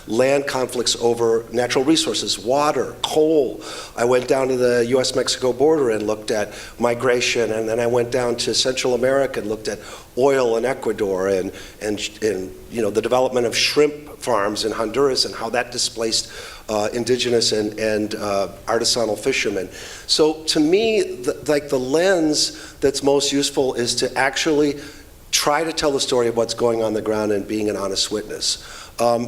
S2: land conflicts over natural resources, water, coal. I went down to the US-Mexico border and looked at migration, and then I went down to Central America and looked at oil in Ecuador and the development of shrimp farms in Honduras and how that displaced indigenous and artisanal fishermen. So to me, the lens that's most useful is to actually try to tell the story of what's going on the ground and being an honest witness.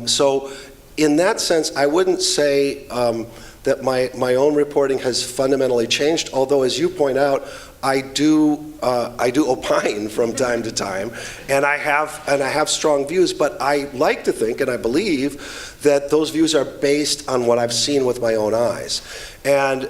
S2: So in that sense, I wouldn't say that my own reporting has fundamentally changed, although as you point out, I do opine from time to time, and I have strong views, but I like to think, and I believe, that those views are based on what I've seen with my own eyes. And,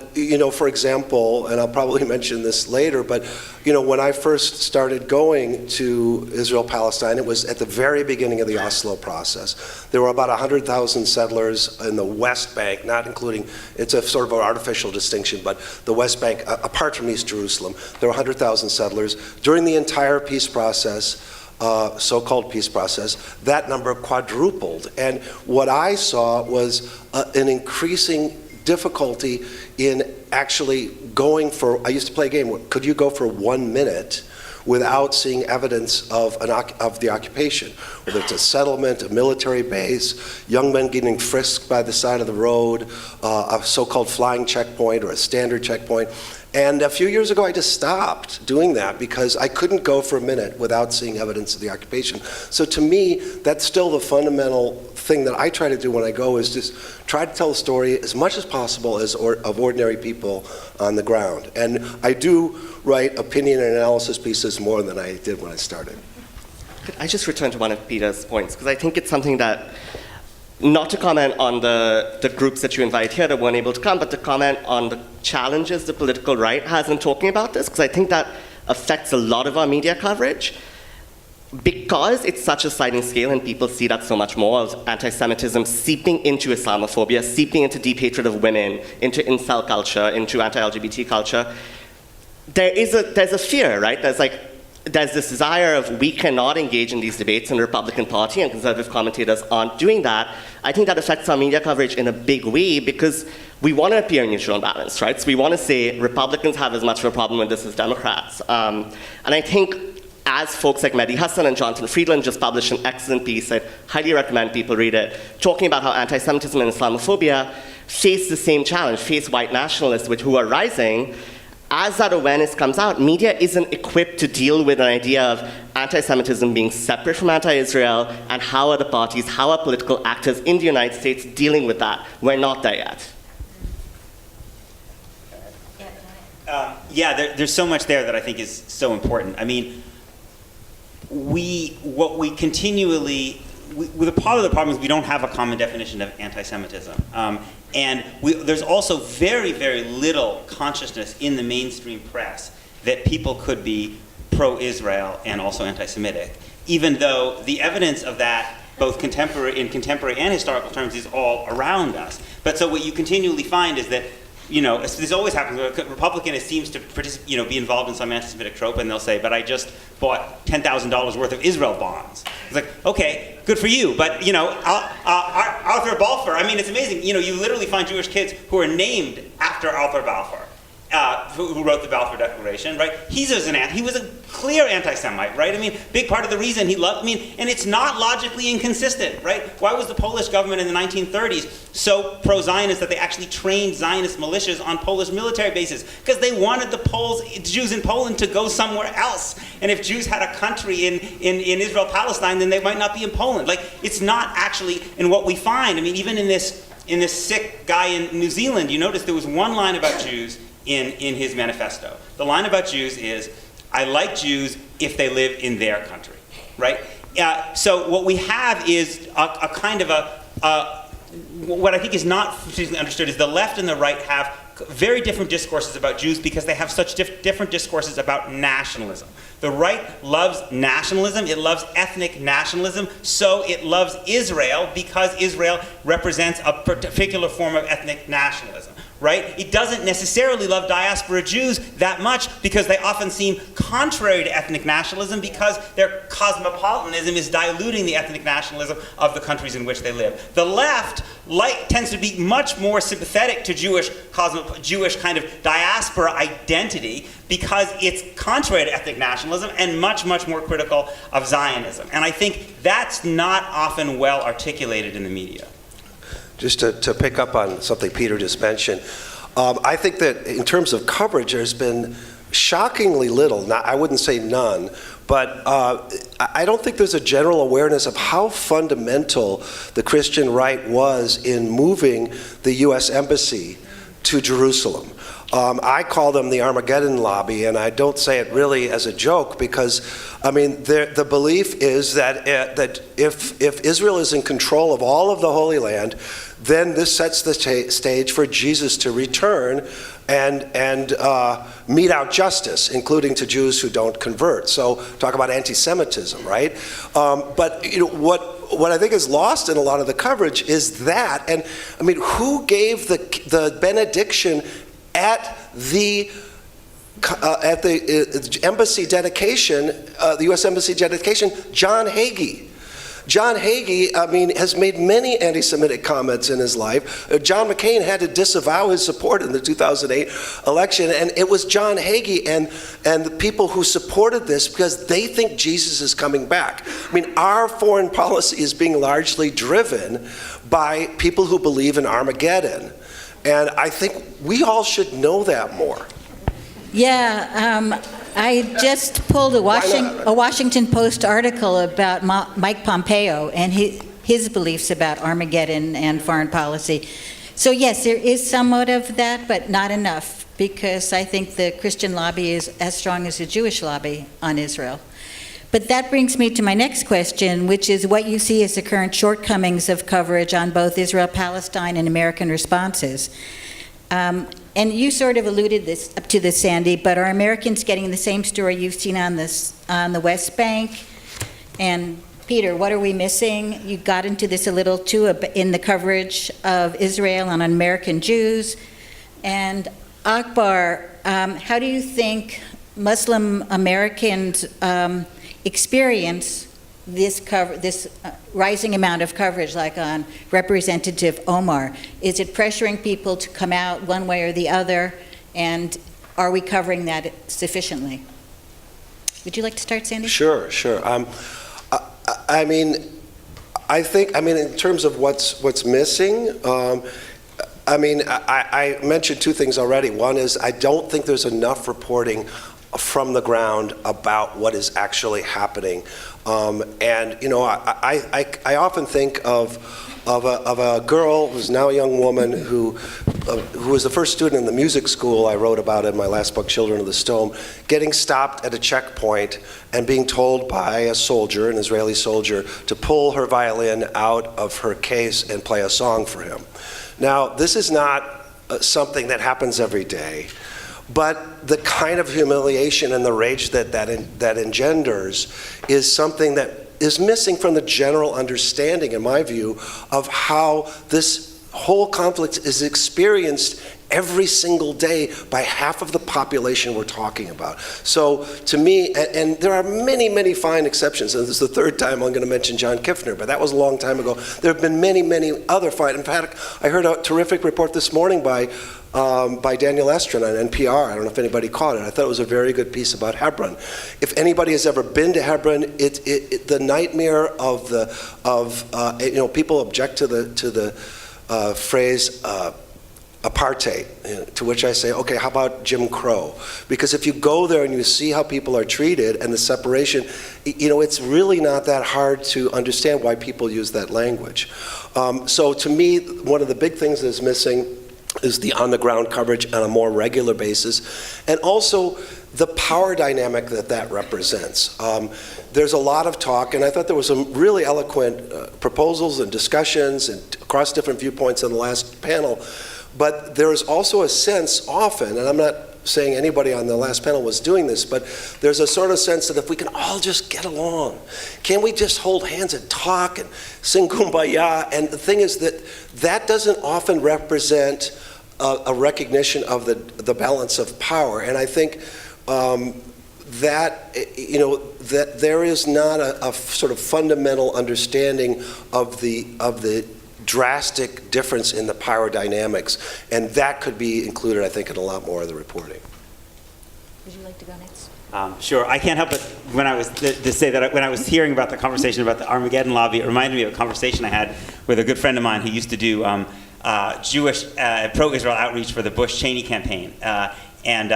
S2: for example, and I'll probably mention this later, but, when I first started going to Israel, Palestine, it was at the very beginning of the Oslo process. There were about 100,000 settlers in the West Bank, not including, it's a sort of an artificial distinction, but the West Bank, apart from East Jerusalem, there were 100,000 settlers. During the entire peace process, so-called peace process, that number quadrupled. And what I saw was an increasing difficulty in actually going for, I used to play a game, could you go for 1 minute without seeing evidence of the occupation, whether it's a settlement, a military base, young men getting frisked by the side of the road, a so-called flying checkpoint or a standard checkpoint. And a few years ago, I just stopped doing that because I couldn't go for a minute without seeing evidence of the occupation. So to me, that's still the fundamental thing that I try to do when I go is just try to tell a story as much as possible of ordinary people on the ground. And I do write opinion and analysis pieces more than I did when I started.
S10: Could I just return to one of Peter's points? Because I think it's something that, not to comment on the groups that you invite here that weren't able to come, but to comment on the challenges the political right has in talking about this, because I think that affects a lot of our media coverage. Because it's such a sliding scale and people see that so much more of anti-Semitism seeping into Islamophobia, seeping into deep hatred of women, into incel culture, into anti-LGBT culture, there's a fear, right? There's this desire of we cannot engage in these debates in the Republican Party, and conservative commentators aren't doing that. I think that affects our media coverage in a big way because we want to appear neutral and balanced, right? So we want to say Republicans have as much of a problem with this as Democrats. And I think as folks like Mehdi Hassan and Jonathan Friedland just published an excellent piece, I'd highly recommend people read it, talking about how anti-Semitism and Islamophobia face the same challenge, face white nationalists who are rising. As that awareness comes out, media isn't equipped to deal with an idea of anti-Semitism being separate from anti-Israel, and how are the parties, how are political actors in the United States dealing with that? We're not there yet.
S11: There's so much there that I think is so important. I mean, the part of the problem is we don't have a common definition of anti-Semitism. And there's also very, very little consciousness in the mainstream press that people could be pro-Israel and also anti-Semitic, even though the evidence of that, both contemporary and historical terms, is all around us. But so what you continually find is that, this always happens. A Republican seems to be involved in some anti-Semitic trope, and they'll say, but I just bought $10,000 worth of Israel bonds. It's like, okay, good for you, but Arthur Balfour, I mean, it's amazing. You literally find Jewish kids who are named after Arthur Balfour, who wrote the Balfour Declaration, right? He was a clear anti-Semite, right? I mean, big part of the reason he loved, and it's not logically inconsistent, right? Why was the Polish government in the 1930s so pro-Zionist that they actually trained Zionist militias on Polish military bases? Because they wanted the Jews in Poland to go somewhere else. And if Jews had a country in Israel, Palestine, then they might not be in Poland. Like, it's not actually, and what we find, I mean, even in this sick guy in New Zealand, you notice there was one line about Jews in his manifesto. The line about Jews is, I like Jews if they live in their country, right? So what we have is a kind of what I think is not particularly understood is the left and the right have very different discourses about Jews because they have such different discourses about nationalism. The right loves nationalism, it loves ethnic nationalism, so it loves Israel because Israel represents a particular form of ethnic nationalism. Right? It doesn't necessarily love diaspora Jews that much because they often seem contrary to ethnic nationalism because their cosmopolitanism is diluting the ethnic nationalism of the countries in which they live. The left tends to be much more sympathetic to Jewish kind of diaspora identity because it's contrary to ethnic nationalism and much, much more critical of Zionism. And I think that's not often well articulated in the media.
S2: Just to pick up on something Peter just mentioned, I think that in terms of coverage, there's been shockingly little, I wouldn't say none, but I don't think there's a general awareness of how fundamental the Christian right was in moving the U.S. Embassy to Jerusalem. I call them the Armageddon lobby, and I don't say it really as a joke because, I mean, the belief is that if Israel is in control of all of the Holy Land, then this sets the stage for Jesus to return and mete out justice, including to Jews who don't convert. So talk about anti-Semitism, right? But what I think is lost in a lot of the coverage is that, and I mean, who gave the benediction at the embassy dedication, the U.S. Embassy dedication? John Hagee. John Hagee, I mean, has made many anti-Semitic comments in his life. John McCain had to disavow his support in the 2008 election, and it was John Hagee and the people who supported this because they think Jesus is coming back. I mean, our foreign policy is being largely driven by people who believe in Armageddon. And I think we all should know that more.
S9: Yeah, I just pulled a Washington Post article about Mike Pompeo, and his beliefs about Armageddon and foreign policy. So yes, there is somewhat of that, but not enough, because I think the Christian lobby is as strong as the Jewish lobby on Israel. But that brings me to my next question, which is what you see as the current shortcomings of coverage on both Israel-Palestine and American responses. And you sort of alluded to this, Sandy, but are Americans getting the same story you've seen on the West Bank? And Peter, what are we missing? You got into this a little too in the coverage of Israel and on American Jews. And Akbar, how do you think Muslim Americans experience this rising amount of coverage, like on Representative Omar? Is it pressuring people to come out one way or the other? And are we covering that sufficiently? Would you like to start, Sandy?
S2: Sure. I think in terms of what's missing, I mentioned two things already. One is I don't think there's enough reporting from the ground about what is actually happening. I often think of a girl who's now a young woman who was the first student in the music school I wrote about in my last book, Children of the Stone, getting stopped at a checkpoint and being told by a soldier, an Israeli soldier, to pull her violin out of her case and play a song for him. Now, this is not something that happens every day, but the kind of humiliation and the rage that engenders is something that is missing from the general understanding, in my view, of how this whole conflict is experienced every single day by half of the population we're talking about. So to me, and there are many, many fine exceptions, and this is the third time I'm going to mention John Kiffner, but that was a long time ago. There have been many, many other fine. In fact, I heard a terrific report this morning by Daniel Estrin on NPR. I don't know if anybody caught it. I thought it was a very good piece about Hebron. If anybody has ever been to Hebron, the nightmare of people object to the phrase apartheid, to which I say, okay, how about Jim Crow? Because if you go there and you see how people are treated and the separation, it's really not that hard to understand why people use that language. So to me, one of the big things that's missing is the on-the-ground coverage on a more regular basis, and also the power dynamic that represents. There's a lot of talk, and I thought there was some really eloquent proposals and discussions and across different viewpoints in the last panel, but there is also a sense often, and I'm not saying anybody on the last panel was doing this, but there's a sort of sense that if we can all just get along, can we just hold hands and talk and sing Kumbaya? And the thing is that doesn't often represent a recognition of the balance of power. And I think that there is not a sort of fundamental understanding of the drastic difference in the power dynamics, and that could be included, I think, in a lot more of the reporting.
S9: Would you like to go next?
S11: Sure. I can't help but when I was hearing about the conversation about the Armageddon lobby, it reminded me of a conversation I had with a good friend of mine who used to do Jewish pro-Israel outreach for the Bush-Cheney campaign, and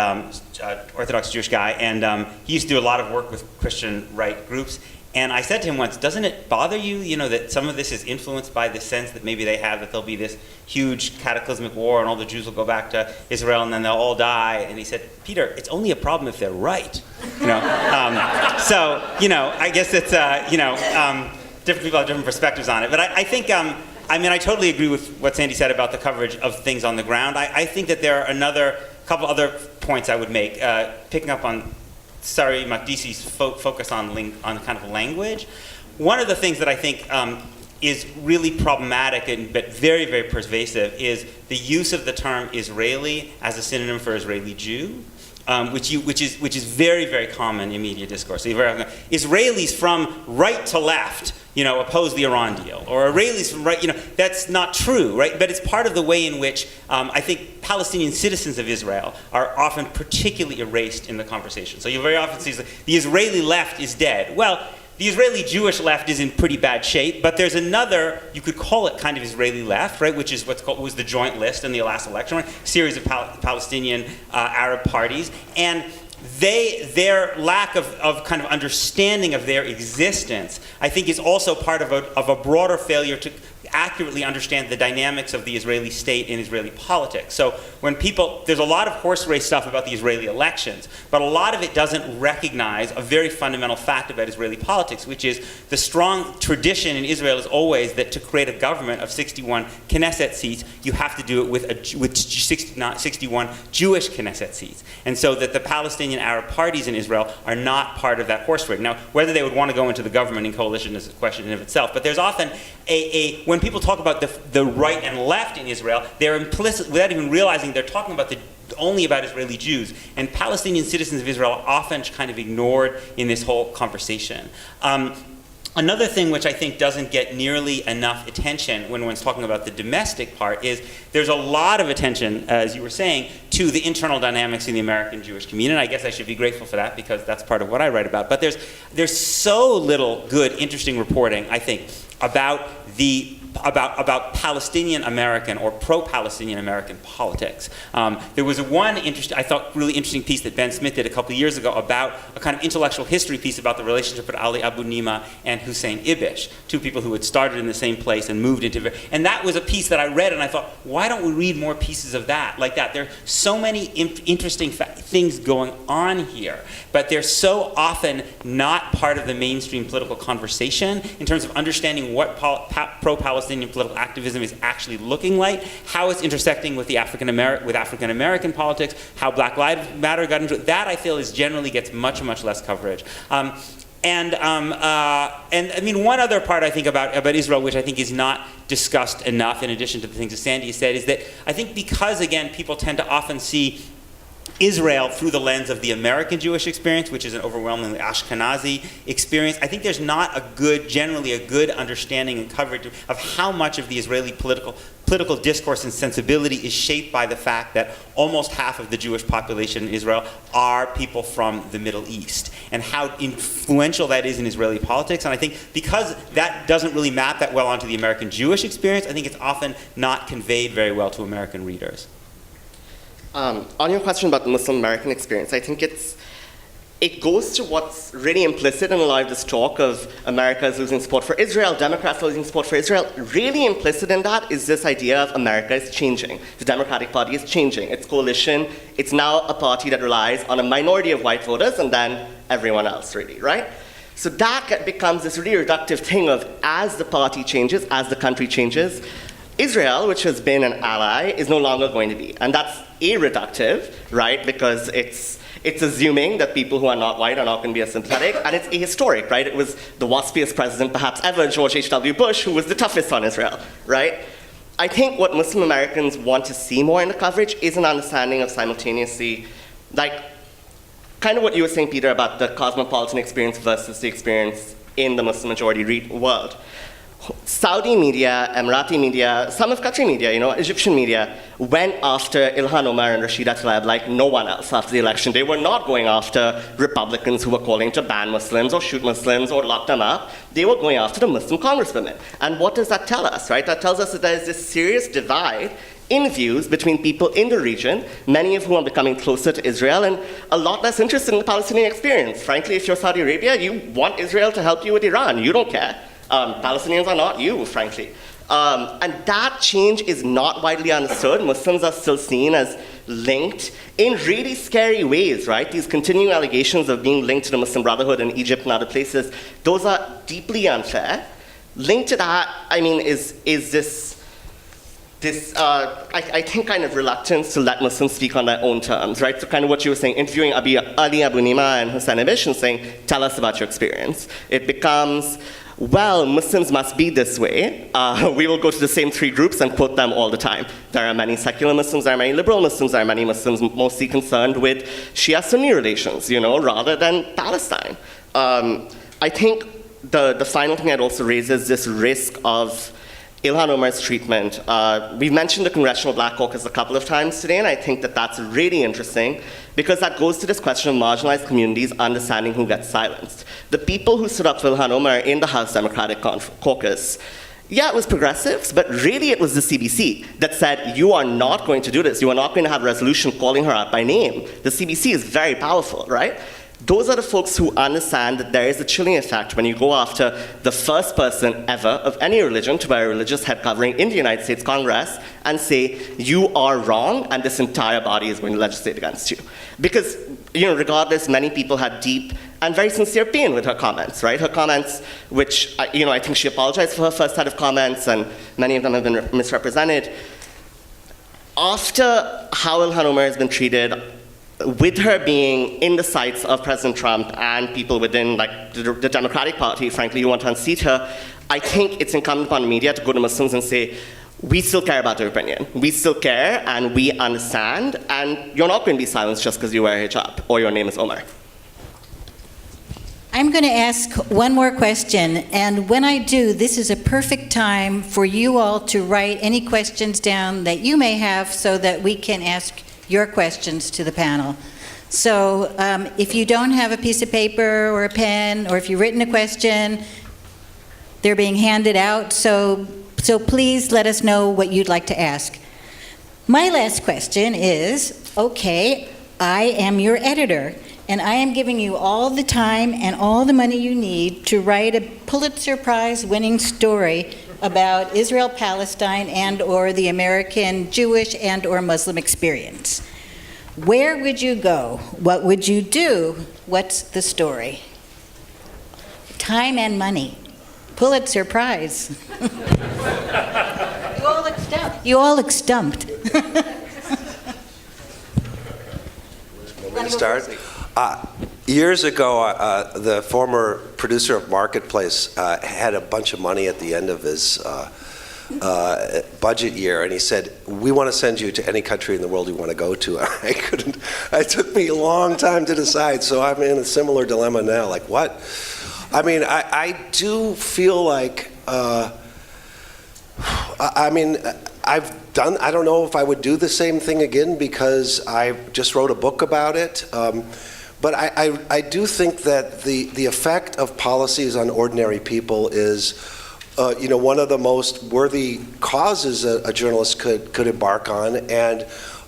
S11: Orthodox Jewish guy, and he used to do a lot of work with Christian right groups. And I said to him once, doesn't it bother you, that some of this is influenced by the sense that maybe they have that there'll be this huge cataclysmic war and all the Jews will go back to Israel and then they'll all die? And he said, Peter, it's only a problem if they're right. So, I guess it's, different people have different perspectives on it. But I think, I totally agree with what Sandy said about the coverage of things on the ground. I think that there are a couple other points I would make, picking up on Saree Makdisi's focus on kind of language. One of the things that I think is really problematic but very, very pervasive is the use of the term Israeli as a synonym for Israeli Jew, which is very, very common in media discourse. So Israelis from right to left, oppose the Iran deal, or Israelis from right, that's not true, right? But it's part of the way in which I think Palestinian citizens of Israel are often particularly erased in the conversation. So you very often see the Israeli left is dead. Well, the Israeli Jewish left is in pretty bad shape, but there's another, you could call it kind of Israeli left, right, which is was the joint list in the last election, right? Series of Palestinian Arab parties, and their lack of kind of understanding of their existence, I think, is also part of a broader failure to accurately understand the dynamics of the Israeli state and Israeli politics. So when there's a lot of horse race stuff about the Israeli elections, but a lot of it doesn't recognize a very fundamental fact about Israeli politics, which is the strong tradition in Israel is always that to create a government of 61 Knesset seats, you have to do it with 61 Jewish Knesset seats. And so that the Palestinian Arab parties in Israel are not part of that horse race. Now, whether they would want to go into the government in coalition is a question in of itself, but there's often when people talk about the right and left in Israel, they're implicit, without even realizing they're talking about only about Israeli Jews. And Palestinian citizens of Israel are often kind of ignored in this whole conversation. Another thing which I think doesn't get nearly enough attention when one's talking about the domestic part is there's a lot of attention, as you were saying, to the internal dynamics in the American Jewish community. And I guess I should be grateful for that because that's part of what I write about. But there's so little good, interesting reporting, I think, about Palestinian American or pro-Palestinian American politics. There was I thought, really interesting piece that Ben Smith did a couple of years ago about a kind of intellectual history piece about the relationship with Ali Abu Nima and Hussein Ibish, two people who had started in the same place and moved into. And that was a piece that I read, and I thought, why don't we read more pieces of that like that? There are so many interesting things going on here, but they're so often not part of the mainstream political conversation in terms of understanding what pro-Palestinian political activism is actually looking like, how it's intersecting with African American politics, how Black Lives Matter got into it. That I feel generally gets much less coverage. And I mean, one other part I think about Israel, which I think is not discussed enough, in addition to the things that Sandy said, is that I think because, again, people tend to often see Israel through the lens of the American Jewish experience, which is an overwhelmingly Ashkenazi experience, I think there's not generally a good understanding and coverage of how much of the Israeli political discourse and sensibility is shaped by the fact that almost half of the Jewish population in Israel are people from the Middle East, and how influential that is in Israeli politics. And I think because that doesn't really map that well onto the American Jewish experience, I think it's often not conveyed very well to American readers.
S10: On your question about the Muslim American experience, I think it goes to what's really implicit in a lot of this talk of America is losing support for Israel, Democrats are losing support for Israel. Really implicit in that is this idea of America is changing. The Democratic Party is changing. Its coalition, it's now a party that relies on a minority of white voters and then everyone else, really, right? So that becomes this really reductive thing of as the party changes, as the country changes, Israel, which has been an ally, is no longer going to be. And that's reductive, right? Because it's assuming that people who are not white are not going to be as sympathetic, and it's ahistoric, right? It was the waspiest president perhaps ever, George H.W. Bush, who was the toughest on Israel, right? I think what Muslim Americans want to see more in the coverage is an understanding of simultaneously, like, kind of what you were saying, Peter, about the cosmopolitan experience versus the experience in the Muslim majority world. Saudi media, Emirati media, some of Qatari media, Egyptian media, went after Ilhan Omar and Rashida Tlaib like no one else after the election. They were not going after Republicans who were calling to ban Muslims or shoot Muslims or lock them up. They were going after the Muslim congresswomen. And what does that tell us, right? That tells us that there is this serious divide in views between people in the region, many of whom are becoming closer to Israel and a lot less interested in the Palestinian experience. Frankly, if you're Saudi Arabia, you want Israel to help you with Iran. You don't care. Palestinians are not you, frankly. And that change is not widely understood. Muslims are still seen as linked in really scary ways, right? These continuing allegations of being linked to the Muslim Brotherhood in Egypt and other places, those are deeply unfair. Linked to that, I mean, is this I think, kind of reluctance to let Muslims speak on their own terms, right? So kind of what you were saying, interviewing Ali Abu Nima and Hussein Ibish and saying, tell us about your experience. It becomes, well, Muslims must be this way. We will go to the same three groups and quote them all the time. There are many secular Muslims, there are many liberal Muslims, there are many Muslims mostly concerned with Shia-Sunni relations, rather than Palestine. I think the final thing I'd also raise is this risk of Ilhan Omar's treatment. We've mentioned the Congressional Black Caucus a couple of times today, and I think that that's really interesting because that goes to this question of marginalized communities understanding who gets silenced. The people who stood up for Ilhan Omar in the House Democratic Caucus, Yeah, it was progressives, but really it was the CBC that said, you are not going to do this. You are not going to have a resolution calling her out by name. The CBC is very powerful, right? Those are the folks who understand that there is a chilling effect when you go after the first person ever of any religion to wear a religious head covering in the United States Congress and say, you are wrong, and this entire body is going to legislate against you. Because, regardless, many people had deep and very sincere pain with her comments, right? Her comments, which, I think she apologized for her first set of comments, and many of them have been misrepresented. After how Ilhan Omar has been treated, with her being in the sights of President Trump and people within the Democratic Party, frankly, who want to unseat her, I think it's incumbent upon the media to go to Muslims and say, we still care about your opinion. We still care, and we understand, and you're not going to be silenced just because you wear a hijab or your name is Omar.
S9: I'm going to ask one more question, and when I do, this is a perfect time for you all to write any questions down that you may have so that we can ask your questions to the panel. So if you don't have a piece of paper or a pen, or if you've written a question, they're being handed out, so please let us know what you'd like to ask. My last question is, okay, I am your editor, and I am giving you all the time and all the money you need to write a Pulitzer Prize winning story about Israel-Palestine and or the American Jewish and or Muslim experience. Where would you go? What would you do? What's the story? Time and money. Pulitzer Prize. You all look stumped.
S2: Want to start? Years ago, the former producer of Marketplace had a bunch of money at the end of his budget year, and he said, we want to send you to any country in the world you want to go to. I couldn't, it took me a long time to decide, so I'm in a similar dilemma now, like what? I mean, I do feel like, I don't know if I would do the same thing again because I just wrote a book about it. But I do think that the effect of policies on ordinary people is, one of the most worthy causes a journalist could embark on. And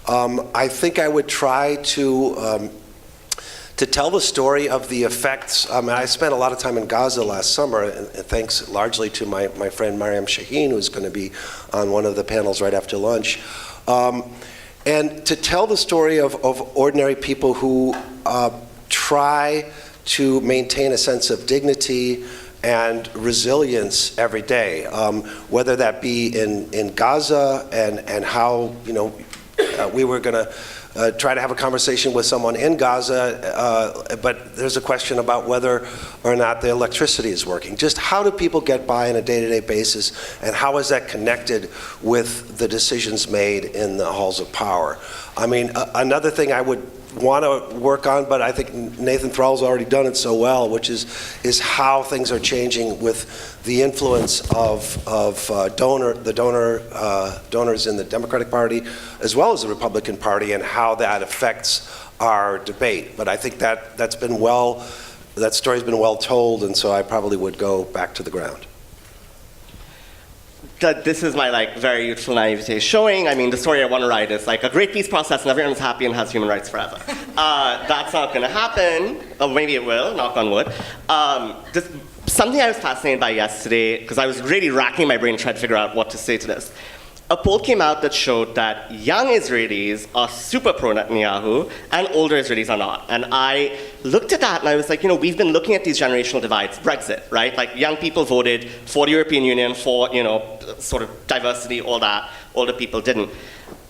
S2: I think I would try to tell the story of the effects. I spent a lot of time in Gaza last summer, and thanks largely to my friend Mariam Shaheen, who's going to be on one of the panels right after lunch. And to tell the story of ordinary people who try to maintain a sense of dignity and resilience every day, whether that be in Gaza and how we were going to try to have a conversation with someone in Gaza, but there's a question about whether or not the electricity is working. Just how do people get by on a day-to-day basis, and how is that connected with the decisions made in the halls of power? I mean, another thing I would want to work on, but I think Nathan Thrall's already done it so well, which is how things are changing with the influence of donors in the Democratic Party as well as the Republican Party, and how that affects our debate. But I think that story's been well told, and so I probably would go back to the ground.
S10: This is my very youthful naivete showing. I mean, the story I want to write is like a great peace process and everyone's happy and has human rights forever. That's not going to happen, or maybe it will, knock on wood. Something I was fascinated by yesterday, because I was really racking my brain trying to figure out what to say to this. A poll came out that showed that young Israelis are super pro-Netanyahu and older Israelis are not. And I looked at that and I was like, we've been looking at these generational divides. Brexit, right? Like young people voted for the European Union, for, sort of diversity, all that. Older people didn't.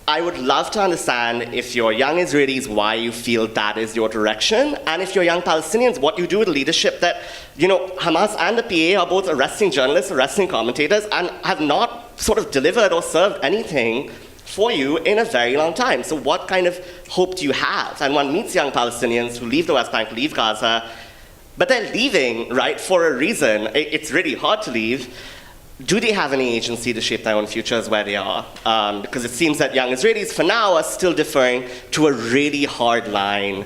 S10: I would love to understand, if you're young Israelis, why you feel that is your direction, and if you're young Palestinians, what you do with leadership that, Hamas and the PA are both arresting journalists, arresting commentators, and have not sort of delivered or served anything for you in a very long time. So what kind of hope do you have? And one meets young Palestinians who leave the West Bank, leave Gaza, but they're leaving, right, for a reason. It's really hard to leave. Do they have any agency to shape their own futures where they are? Because it seems that young Israelis, for now, are still deferring to a really hard line,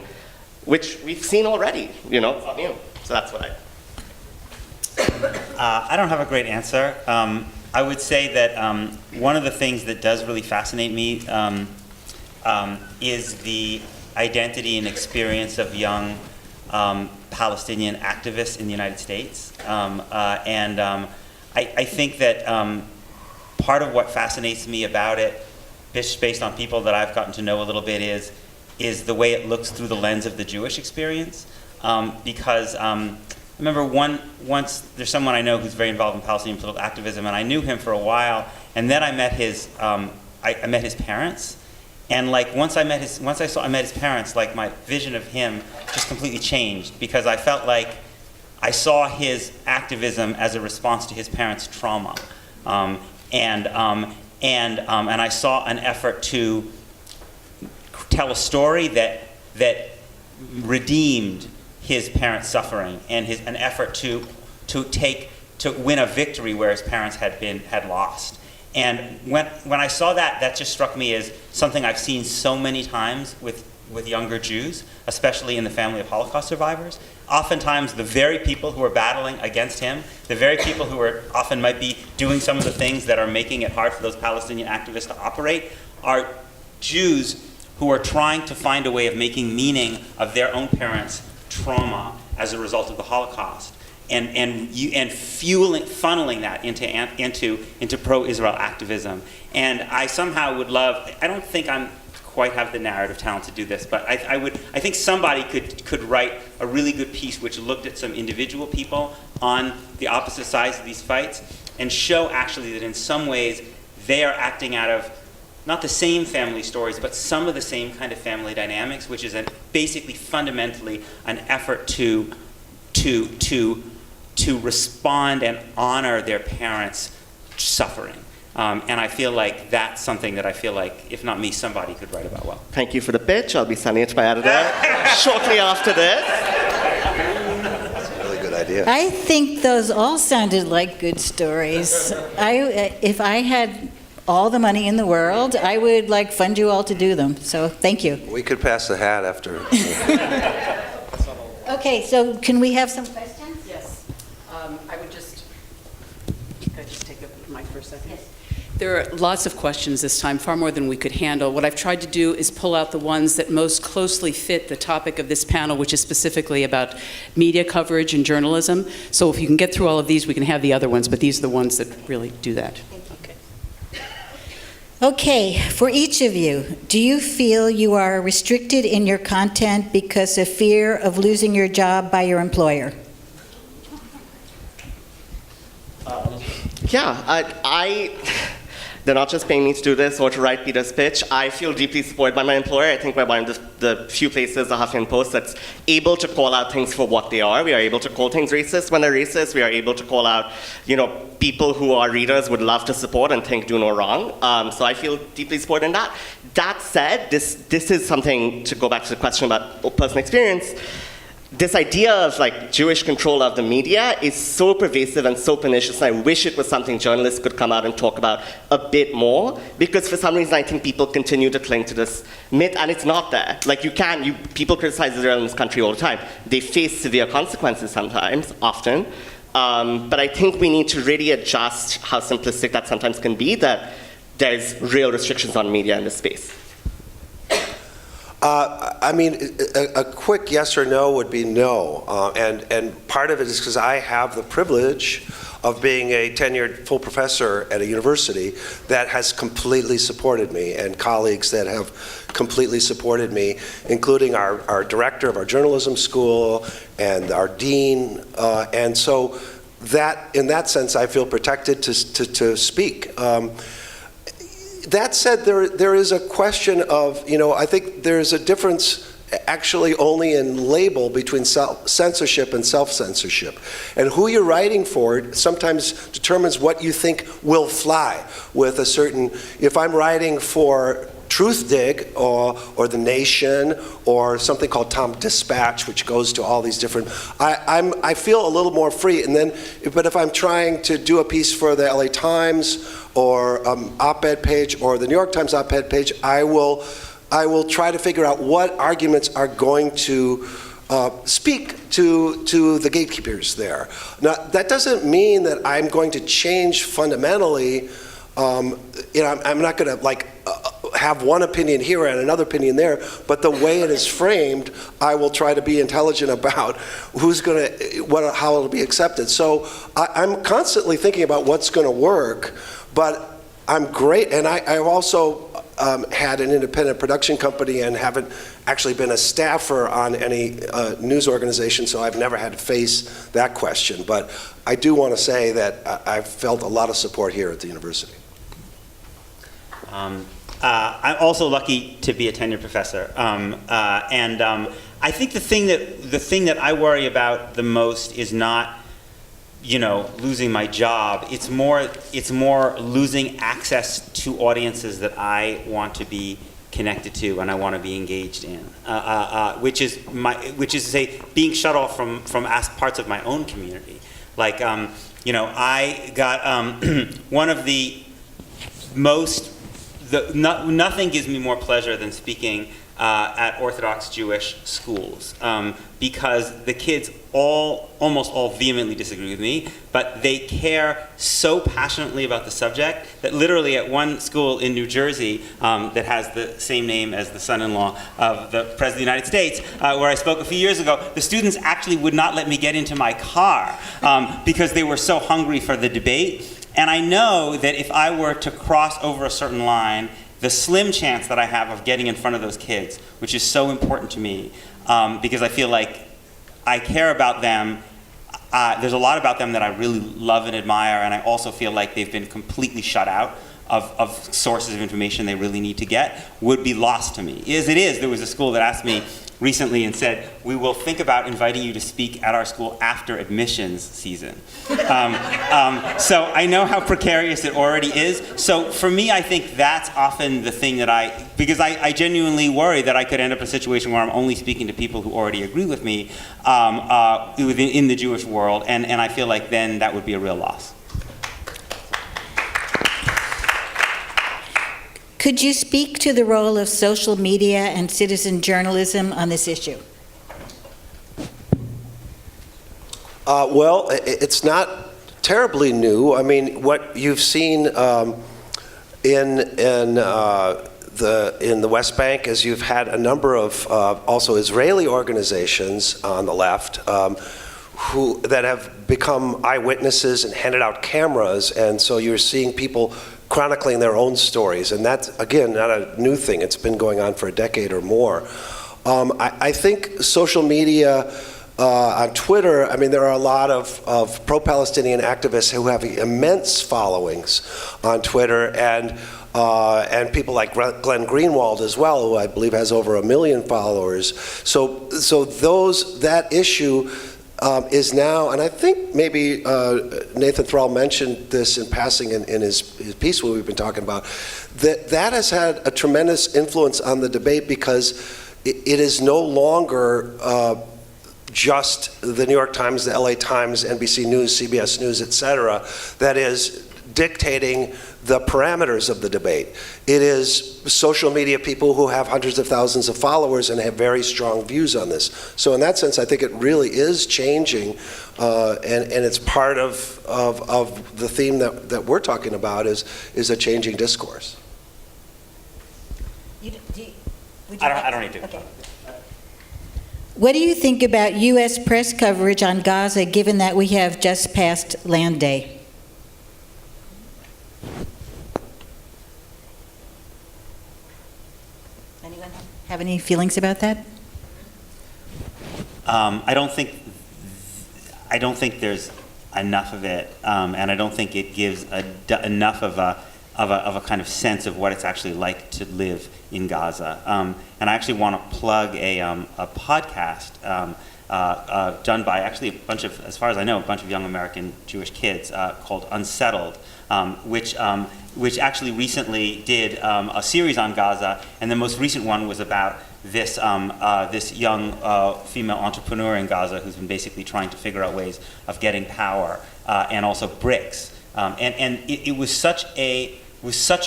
S10: which we've seen already, it's not new. So that's what
S11: I don't have a great answer. I would say that one of the things that does really fascinate me is the identity and experience of young Palestinian activists in the United States. I think that part of what fascinates me about it, just based on people that I've gotten to know a little bit, is the way it looks through the lens of the Jewish experience. Because I remember once there's someone I know who's very involved in Palestinian political activism, and I knew him for a while, and then I met his I met his parents, and like once I met his parents, like my vision of him just completely changed, because I felt like I saw his activism as a response to his parents' trauma, and I saw an effort to tell a story that redeemed his parents' suffering, and an effort to win a victory where his parents had lost. And when I saw that, that just struck me as something I've seen so many times with younger Jews, especially in the family of Holocaust survivors. Oftentimes, the very people who are battling against him, the very people who often might be doing some of the things that are making it hard for those Palestinian activists to operate, are Jews who are trying to find a way of making meaning of their own parents' trauma as a result of the Holocaust, and funneling that into pro-Israel activism. And I somehow would love, I don't think I'm quite have the narrative talent to do this, but I think somebody could write a really good piece which looked at some individual people on the opposite sides of these fights and show actually that in some ways they are acting out of not the same family stories, but some of the same kind of family dynamics, which is basically fundamentally an effort to respond and honor their parents' suffering. And I feel like that's something that I feel like, if not me, somebody could write about well.
S10: Thank you for the pitch. I'll be sending it to my editor shortly after this.
S2: That's a really good idea.
S9: I think those all sounded like good stories. If I had all the money in the world, I would fund you all to do them. So thank you.
S2: We could pass the hat after.
S9: Okay, so can we have some questions?
S3: Yes. I would just take the mic for a second? Yes. There are lots of questions this time, far more than we could handle. What I've tried to do is pull out the ones that most closely fit the topic of this panel, which is specifically about media coverage and journalism. So if you can get through all of these, we can have the other ones, but these are the ones that really do that.
S9: Okay, for each of you, do you feel you are restricted in your content because of fear of losing your job by your employer?
S10: They're not just paying me to do this or to write Peter's pitch. I feel deeply supported by my employer. I think we're one of the few places, the Huffington Post, that's able to call out things for what they are. We are able to call things racist when they're racist. We are able to call out, people who our readers would love to support and think do no wrong. So I feel deeply supported in that. That said, this is something, to go back to the question about personal experience, this idea of Jewish control of the media is so pervasive and so pernicious, and I wish it was something journalists could come out and talk about a bit more, because for some reason I think people continue to cling to this myth, and it's not there. People criticize Israel in this country all the time. They face severe consequences sometimes, often, but I think we need to really adjust how simplistic that sometimes can be, that there's real restrictions on media in this space.
S2: A quick yes or no would be no, and part of it is because I have the privilege of being a tenured full professor at a university that has completely supported me, and colleagues that have completely supported me, including our director of our journalism school and our dean, and so that, in that sense, I feel protected to speak. That said, there is a question of, I think there's a difference actually only in label between censorship and self-censorship. And who you're writing for sometimes determines what you think will fly with a certain, if I'm writing for Truth Dig or The Nation or something called Tom Dispatch, which goes to all these different, I feel a little more free. But if I'm trying to do a piece for the LA Times or op-ed page or the New York Times op-ed page, I will try to figure out what arguments are going to speak to the gatekeepers there. Now, that doesn't mean that I'm going to change fundamentally. I'm not going to have one opinion here and another opinion there, but the way it is framed, I will try to be intelligent about who's going to, how it'll be accepted. So I'm constantly thinking about what's going to work, but I'm great, and I've also had an independent production company and haven't actually been a staffer on any news organization, so I've never had to face that question. But I do want to say that I've felt a lot of support here at the university.
S11: I'm also lucky to be a tenured professor, and I think the thing that I worry about the most is not, losing my job. It's more losing access to audiences that I want to be connected to and I want to be engaged in, which is to say, being shut off from parts of my own community. Like, I got one of the most. Nothing gives me more pleasure than speaking at Orthodox Jewish schools, because the kids almost all vehemently disagree with me, but they care so passionately about the subject that literally at one school in New Jersey that has the same name as the son-in-law of the President of the United States, where I spoke a few years ago, the students actually would not let me get into my car because they were so hungry for the debate. And I know that if I were to cross over a certain line, the slim chance that I have of getting in front of those kids, which is so important to me, because I feel like I care about them. There's a lot about them that I really love and admire, and I also feel like they've been completely shut out of sources of information they really need to get, would be lost to me. As it is, there was a school that asked me recently and said, we will think about inviting you to speak at our school after admissions season. So I know how precarious it already is. So for me, I think that's often the thing that because I genuinely worry that I could end up in a situation where I'm only speaking to people who already agree with me in the Jewish world, and I feel like then that would be a real loss.
S9: Could you speak to the role of social media and citizen journalism on this issue?
S2: Well, it's not terribly new. I mean, what you've seen in the West Bank is you've had a number of also Israeli organizations on the left that have become eyewitnesses and handed out cameras, and so you're seeing people chronicling their own stories, and that's, again, not a new thing. It's been going on for a decade or more. I think social media on Twitter, I mean, there are a lot of pro-Palestinian activists who have immense followings on Twitter, and people like Glenn Greenwald as well, who I believe has over 1 million followers. So that issue is now, and I think maybe Nathan Thrall mentioned this in passing in his piece what we've been talking about, that has had a tremendous influence on the debate, because it is no longer just the New York Times, the LA Times, NBC News, CBS News, et cetera, that is dictating the parameters of the debate. It is social media people who have hundreds of thousands of followers and have very strong views on this. So in that sense, I think it really is changing, and it's part of the theme that we're talking about is a changing discourse.
S11: I don't need to.
S9: Okay. What do you think about U.S. press coverage on Gaza, given that we have just passed Land Day? Anyone have any feelings about that?
S11: I don't think there's enough of it, and I don't think it gives enough of a kind of sense of what it's actually like to live in Gaza. And I actually want to plug a podcast done by actually a bunch of, as far as I know, a bunch of young American Jewish kids called Unsettled, which actually recently did a series on Gaza, and the most recent one was about this young female entrepreneur in Gaza who's been basically trying to figure out ways of getting power and also bricks. And it was such a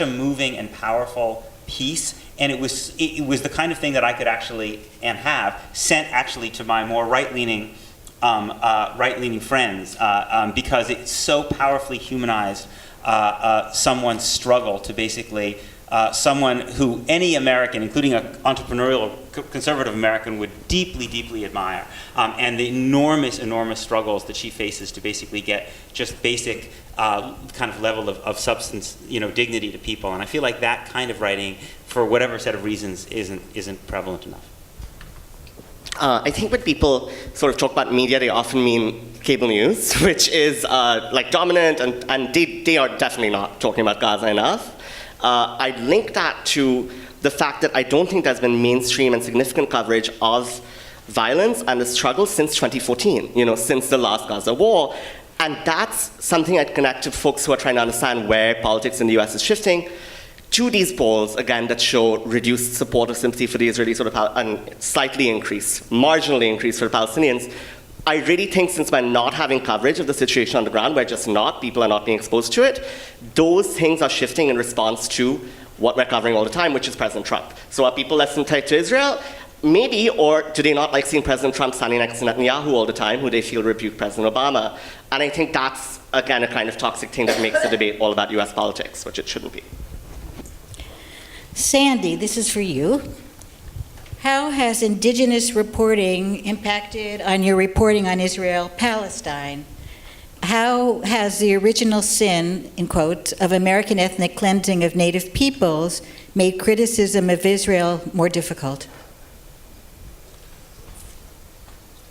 S11: moving and powerful piece, and it was the kind of thing that I could actually and have sent actually to my more right-leaning friends because it so powerfully humanized someone's struggle to basically someone who any American, including an entrepreneurial conservative American, would deeply, deeply admire, and the enormous, enormous struggles that she faces to basically get just basic kind of level of substance, dignity to people. And I feel like that kind of writing, for whatever set of reasons, isn't prevalent enough.
S10: I think when people sort of talk about media, they often mean cable news, which is like dominant, and they are definitely not talking about Gaza enough. I link that to the fact that I don't think there's been mainstream and significant coverage of violence and the struggle since 2014, since the last Gaza war. And that's something I'd connect to folks who are trying to understand where politics in the US is shifting, to these polls, again, that show reduced support or sympathy for the Israelis and slightly increased, marginally increased for the Palestinians. I really think since we're not having coverage of the situation on the ground, people are not being exposed to it, those things are shifting in response to what we're covering all the time, which is President Trump. So are people less tied to Israel? Maybe, or do they not like seeing President Trump standing next to Netanyahu all the time, who they feel rebuked President Obama? And I think that's, again, a kind of toxic thing that makes the debate all about US politics, which it shouldn't be.
S9: Sandy, this is for you. How has indigenous reporting impacted on your reporting on Israel-Palestine? How has the original sin, in quotes, of American ethnic cleansing of native peoples made criticism of Israel more difficult?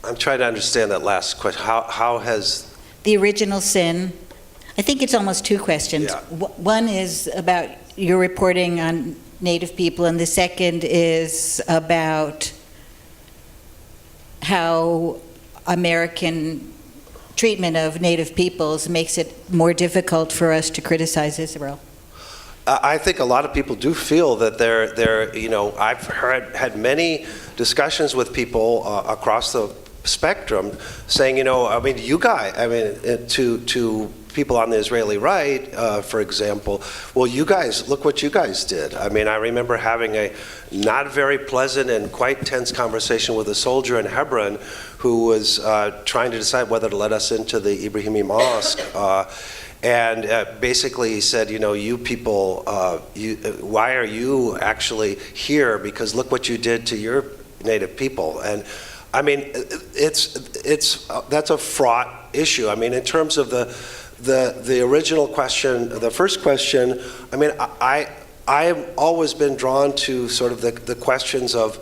S2: I'm trying to understand that last question. How has...
S9: The original sin, I think it's almost two questions.
S2: Yeah.
S9: One is about your reporting on Native people, and the second is about how American treatment of Native peoples makes it more difficult for us to criticize Israel.
S2: I think a lot of people do feel that they're I've had many discussions with people across the spectrum saying, you guys, to people on the Israeli right, for example, well, you guys, look what you guys did. I remember having a not very pleasant and quite tense conversation with a soldier in Hebron who was trying to decide whether to let us into the Ibrahimi Mosque. And basically he said, you people, why are you actually here? Because look what you did to your native people. And that's a fraught issue. In terms of the original question, the first question, I have always been drawn to sort of the questions of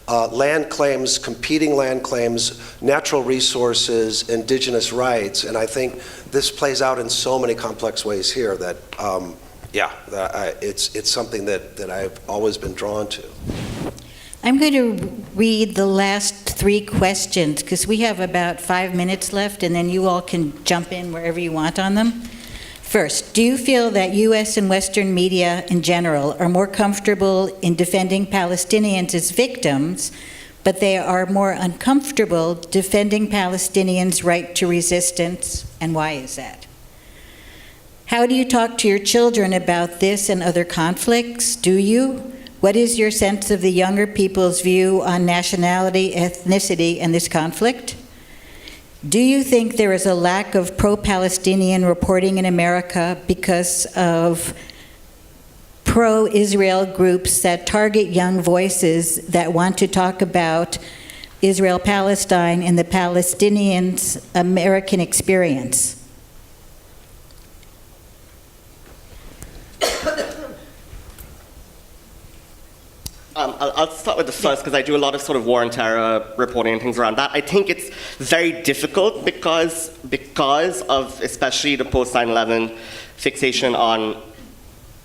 S2: land claims, competing land claims, natural resources, indigenous rights, and I think this plays out in so many complex ways here that, it's something that I've always been drawn to.
S9: I'm going to read the last three questions because we have about 5 minutes left, and then you all can jump in wherever you want on them. First, do you feel that U.S. and Western media in general are more comfortable in defending Palestinians as victims, but they are more uncomfortable defending Palestinians' right to resistance, and why is that? How do you talk to your children about this and other conflicts? Do you? What is your sense of the younger people's view on nationality, ethnicity, and this conflict? Do you think there is a lack of pro-Palestinian reporting in America because of pro-Israel groups that target young voices that want to talk about Israel-Palestine and the Palestinians' American experience?
S10: I'll start with the first because I do a lot of sort of war and terror reporting and things around that. I think it's very difficult because of especially the post 9/11 fixation on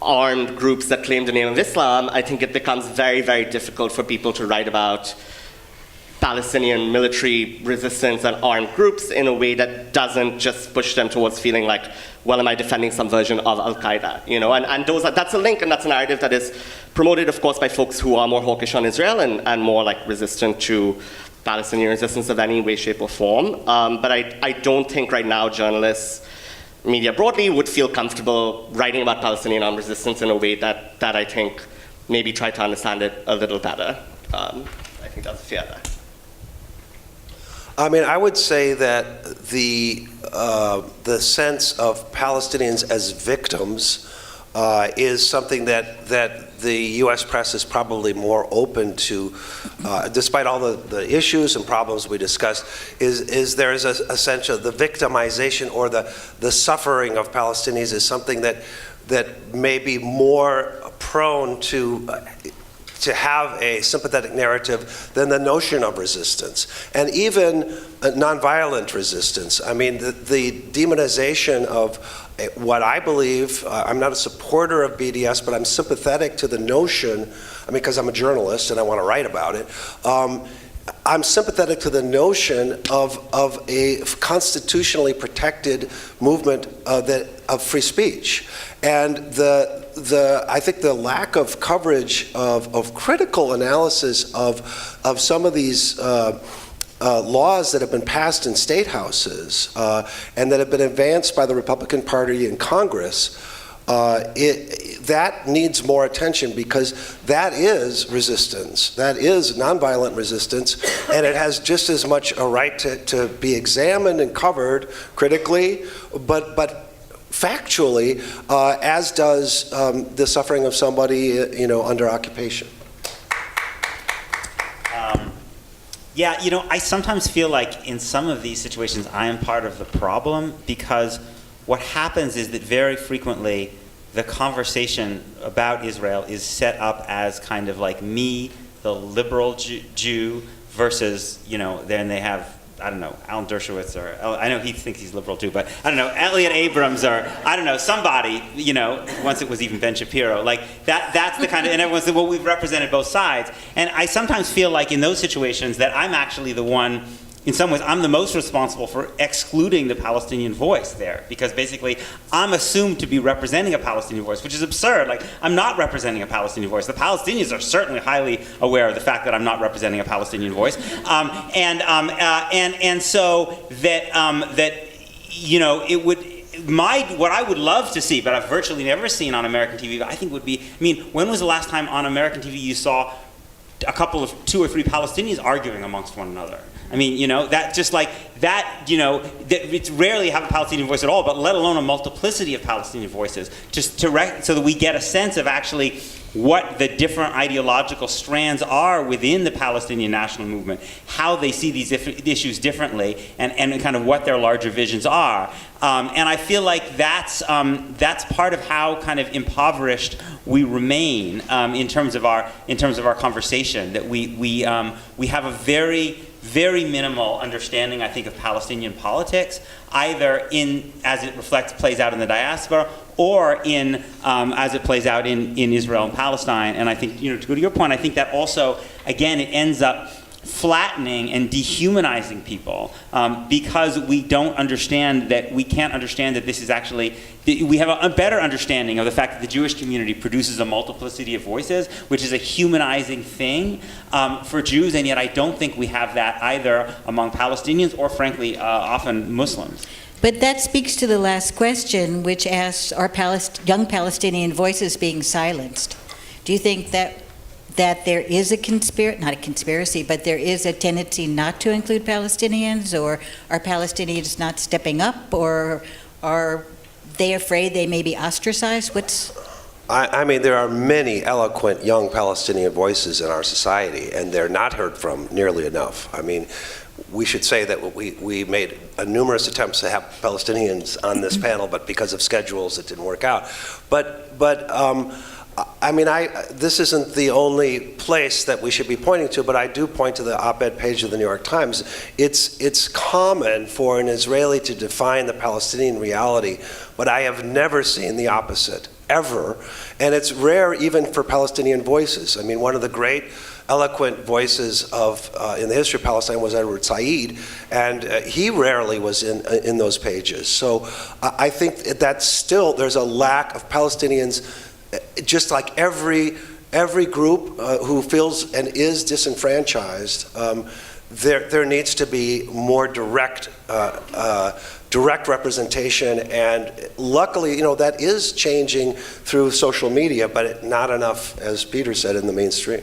S10: armed groups that claim the name of Islam. I think it becomes very, very difficult for people to write about Palestinian military resistance and armed groups in a way that doesn't just push them towards feeling like, well, am I defending some version of Al-Qaeda? And that's a link and that's a narrative that is promoted, of course, by folks who are more hawkish on Israel and more like resistant to Palestinian resistance of any way, shape, or form. But I don't think right now journalists, media broadly, would feel comfortable writing about Palestinian armed resistance in a way that I think maybe try to understand it a little better. I think that's fair there.
S2: I mean, I would say that the sense of Palestinians as victims is something that the U.S. press is probably more open to, despite all the issues and problems we discussed, is there is a sense of the victimization or the suffering of Palestinians is something that may be more prone to have a sympathetic narrative than the notion of resistance, and even nonviolent resistance. I mean, the demonization of what I believe, I'm not a supporter of BDS, but I'm sympathetic to the notion, I mean, because I'm a journalist and I want to write about it, I'm sympathetic to the notion of a constitutionally protected movement of free speech. And I think the lack of coverage of critical analysis of some of these laws that have been passed in state houses and that have been advanced by the Republican Party in Congress, that needs more attention, because that is resistance. That is nonviolent resistance, and it has just as much a right to be examined and covered critically, but factually, as does the suffering of somebody, under occupation.
S11: Yeah, I sometimes feel like in some of these situations I am part of the problem, because what happens is that very frequently the conversation about Israel is set up as kind of like me, the liberal Jew, versus, then they have, I don't know, Alan Dershowitz, or I know he thinks he's liberal too, but I don't know, Elliot Abrams, or I don't know, somebody, once it was even Ben Shapiro, like that's the kind of, and everyone's like, well, we've represented both sides. And I sometimes feel like in those situations that I'm actually the one, in some ways, I'm the most responsible for excluding the Palestinian voice there, because basically I'm assumed to be representing a Palestinian voice, which is absurd. Like, I'm not representing a Palestinian voice. The Palestinians are certainly highly aware of the fact that I'm not representing a Palestinian voice, and so that it would. What I would love to see, but I've virtually never seen on American TV, I think would be, when was the last time on American TV you saw a couple of 2 or 3 Palestinians arguing amongst one another? That just like that, it's rarely have a Palestinian voice at all, but let alone a multiplicity of Palestinian voices, just so that we get a sense of actually what the different ideological strands are within the Palestinian national movement, how they see these issues differently, and kind of what their larger visions are. And I feel like that's part of how kind of impoverished we remain in terms of our conversation. That we have a very, very minimal understanding, I think, of Palestinian politics, either as it plays out in the diaspora, or as it plays out in Israel and Palestine. And I think, to go to your point, I think that also, again, it ends up flattening and dehumanizing people, because we don't understand that, we can't understand that this is actually, we have a better understanding of the fact that the Jewish community produces a multiplicity of voices, which is a humanizing thing for Jews, and yet I don't think we have that either among Palestinians or, frankly, often Muslims.
S9: But that speaks to the last question, which asks, are young Palestinian voices being silenced? Do you think that there is not a conspiracy, but there is a tendency not to include Palestinians, or are Palestinians not stepping up, or are they afraid they may be ostracized?
S2: There are many eloquent young Palestinian voices in our society, and they're not heard from nearly enough. We should say that we made numerous attempts to have Palestinians on this panel, but because of schedules, it didn't work out. This isn't the only place that we should be pointing to, but I do point to the op-ed page of the New York Times. It's common for an Israeli to define the Palestinian reality, but I have never seen the opposite, ever. And it's rare even for Palestinian voices. One of the great eloquent voices in the history of Palestine was Edward Said, and he rarely was in those pages. So I think that still there's a lack of Palestinians, just like every group who feels and is disenfranchised. there needs to be more direct representation, and luckily, that is changing through social media, but not enough, as Peter said, in the mainstream.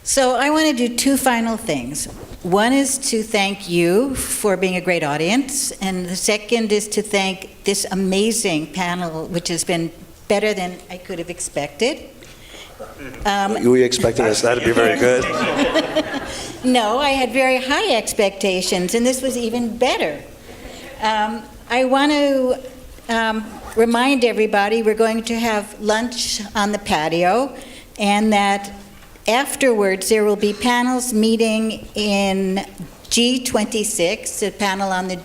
S9: So I want to do two final things. One is to thank you for being a great audience, and the second is to thank this amazing panel, which has been better than I could have expected.
S2: Were you expecting us that to be very good?
S9: No, I had very high expectations, and this was even better. I want to remind everybody we're going to have lunch on the patio, and that afterwards there will be panels meeting in G26, a panel on the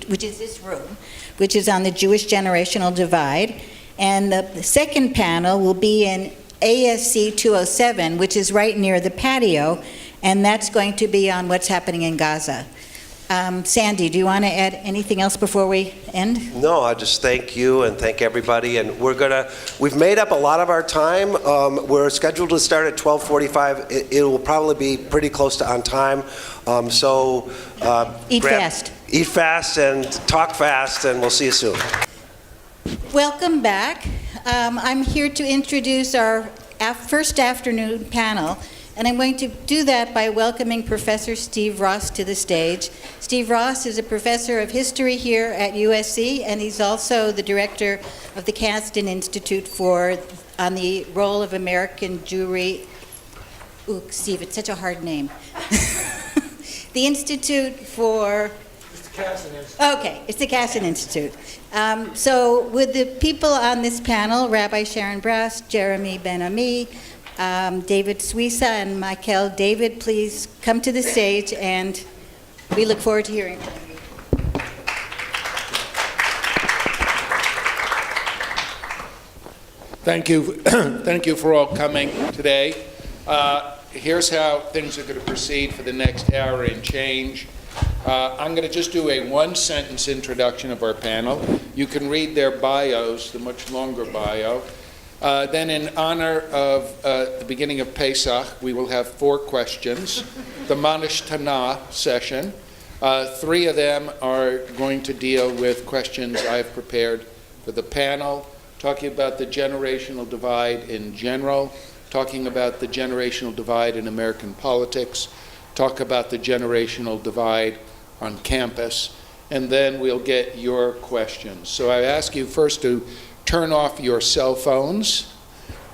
S9: which is this room, which is on the Jewish generational divide, and the second panel will be in ASC 207, which is right near the patio, and that's going to be on what's happening in Gaza. Sandy, do you want to add anything else before we end?
S2: No, I just thank you and thank everybody, and we've made up a lot of our time. We're scheduled to start at 12:45. It will probably be pretty close to on time.
S9: Eat fast.
S2: Eat fast and talk fast, and we'll see you soon.
S9: Welcome back. I'm here to introduce our first afternoon panel, and I'm going to do that by welcoming Professor Steve Ross to the stage. Steve Ross is a professor of history here at USC, and he's also the director of the Kanston Institute on the role of American Jewry. Ooh, Steve, it's such a hard name. The Institute for... Okay, it's the Kanston Institute. So with the people on this panel, Rabbi Sharon Brous, Jeremy Ben-Ami, David Suissa, and Michael David, please come to the stage, and we look forward to hearing from you.
S12: Thank you. Thank you for all coming today. Here's how things are going to proceed for the next hour and change. I'm going to just do a one-sentence introduction of our panel. You can read their bios, the much longer bio. Then in honor of the beginning of Pesach, we will have 4 questions. The Manish Tana session. 3 of them are going to deal with questions I've prepared for the panel, talking about the generational divide in general, talking about the generational divide in American politics, talk about the generational divide on campus, and then we'll get your questions. So I ask you first to turn off your cell phones.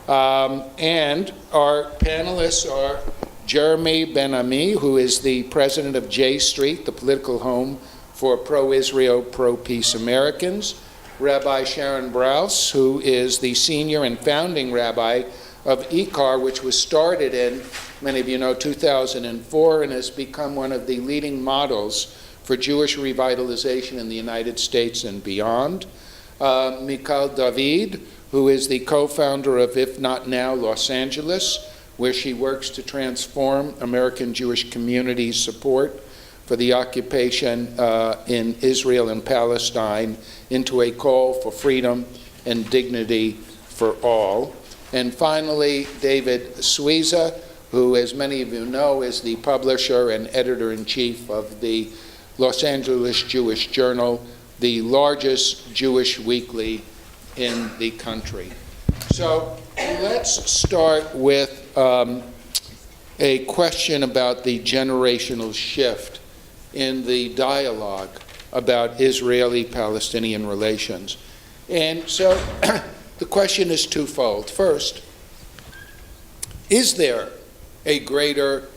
S12: And our panelists are Jeremy Ben-Ami, who is the president of J Street, the political home for pro-Israel, pro-peace Americans. Rabbi Sharon Brous, who is the senior and founding rabbi of ICAR, which was started in, many of you know, 2004, and has become one of the leading models for Jewish revitalization in the United States and beyond. Michal David, who is the co-founder of If Not Now Los Angeles, where she works to transform American Jewish community support for the occupation in Israel and Palestine into a call for freedom and dignity for all. And finally, David Suissa, who, as many of you know, is the publisher and editor-in-chief of the Los Angeles Jewish Journal, the largest Jewish weekly in the country. So let's start with a question about the generational shift in the dialogue about Israeli-Palestinian relations. And so the question is twofold. First, is there a greater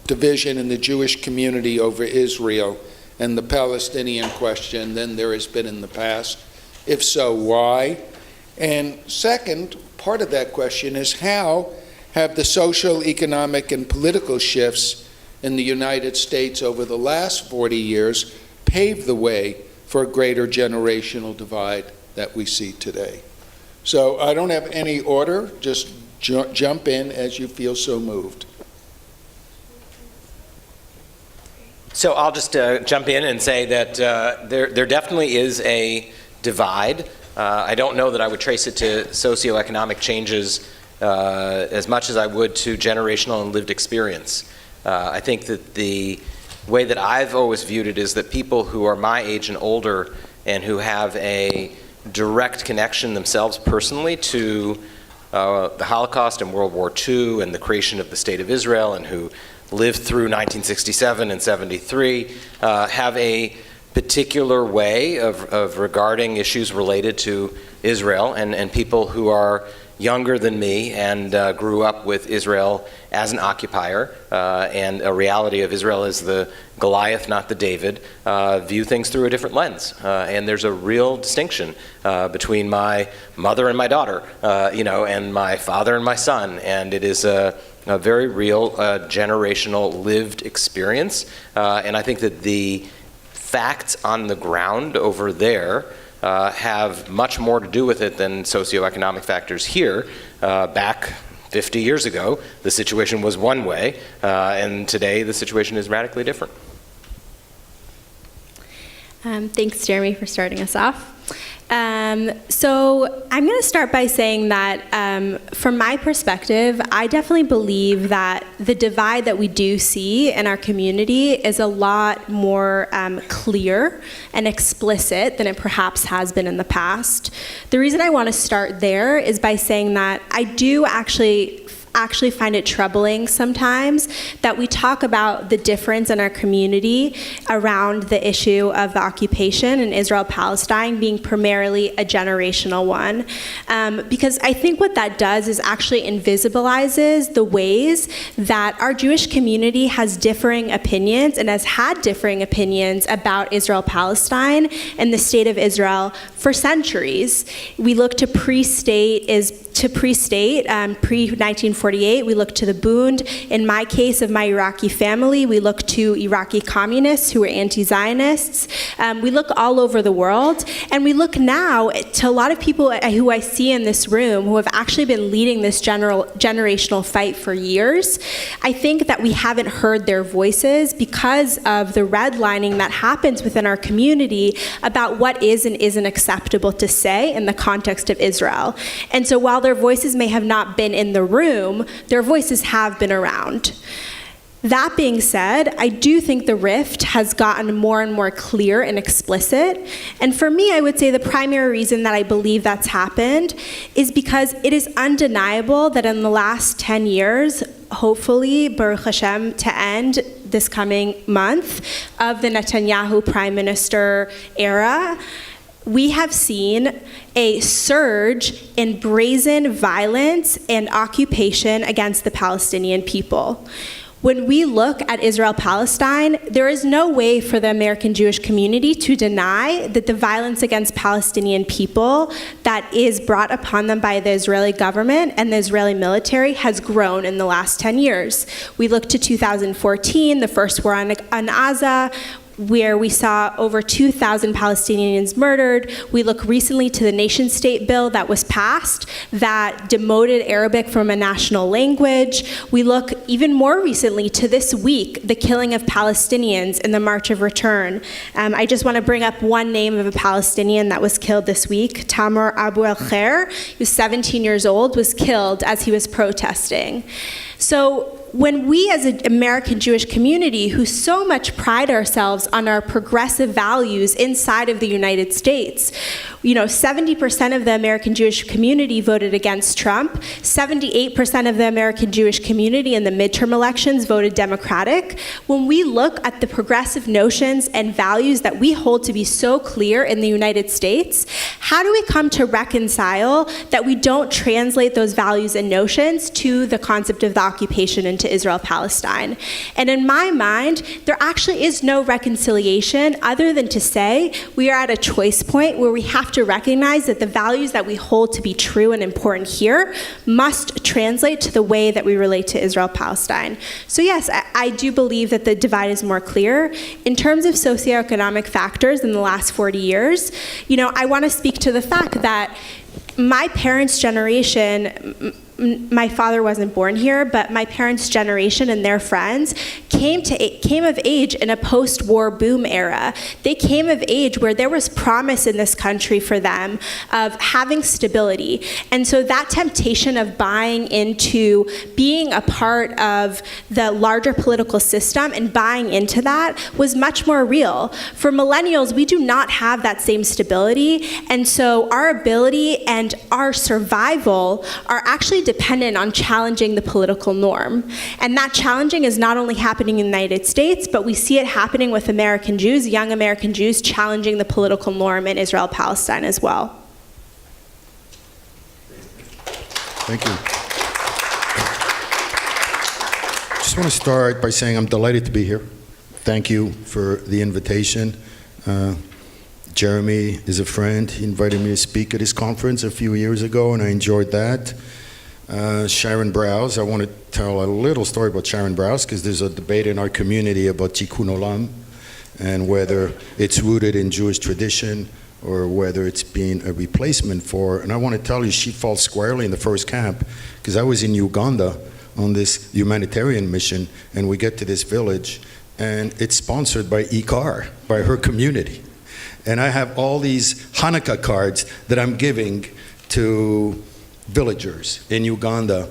S12: division in the Jewish community over Israel and the Palestinian question than there has been in the past? If so, why? And second, part of that question is how have the social, economic, and political shifts in the United States over the last 40 years paved the way for a greater generational divide that we see today? So I don't have any order, just jump in as you feel so moved.
S1: So I'll just jump in and say that there definitely is a divide. I don't know that I would trace it to socioeconomic changes as much as I would to generational and lived experience.
S13: I think that the way that I've always viewed it is that people who are my age and older and who have a direct connection themselves personally to the Holocaust and World War II and the creation of the State of Israel, and who lived through 1967 and 73, have a particular way of regarding issues related to Israel, and people who are younger than me and grew up with Israel as an occupier and a reality of Israel as the Goliath, not the David, view things through a different lens. And there's a real distinction between my mother and my daughter, and my father and my son, and it is a very real generational lived experience. And I think that the facts on the ground over there have much more to do with it than socioeconomic factors here. Back 50 years ago, the situation was one way, and today the situation is radically different.
S14: Thanks, Jeremy, for starting us off. So I'm going to start by saying that from my perspective, I definitely believe that the divide that we do see in our community is a lot more clear and explicit than it perhaps has been in the past. The reason I want to start there is by saying that I do actually find it troubling sometimes that we talk about the difference in our community around the issue of the occupation in Israel-Palestine being primarily a generational one. Because I think what that does is actually invisibilizes the ways that our Jewish community has differing opinions and has had differing opinions about Israel-Palestine and the state of Israel for centuries. We look to pre-state, pre-1948, we look to the Bund. In my case of my Iraqi family, we look to Iraqi communists who were anti-Zionists. We look all over the world, and we look now to a lot of people who I see in this room who have actually been leading this generational fight for years. I think that we haven't heard their voices because of the redlining that happens within our community about what is and isn't acceptable to say in the context of Israel. And so while their voices may have not been in the room, their voices have been around. That being said, I do think the rift has gotten more and more clear and explicit. And for me, I would say the primary reason that I believe that's happened is because it is undeniable that in the last 10 years, hopefully, Baruch Hashem, to end this coming month of the Netanyahu prime minister era, we have seen a surge in brazen violence and occupation against the Palestinian people. When we look at Israel-Palestine, there is no way for the American Jewish community to deny that the violence against Palestinian people that is brought upon them by the Israeli government and the Israeli military has grown in the last 10 years. We look to 2014, the first war on Gaza, where we saw over 2,000 Palestinians murdered. We look recently to the nation-state bill that was passed that demoted Arabic from a national language. We look even more recently to this week, the killing of Palestinians in the March of Return. I just want to bring up one name of a Palestinian that was killed this week. Tamar Abu el-Khair, he was 17 years old, was killed as he was protesting. So when we as an American Jewish community who so much pride ourselves on our progressive values inside of the United States, 70% of the American Jewish community voted against Trump, 78% of the American Jewish community in the midterm elections voted Democratic. When we look at the progressive notions and values that we hold to be so clear in the United States, how do we come to reconcile that we don't translate those values and notions to the concept of the occupation into Israel-Palestine? And in my mind, there actually is no reconciliation other than to say we are at a choice point where we have to recognize that the values that we hold to be true and important here must translate to the way that we relate to Israel-Palestine. So yes, I do believe that the divide is more clear. In terms of socioeconomic factors in the last 40 years, I want to speak to the fact that my parents' generation, my father wasn't born here, but my parents' generation and their friends came of age in a post-war boom era. They came of age where there was promise in this country for them of having stability. And so that temptation of buying into being a part of the larger political system and buying into that was much more real. For millennials, we do not have that same stability, and so our ability and our survival are actually dependent on challenging the political norm. And that challenging is not only happening in the United States, but we see it happening with American Jews, young American Jews, challenging the political norm in Israel-Palestine as well.
S15: Thank you. Just want to start by saying I'm delighted to be here. Thank you for the invitation. Jeremy is a friend. He invited me to speak at his conference a few years ago, and I enjoyed that. Sharon Browse, I want to tell a little story about Sharon Browse, because there's a debate in our community about tikkun olam, and whether it's rooted in Jewish tradition or whether it's been a replacement for. And I want to tell you, she falls squarely in the first camp, because I was in Uganda on this humanitarian mission, and we get to this village, and it's sponsored by Akbar, by her community. And I have all these Hanukkah cards that I'm giving to villagers in Uganda.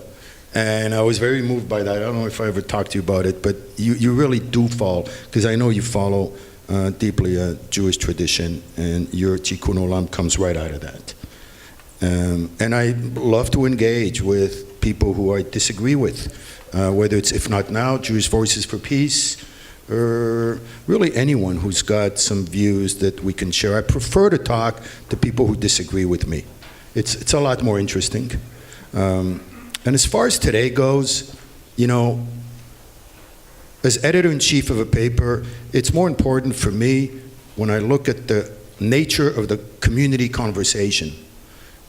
S15: And I was very moved by that. I don't know if I ever talked to you about it, but you really do fall, because I know you follow deeply a Jewish tradition, and your tikkun olam comes right out of that. And I love to engage with people who I disagree with, whether it's If Not Now, Jewish Voices for Peace, or really anyone who's got some views that we can share. I prefer to talk to people who disagree with me. It's a lot more interesting. And as far as today goes, you know, as editor-in-chief of a paper, it's more important for me when I look at the nature of the community conversation,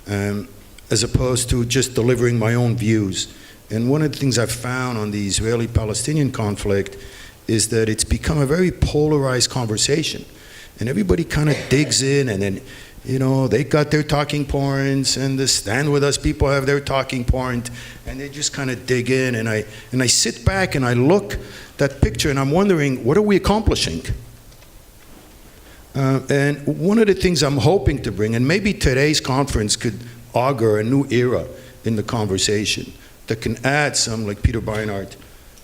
S15: as opposed to just delivering my own views. And one of the things I've found on the Israeli-Palestinian conflict is that it's become a very polarized conversation. And everybody kind of digs in, and then, you know, they got their talking points, and the Stand With Us people have their talking point, and they just kind of dig in, and I sit back and I look that picture, and I'm wondering, what are we accomplishing? And one of the things I'm hoping to bring, and maybe today's conference could augur a new era in the conversation that can add some, like Peter Beinart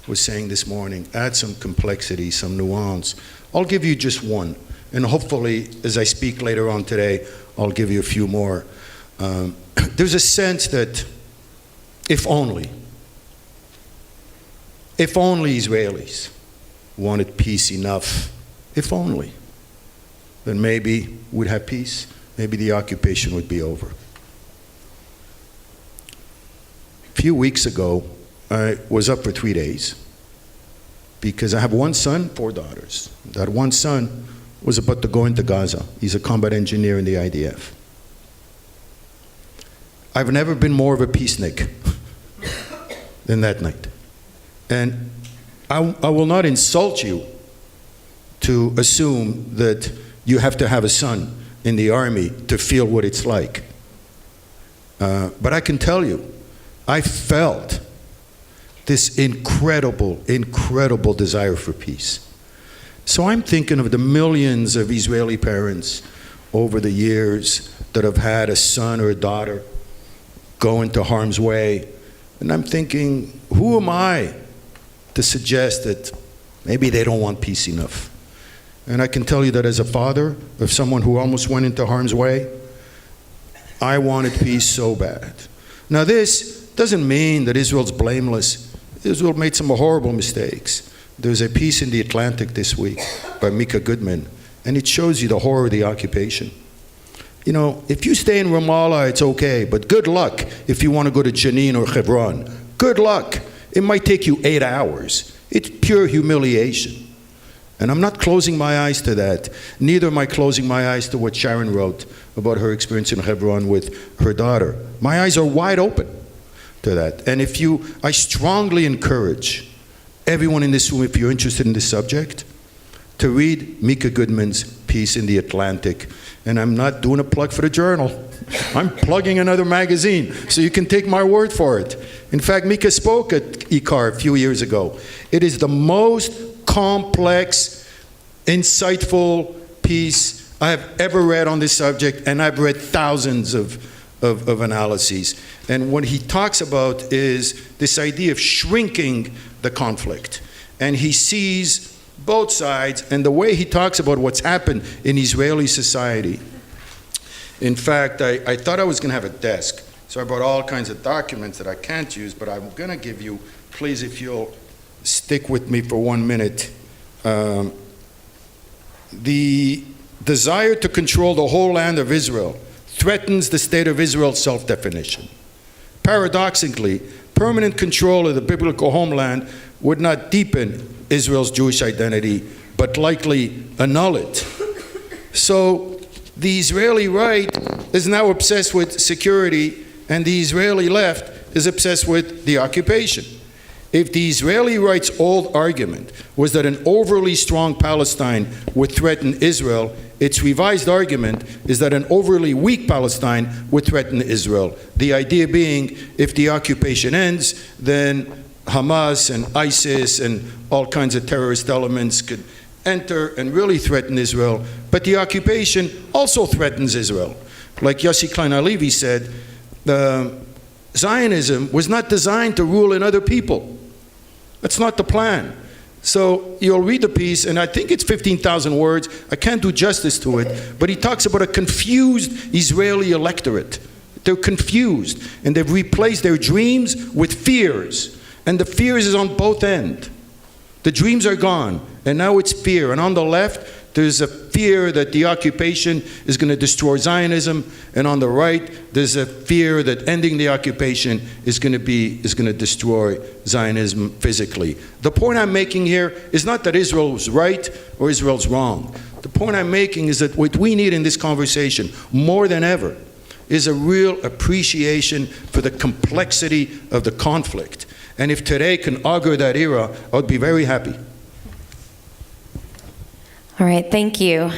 S15: was saying this morning, add some complexity, some nuance. I'll give you just one, and hopefully, as I speak later on today, I'll give you a few more. There's a sense that if only Israelis wanted peace enough, if only, then maybe we'd have peace, maybe the occupation would be over. A few weeks ago, I was up for 3 days because I have one son, 4 daughters. That one son was about to go into Gaza. He's a combat engineer in the IDF. I've never been more of a peacenik than that night. And I will not insult you to assume that you have to have a son in the army to feel what it's like. But I can tell you, I felt this incredible, incredible desire for peace. So I'm thinking of the millions of Israeli parents over the years that have had a son or a daughter go into harm's way. And I'm thinking, who am I to suggest that maybe they don't want peace enough? And I can tell you that as a father of someone who almost went into harm's way, I wanted peace so bad. Now this doesn't mean that Israel's blameless. Israel made some horrible mistakes. There's a piece in The Atlantic this week by Mika Goodman, and it shows you the horror of the occupation. You know, if you stay in Ramallah, it's okay, but good luck if you want to go to Jenin or Hebron. Good luck. It might take you 8 hours. It's pure humiliation. And I'm not closing my eyes to that. Neither am I closing my eyes to what Sharon wrote about her experience in Hebron with her daughter. My eyes are wide open to that. And I strongly encourage everyone in this room, if you're interested in this subject, to read Mika Goodman's piece in The Atlantic. And I'm not doing a plug for the journal. I'm plugging another magazine, so you can take my word for it. In fact, Mika spoke at ICAR a few years ago. It is the most complex, insightful piece I have ever read on this subject, and I've read thousands of analyses. And what he talks about is this idea of shrinking the conflict. And he sees both sides, and the way he talks about what's happened in Israeli society. In fact, I thought I was going to have a desk, so I brought all kinds of documents that I can't use, but I'm going to give you, please, if you'll stick with me for 1 minute. The desire to control the whole land of Israel threatens the state of Israel's self-definition. Paradoxically, permanent control of the biblical homeland would not deepen Israel's Jewish identity, but likely annul it. So the Israeli right is now obsessed with security, and the Israeli left is obsessed with the occupation. If the Israeli right's old argument was that an overly strong Palestine would threaten Israel, its revised argument is that an overly weak Palestine would threaten Israel. The idea being, if the occupation ends, then Hamas and ISIS and all kinds of terrorist elements could enter and really threaten Israel. But the occupation also threatens Israel. Like Yossi Klein Halevi said, Zionism was not designed to rule in other people. That's not the plan. So you'll read the piece, and I think it's 15,000 words. I can't do justice to it, but he talks about a confused Israeli electorate. They're confused, and they've replaced their dreams with fears. And the fears is on both ends. The dreams are gone, and now it's fear. And on the left, there's a fear that the occupation is going to destroy Zionism, and on the right, there's a fear that ending the occupation is going to destroy Zionism physically. The point I'm making here is not that Israel is right or Israel's wrong. The point I'm making is that what we need in this conversation, more than ever, is a real appreciation for the complexity of the conflict. And if today can augur that era, I would be very happy.
S16: All right, thank you.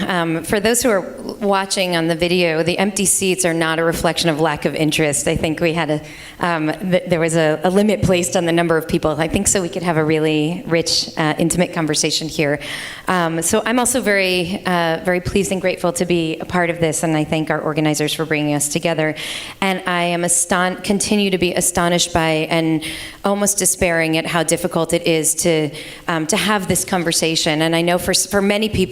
S16: For those who are watching on the video, the empty seats are not a reflection of lack of interest. I think we had there was a limit placed on the number of people. I think so we could have a really rich, intimate conversation here. So I'm also very pleased and grateful to be a part of this, and I thank our organizers for bringing us together. And I am continue to be astonished by and almost despairing at how difficult it is to have this conversation. And I know for many people,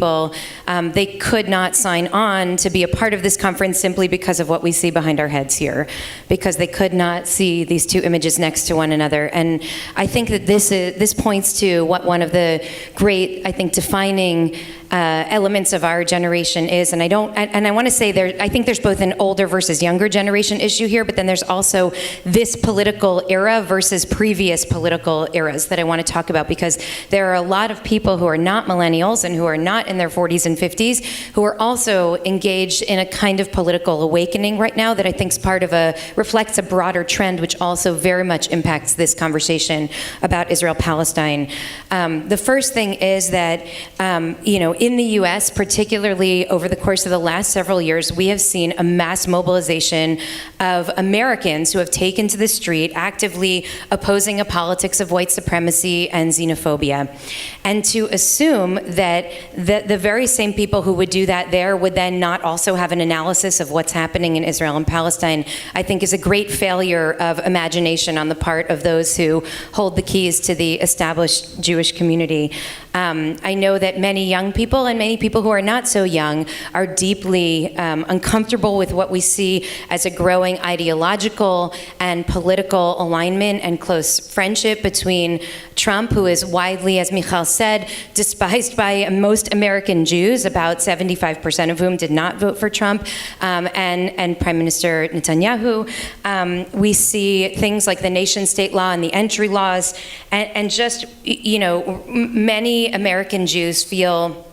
S16: they could not sign on to be a part of this conference simply because of what we see behind our heads here, because they could not see these two images next to one another. And I think that this points to what one of the great, I think, defining elements of our generation is. And I want to say I think there's both an older versus younger generation issue here, but then there's also this political era versus previous political eras that I want to talk about, because there are a lot of people who are not millennials and who are not in their 40s and 50s who are also engaged in a kind of political awakening right now that I think reflects a broader trend, which also very much impacts this conversation about Israel-Palestine. The first thing is that, in the U.S., particularly over the course of the last several years, we have seen a mass mobilization of Americans who have taken to the street, actively opposing a politics of white supremacy and xenophobia. And to assume that the very same people who would do that there would then not also have an analysis of what's happening in Israel and Palestine, I think is a great failure of imagination on the part of those who hold the keys to the established Jewish community. I know that many young people and many people who are not so young are deeply uncomfortable with what we see as a growing ideological and political alignment and close friendship between Trump, who is widely, as Michal said, despised by most American Jews, about 75% of whom did not vote for Trump, and Prime Minister Netanyahu. We see things like the nation-state law and the entry laws, and just, many American Jews feel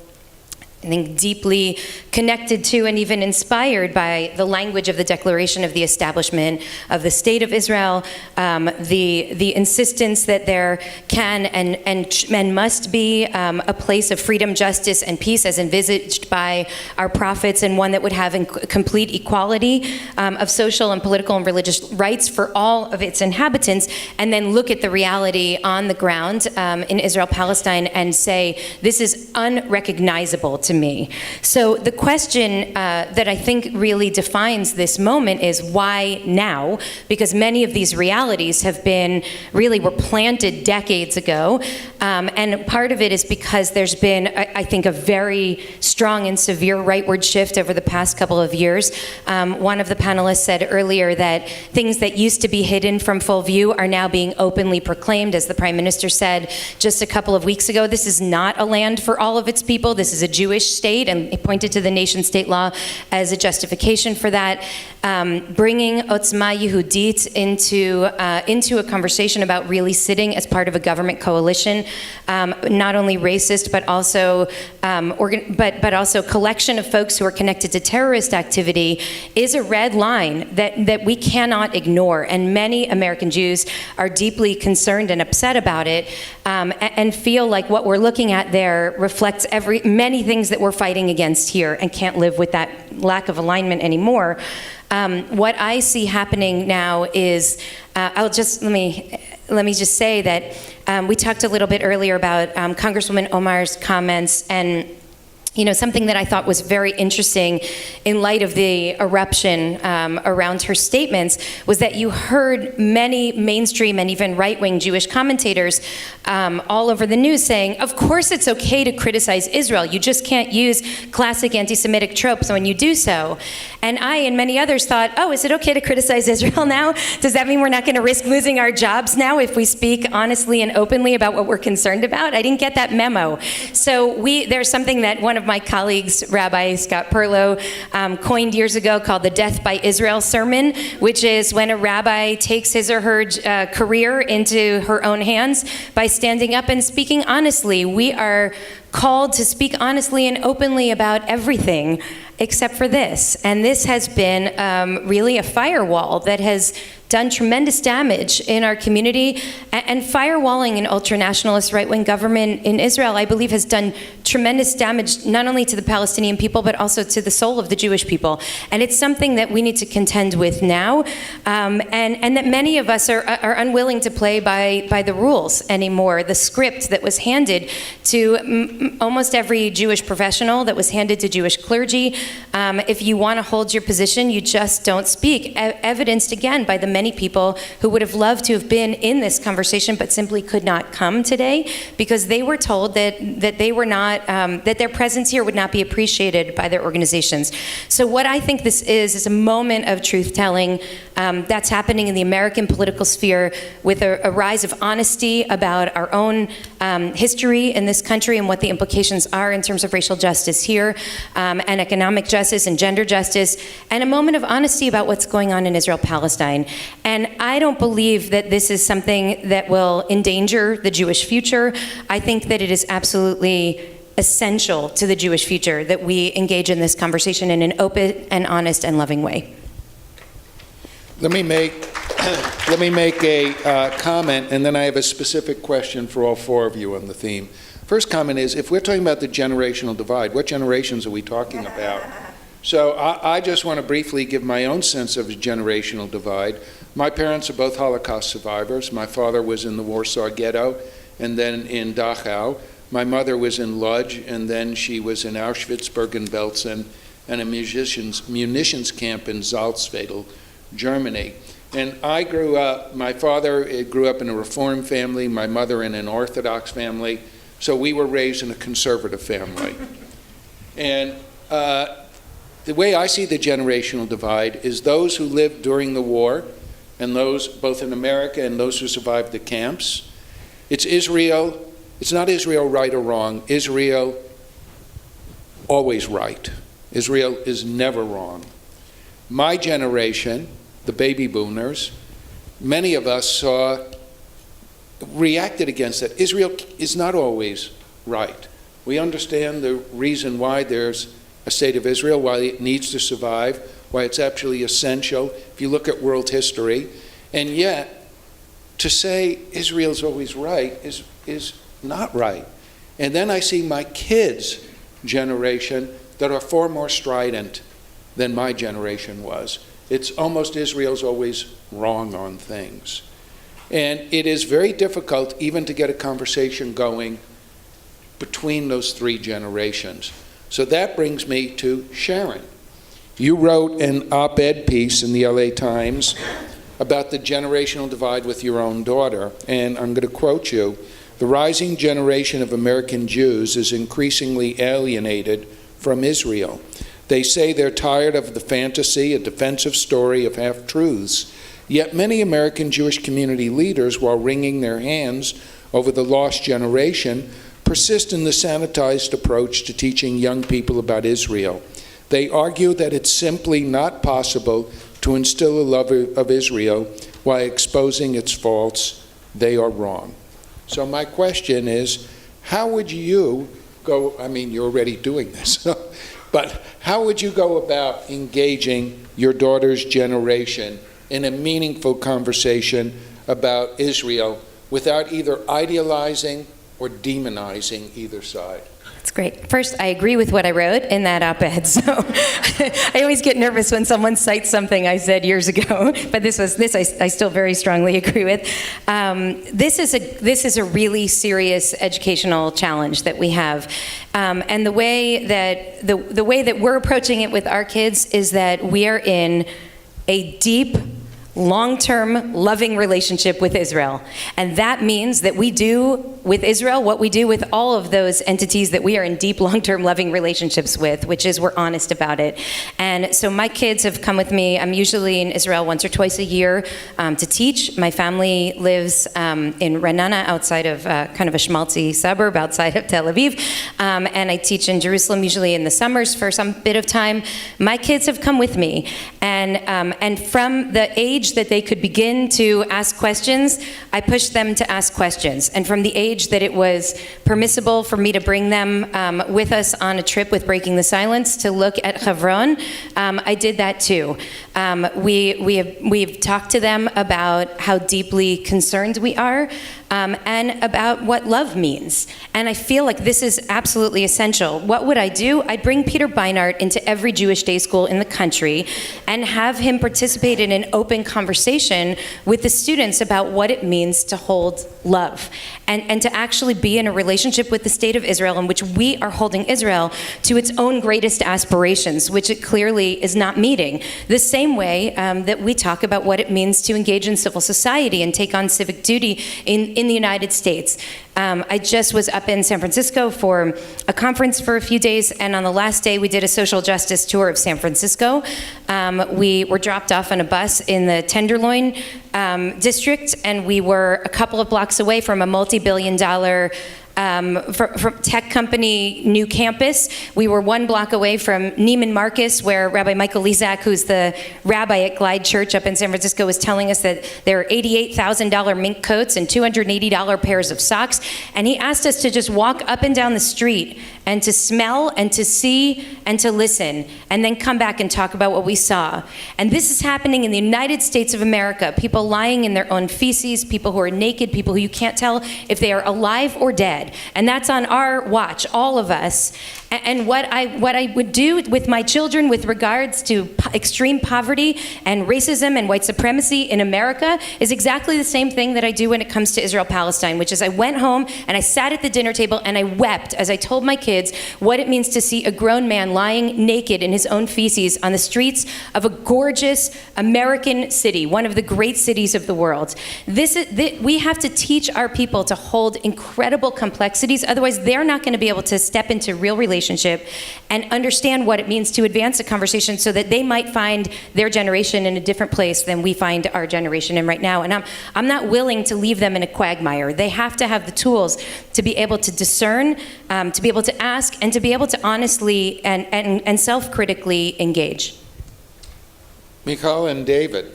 S16: I think, deeply connected to and even inspired by the language of the Declaration of the Establishment of the State of Israel, the insistence that there can and must be a place of freedom, justice, and peace as envisaged by our prophets, and one that would have complete equality of social and political and religious rights for all of its inhabitants, and then look at the reality on the ground in Israel, Palestine, and say, this is unrecognizable to me. So the question that I think really defines this moment is why now? Because many of these realities were planted decades ago, and part of it is because there's been, I think, a very strong and severe rightward shift over the past couple of years. One of the panelists said earlier that things that used to be hidden from full view are now being openly proclaimed. As the Prime Minister said just a couple of weeks ago, this is not a land for all of its people. This is a Jewish state, and he pointed to the nation-state law as a justification for that. Bringing Otzma Yehudit into a conversation about really sitting as part of a government coalition, not only racist, but also a collection of folks who are connected to terrorist activity, is a red line that we cannot ignore. And many American Jews are deeply concerned and upset about it, and feel like what we're looking at there reflects many things that we're fighting against here, and can't live with that lack of alignment anymore. What I see happening now is, let me just say that we talked a little bit earlier about Congresswoman Omar's comments, and something that I thought was very interesting in light of the eruption around her statements was that you heard many mainstream and even right-wing Jewish commentators all over the news saying, of course it's okay to criticize Israel, you just can't use classic anti-Semitic tropes when you do so. And I and many others thought, oh, is it okay to criticize Israel now? Does that mean we're not going to risk losing our jobs now if we speak honestly and openly about what we're concerned about? I didn't get that memo. So there's something that one of my colleagues, Rabbi Scott Perlow, coined years ago called the Death by Israel sermon, which is when a rabbi takes his or her career into her own hands by standing up and speaking honestly. We are called to speak honestly and openly about everything except for this. And this has been really a firewall that has done tremendous damage in our community. And firewalling an ultranationalist right-wing government in Israel, I believe, has done tremendous damage not only to the Palestinian people, but also to the soul of the Jewish people. And it's something that we need to contend with now, and that many of us are unwilling to play by the rules anymore. The script that was handed to almost every Jewish professional, that was handed to Jewish clergy, if you want to hold your position, you just don't speak. Evidenced again by the many people who would have loved to have been in this conversation but simply could not come today because they were told that they were not, that their presence here would not be appreciated by their organizations. So what I think this is a moment of truth-telling that's happening in the American political sphere with a rise of honesty about our own history in this country and what the implications are in terms of racial justice here, and economic justice and gender justice, and a moment of honesty about what's going on in Israel-Palestine. And I don't believe that this is something that will endanger the Jewish future. I think that it is absolutely essential to the Jewish future that we engage in this conversation in an open and honest and loving way.
S12: Let me make a comment, and then I have a specific question for all four of you on the theme. First comment is, if we're talking about the generational divide, what generations are we talking about? So I just want to briefly give my own sense of a generational divide. My parents are both Holocaust survivors. My father was in the Warsaw Ghetto and then in Dachau. My mother was in Lodz, and then she was in Auschwitz, Bergen-Belsen, and a munitions camp in Salzwedel, Germany. And I grew up, my father grew up in a Reform family, my mother in an Orthodox family, so we were raised in a conservative family. And the way I see the generational divide is those who lived during the war, and those both in America and those who survived the camps. It's Israel. It's not Israel right or wrong. Israel always right. Israel is never wrong. My generation, the baby boomers, many of us reacted against that. Israel is not always right. We understand the reason why there's a state of Israel, why it needs to survive, why it's absolutely essential if you look at world history. And yet, to say Israel's always right is not right. And then I see my kids' generation that are far more strident than my generation was. It's almost Israel's always wrong on things. And it is very difficult even to get a conversation going between those three generations. So that brings me to Sharon. You wrote an op-ed piece in the LA Times about the generational divide with your own daughter, and I'm going to quote you. The rising generation of American Jews is increasingly alienated from Israel. They say they're tired of the fantasy, a defensive story of half-truths. Yet many American Jewish community leaders, while wringing their hands over the lost generation, persist in the sanitized approach to teaching young people about Israel. They argue that it's simply not possible to instill a love of Israel while exposing its faults. They are wrong. So my question is, how would you go, I mean, you're already doing this, but how would you go about engaging your daughter's generation in a meaningful conversation about Israel without either idealizing or demonizing either side?
S16: That's great. First, I agree with what I wrote in that op-ed. So I always get nervous when someone cites something I said years ago, but this I still very strongly agree with. This is a really serious educational challenge that we have, and the way that we're approaching it with our kids is that we are in a deep, long-term, loving relationship with Israel. And that means that we do with Israel what we do with all of those entities that we are in deep, long-term, loving relationships with, which is we're honest about it. And so my kids have come with me. I'm usually in Israel once or twice a year to teach. My family lives in Ra'anana, outside of kind of a schmaltzy suburb outside of Tel Aviv. And I teach in Jerusalem usually in the summers for some bit of time. My kids have come with me. And from the age that they could begin to ask questions, I pushed them to ask questions. And from the age that it was permissible for me to bring them with us on a trip with Breaking the Silence to look at Hebron, I did that too. We've talked to them about how deeply concerned we are and about what love means. And I feel like this is absolutely essential. What would I do? I'd bring Peter Beinart into every Jewish day school in the country and have him participate in an open conversation with the students about what it means to hold love and to actually be in a relationship with the state of Israel in which we are holding Israel to its own greatest aspirations, which it clearly is not meeting. The same way that we talk about what it means to engage in civil society and take on civic duty in the United States. I just was up in San Francisco for a conference for a few days, and on the last day we did a social justice tour of San Francisco. We were dropped off on a bus in the Tenderloin district, and we were a couple of blocks away from a multi-billion-dollar from tech company new campus. We were 1 block away from Neiman Marcus, where Rabbi Michael Lizak, who's the rabbi at Glide Church up in San Francisco, was telling us that there are $88,000 mink coats and $280 pairs of socks. And he asked us to just walk up and down the street and to smell and to see and to listen, and then come back and talk about what we saw. And this is happening in the United States of America. People lying in their own feces, people who are naked, people who you can't tell if they are alive or dead. And that's on our watch, all of us. And what I would do with my children with regards to extreme poverty and racism and white supremacy in America is exactly the same thing that I do when it comes to Israel-Palestine, which is I went home and I sat at the dinner table and I wept as I told my kids what it means to see a grown man lying naked in his own feces on the streets of a gorgeous American city, one of the great cities of the world. We have to teach our people to hold incredible complexities, otherwise they're not going to be able to step into real relationship and understand what it means to advance a conversation so that they might find their generation in a different place than we find our generation in right now. And I'm not willing to leave them in a quagmire. They have to have the tools to be able to discern, to be able to ask, and to be able to honestly and self-critically engage.
S12: Michal and David,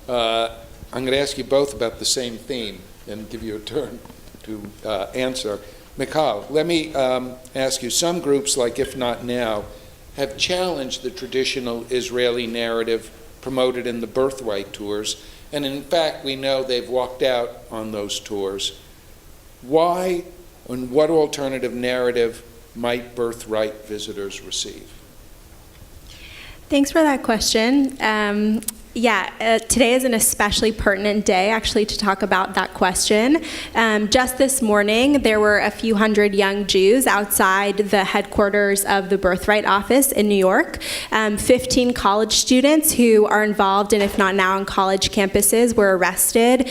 S12: I'm going to ask you both about the same theme and give you a turn to answer. Mikhail, let me ask you, some groups like If Not Now have challenged the traditional Israeli narrative promoted in the Birthright tours, and in fact we know they've walked out on those tours. Why and what alternative narrative might Birthright visitors receive?
S14: Thanks for that question. Today is an especially pertinent day, actually, to talk about that question. Just this morning, there were a few hundred young Jews outside the headquarters of the Birthright office in New York. 15 college students who are involved in If Not Now on college campuses were arrested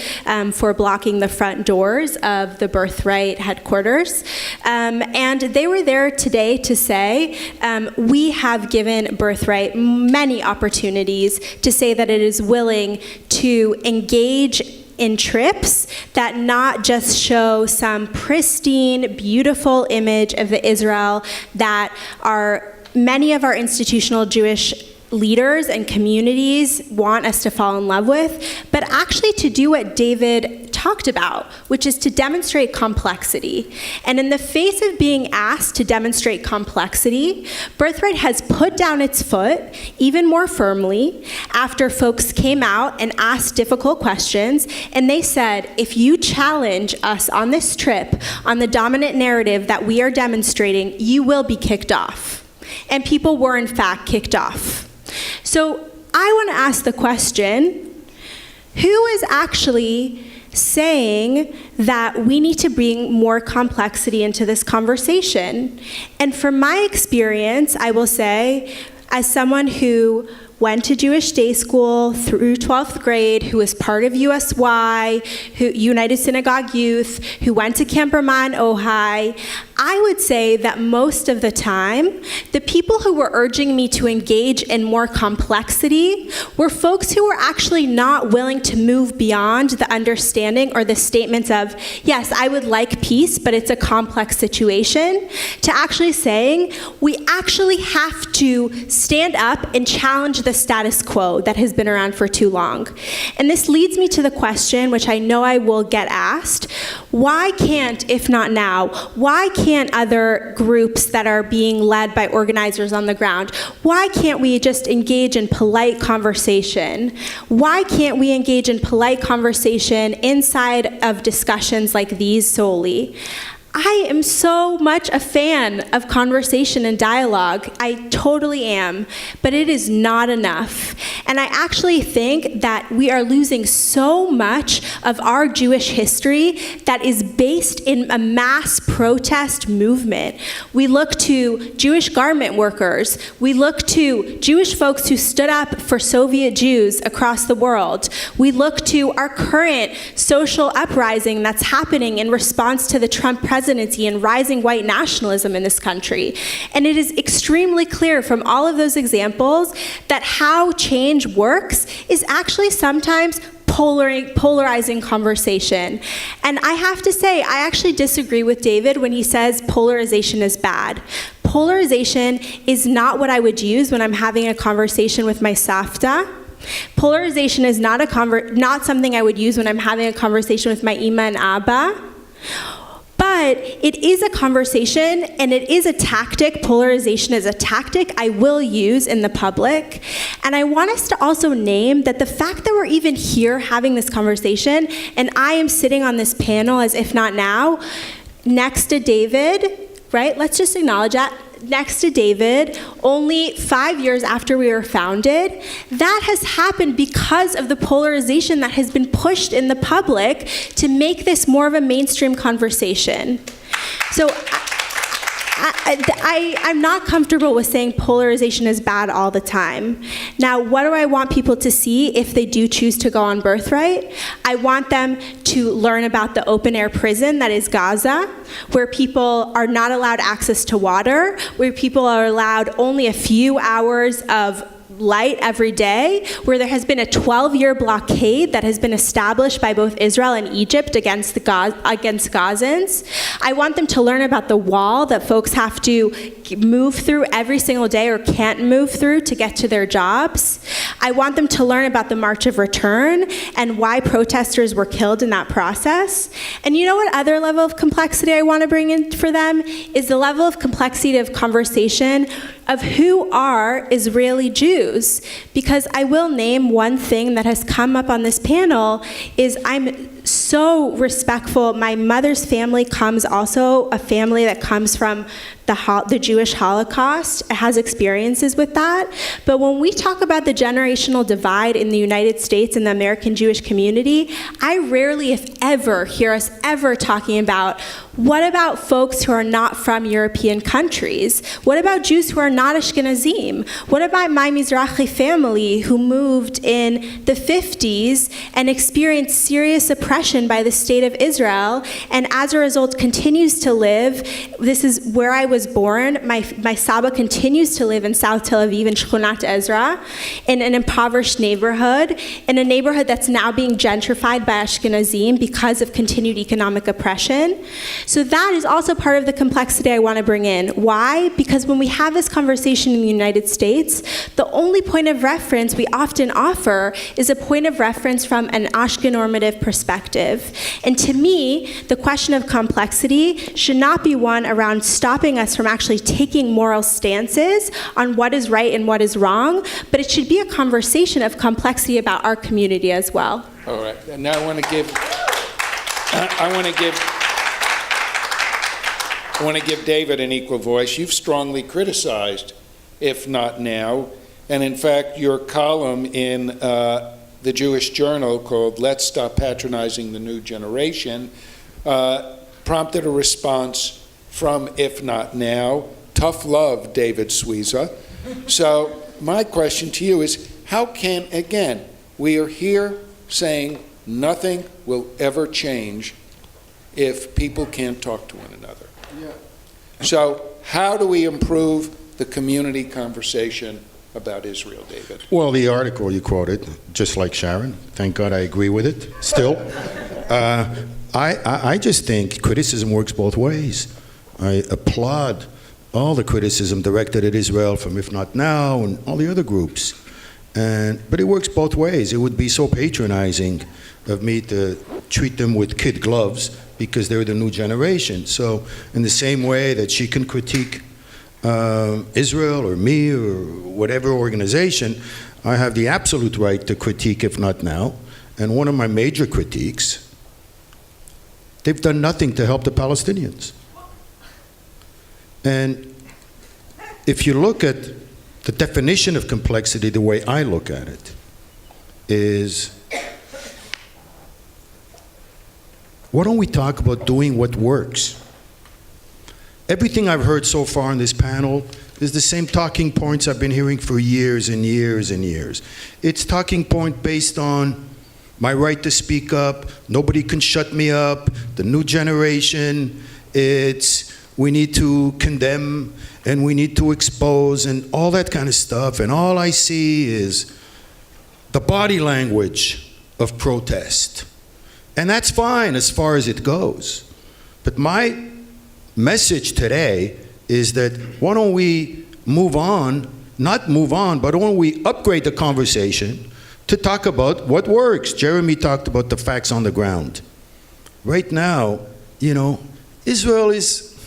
S14: for blocking the front doors of the Birthright headquarters. And they were there today to say, we have given Birthright many opportunities to say that it is willing to engage in trips that not just show some pristine, beautiful image of the Israel that many of our institutional Jewish leaders and communities want us to fall in love with, but actually to do what David talked about, which is to demonstrate complexity. And in the face of being asked to demonstrate complexity, Birthright has put down its foot even more firmly after folks came out and asked difficult questions, and they said, if you challenge us on this trip, on the dominant narrative that we are demonstrating, you will be kicked off. And people were in fact kicked off. So I want to ask the question, who is actually saying that we need to bring more complexity into this conversation? And from my experience, I will say, as someone who went to Jewish day school through 12th grade, who was part of USY, United Synagogue Youth, who went to Camp Ramah in Ojai, I would say that most of the time, the people who were urging me to engage in more complexity were folks who were actually not willing to move beyond the understanding or the statements of, yes, I would like peace, but it's a complex situation, to actually saying, we actually have to stand up and challenge the status quo that has been around for too long. And this leads me to the question, which I know I will get asked, why can't, if not now, why can't other groups that are being led by organizers on the ground, why can't we just engage in polite conversation? Why can't we engage in polite conversation inside of discussions like these solely? I am so much a fan of conversation and dialogue. I totally am, but it is not enough. And I actually think that we are losing so much of our Jewish history that is based in a mass protest movement. We look to Jewish garment workers. We look to Jewish folks who stood up for Soviet Jews across the world. We look to our current social uprising that's happening in response to the Trump presidency and rising white nationalism in this country. And it is extremely clear from all of those examples that how change works is actually sometimes polarizing conversation. And I have to say, I actually disagree with David when he says polarization is bad. Polarization is not what I would use when I'm having a conversation with my savta. Polarization is not something I would use when I'm having a conversation with my ima and abba. But it is a conversation, and it is a tactic. Polarization is a tactic I will use in the public. And I want us to also name that the fact that we're even here having this conversation, and I am sitting on this panel as If Not Now, next to David, right? Let's just acknowledge that. Next to David, only 5 years after we were founded, that has happened because of the polarization that has been pushed in the public to make this more of a mainstream conversation. So I'm not comfortable with saying polarization is bad all the time. Now, what do I want people to see if they do choose to go on Birthright? I want them to learn about the open-air prison that is Gaza, where people are not allowed access to water, where people are allowed only a few hours of light every day, where there has been a 12-year blockade that has been established by both Israel and Egypt against Gazans. I want them to learn about the wall that folks have to move through every single day or can't move through to get to their jobs. I want them to learn about the March of Return and why protesters were killed in that process. And you know what other level of complexity I want to bring in for them is the level of complexity of conversation of who are Israeli Jews. Because I will name one thing that has come up on this panel is I'm so respectful. My mother's family comes also a family that comes from the Jewish Holocaust. It has experiences with that. But when we talk about the generational divide in the United States and the American Jewish community, I rarely, if ever, hear us ever talking about what about folks who are not from European countries? What about Jews who are not Ashkenazim? What about my Mizrahi family who moved in the 50s and experienced serious oppression by the state of Israel and as a result continues to live? This is where I was born. My Saba continues to live in South Tel Aviv in Shkunat Ezra in an impoverished neighborhood, in a neighborhood that's now being gentrified by Ashkenazim because of continued economic oppression. So that is also part of the complexity I want to bring in. Why? Because when we have this conversation in the United States, the only point of reference we often offer is a point of reference from an Ashkenormative perspective. And to me, the question of complexity should not be one around stopping us from actually taking moral stances on what is right and what is wrong, but it should be a conversation of complexity about our community as well.
S12: All right, and now I want to give David an equal voice. You've strongly criticized If Not Now, and in fact, your column in the Jewish Journal called Let's Stop Patronizing the New Generation prompted a response from If Not Now. Tough love, David Suiza. So my question to you is, how can, again, we are here saying nothing will ever change if people can't talk to one another. Yeah. So how do we improve the community conversation about Israel, David?
S15: Well, the article you quoted, just like Sharon, thank God I agree with it, still. I just think criticism works both ways. I applaud all the criticism directed at Israel from If Not Now and all the other groups. But it works both ways. It would be so patronizing of me to treat them with kid gloves because they're the new generation. So in the same way that she can critique Israel or me or whatever organization, I have the absolute right to critique If Not Now. And one of my major critiques, they've done nothing to help the Palestinians. And if you look at the definition of complexity, the way I look at it, is why don't we talk about doing what works? Everything I've heard so far in this panel is the same talking points I've been hearing for years and years and years. It's talking point based on my right to speak up, nobody can shut me up, the new generation, it's we need to condemn and we need to expose and all that kind of stuff. And all I see is the body language of protest. And that's fine as far as it goes. But my message today is that why don't we move on, not move on, but why don't we upgrade the conversation to talk about what works? Jeremy talked about the facts on the ground. Right now, you know, Israel is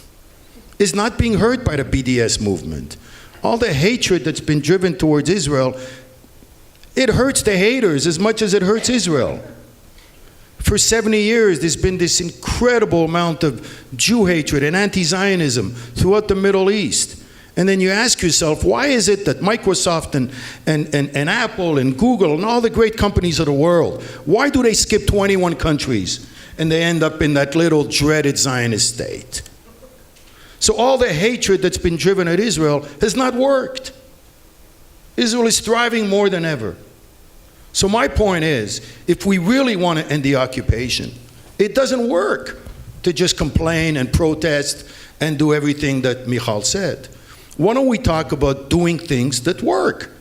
S15: not being hurt by the BDS movement. All the hatred that's been driven towards Israel, it hurts the haters as much as it hurts Israel. For 70 years, there's been this incredible amount of Jew hatred and anti-Zionism throughout the Middle East. And then you ask yourself, why is it that Microsoft and Apple and Google and all the great companies of the world, why do they skip 21 countries and they end up in that little dreaded Zionist state? So all the hatred that's been driven at Israel has not worked. Israel is thriving more than ever. So my point is, if we really want to end the occupation, it doesn't work to just complain and protest and do everything that Michal said. Why don't we talk about doing things that work?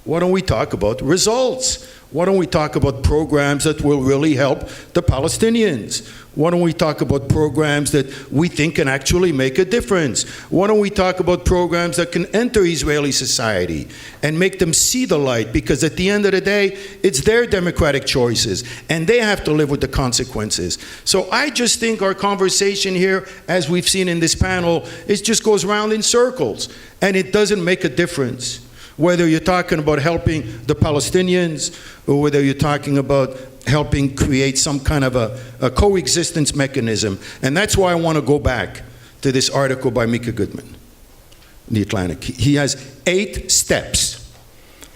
S15: Why don't we talk about results? Why don't we talk about programs that will really help the Palestinians? Why don't we talk about programs that we think can actually make a difference? Why don't we talk about programs that can enter Israeli society and make them see the light? Because at the end of the day, it's their democratic choices, and they have to live with the consequences. So I just think our conversation here, as we've seen in this panel, it just goes round in circles, and it doesn't make a difference. Whether you're talking about helping the Palestinians, or whether you're talking about helping create some kind of a coexistence mechanism. And that's why I want to go back to this article by Mika Goodman in The Atlantic. He has 8 steps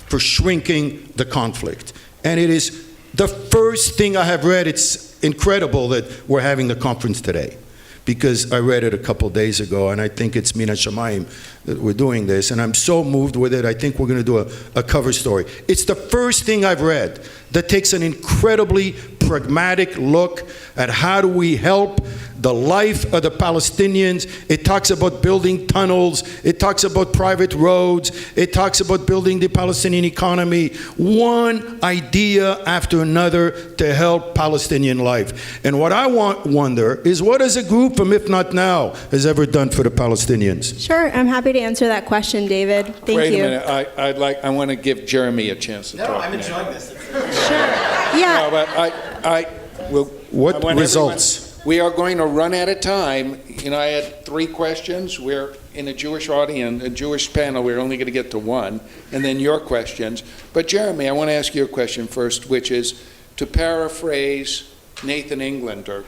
S15: for shrinking the conflict. And it is the first thing I have read. It's incredible that we're having the conference today, because I read it a couple days ago, and I think it's Mina Shamayim that we're doing this, and I'm so moved with it. I think we're going to do a cover story. It's the first thing I've read that takes an incredibly pragmatic look at how do we help the life of the Palestinians. It talks about building tunnels. It talks about private roads. It talks about building the Palestinian economy. One idea after another to help Palestinian life. And what I wonder is, what as a group from If Not Now has ever done for the Palestinians?
S14: Sure, I'm happy to answer that question, David. Thank you.
S12: Wait a minute. I want to give Jeremy a chance to talk.
S10: No, I'm enjoying this.
S14: Yeah.
S12: No, but
S15: What results?
S12: We are going to run out of time. You know, I had 3 questions. We're in a Jewish audience, a Jewish panel. We're only going to get to 1, and then your questions. But Jeremy, I want to ask you a question first, which is, to paraphrase Nathan Englander,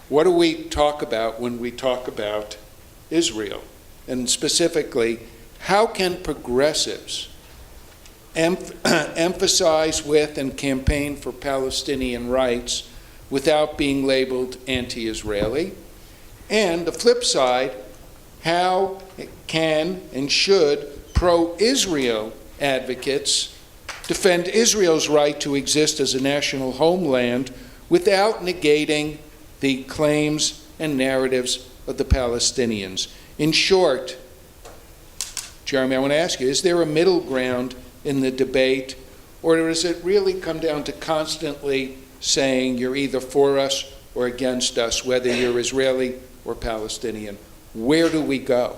S12: what do we talk about when we talk about Israel? And specifically, how can progressives emphasize with and campaign for Palestinian rights without being labeled anti-Israeli? And the flip side, how can and should pro-Israel advocates defend Israel's right to exist as a national homeland without negating the claims and narratives of the Palestinians? In short, Jeremy, I want to ask you, is there a middle ground in the debate, or does it really come down to constantly saying you're either for us or against us, whether you're Israeli or Palestinian? Where do we go?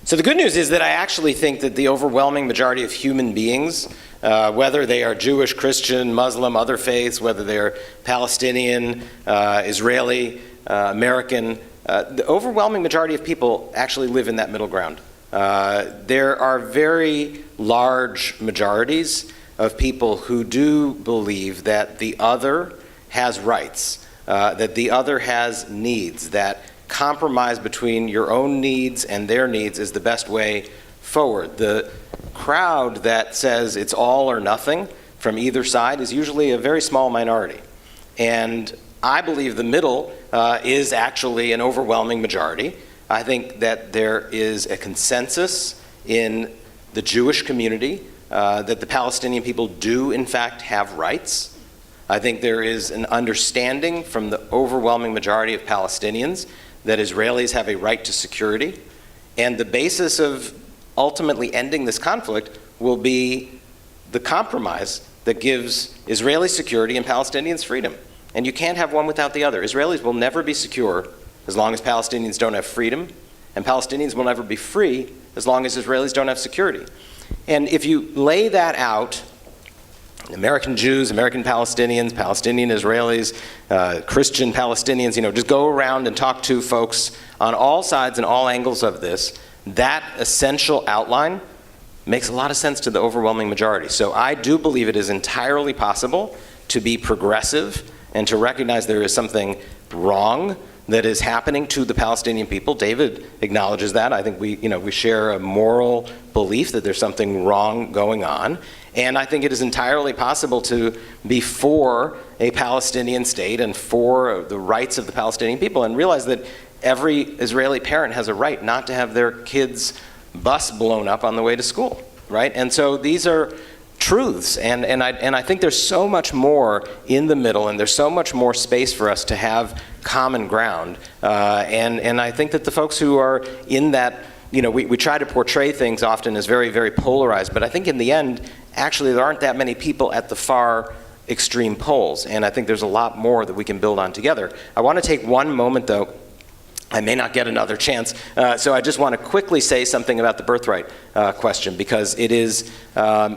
S13: So the good news is that I actually think that the overwhelming majority of human beings, whether they are Jewish, Christian, Muslim, other faiths, whether they're Palestinian, Israeli, American, the overwhelming majority of people actually live in that middle ground. There are very large majorities of people who do believe that the other has rights, that the other has needs, that compromise between your own needs and their needs is the best way forward. The crowd that says it's all or nothing from either side is usually a very small minority. And I believe the middle is actually an overwhelming majority. I think that there is a consensus in the Jewish community that the Palestinian people do in fact have rights. I think there is an understanding from the overwhelming majority of Palestinians that Israelis have a right to security. And the basis of ultimately ending this conflict will be the compromise that gives Israeli security and Palestinians freedom. And you can't have one without the other. Israelis will never be secure as long as Palestinians don't have freedom, and Palestinians will never be free as long as Israelis don't have security. And if you lay that out, American Jews, American Palestinians, Palestinian Israelis, Christian Palestinians, just go around and talk to folks on all sides and all angles of this, that essential outline makes a lot of sense to the overwhelming majority. So I do believe it is entirely possible to be progressive and to recognize there is something wrong that is happening to the Palestinian people. David acknowledges that. I think we share a moral belief that there's something wrong going on. And I think it is entirely possible to be for a Palestinian state and for the rights of the Palestinian people, and realize that every Israeli parent has a right not to have their kids' bus blown up on the way to school, right? And so these are truths, and I think there's so much more in the middle, and there's so much more space for us to have common ground. And I think that the folks who are in that we try to portray things often as very, very polarized, but I think in the end, actually there aren't that many people at the far extreme poles, and I think there's a lot more that we can build on together. I want to take one moment, though. I may not get another chance, so I just want to quickly say something about the birthright question, because it is,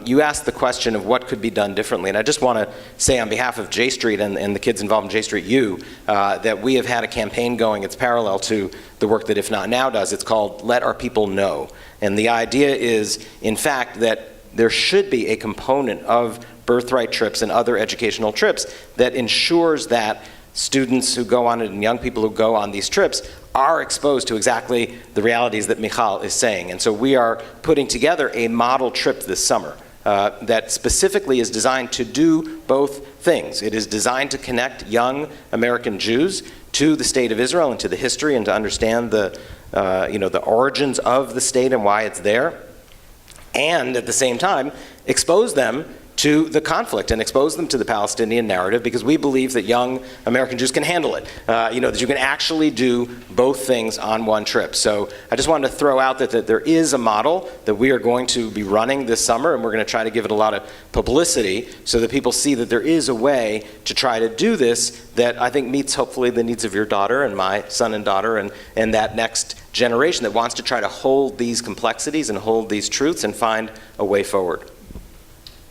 S13: you asked the question of what could be done differently, and I just want to say on behalf of J Street and the kids involved in J Street U, that we have had a campaign going. It's parallel to the work that If Not Now does. It's called Let Our People Know, and the idea is, in fact, that there should be a component of birthright trips and other educational trips that ensures that students who go on it and young people who go on these trips are exposed to exactly the realities that Michal is saying. And so we are putting together a model trip this summer that specifically is designed to do both things. It is designed to connect young American Jews to the state of Israel and to the history and to understand the origins of the state and why it's there, and at the same time expose them to the conflict and expose them to the Palestinian narrative, because we believe that young American Jews can handle it, that you can actually do both things on one trip. So I just wanted to throw out that there is a model that we are going to be running this summer, and we're going to try to give it a lot of publicity so that people see that there is a way to try to do this that I think meets hopefully the needs of your daughter and my son and daughter and that next generation that wants to try to hold these complexities and hold these truths and find a way forward.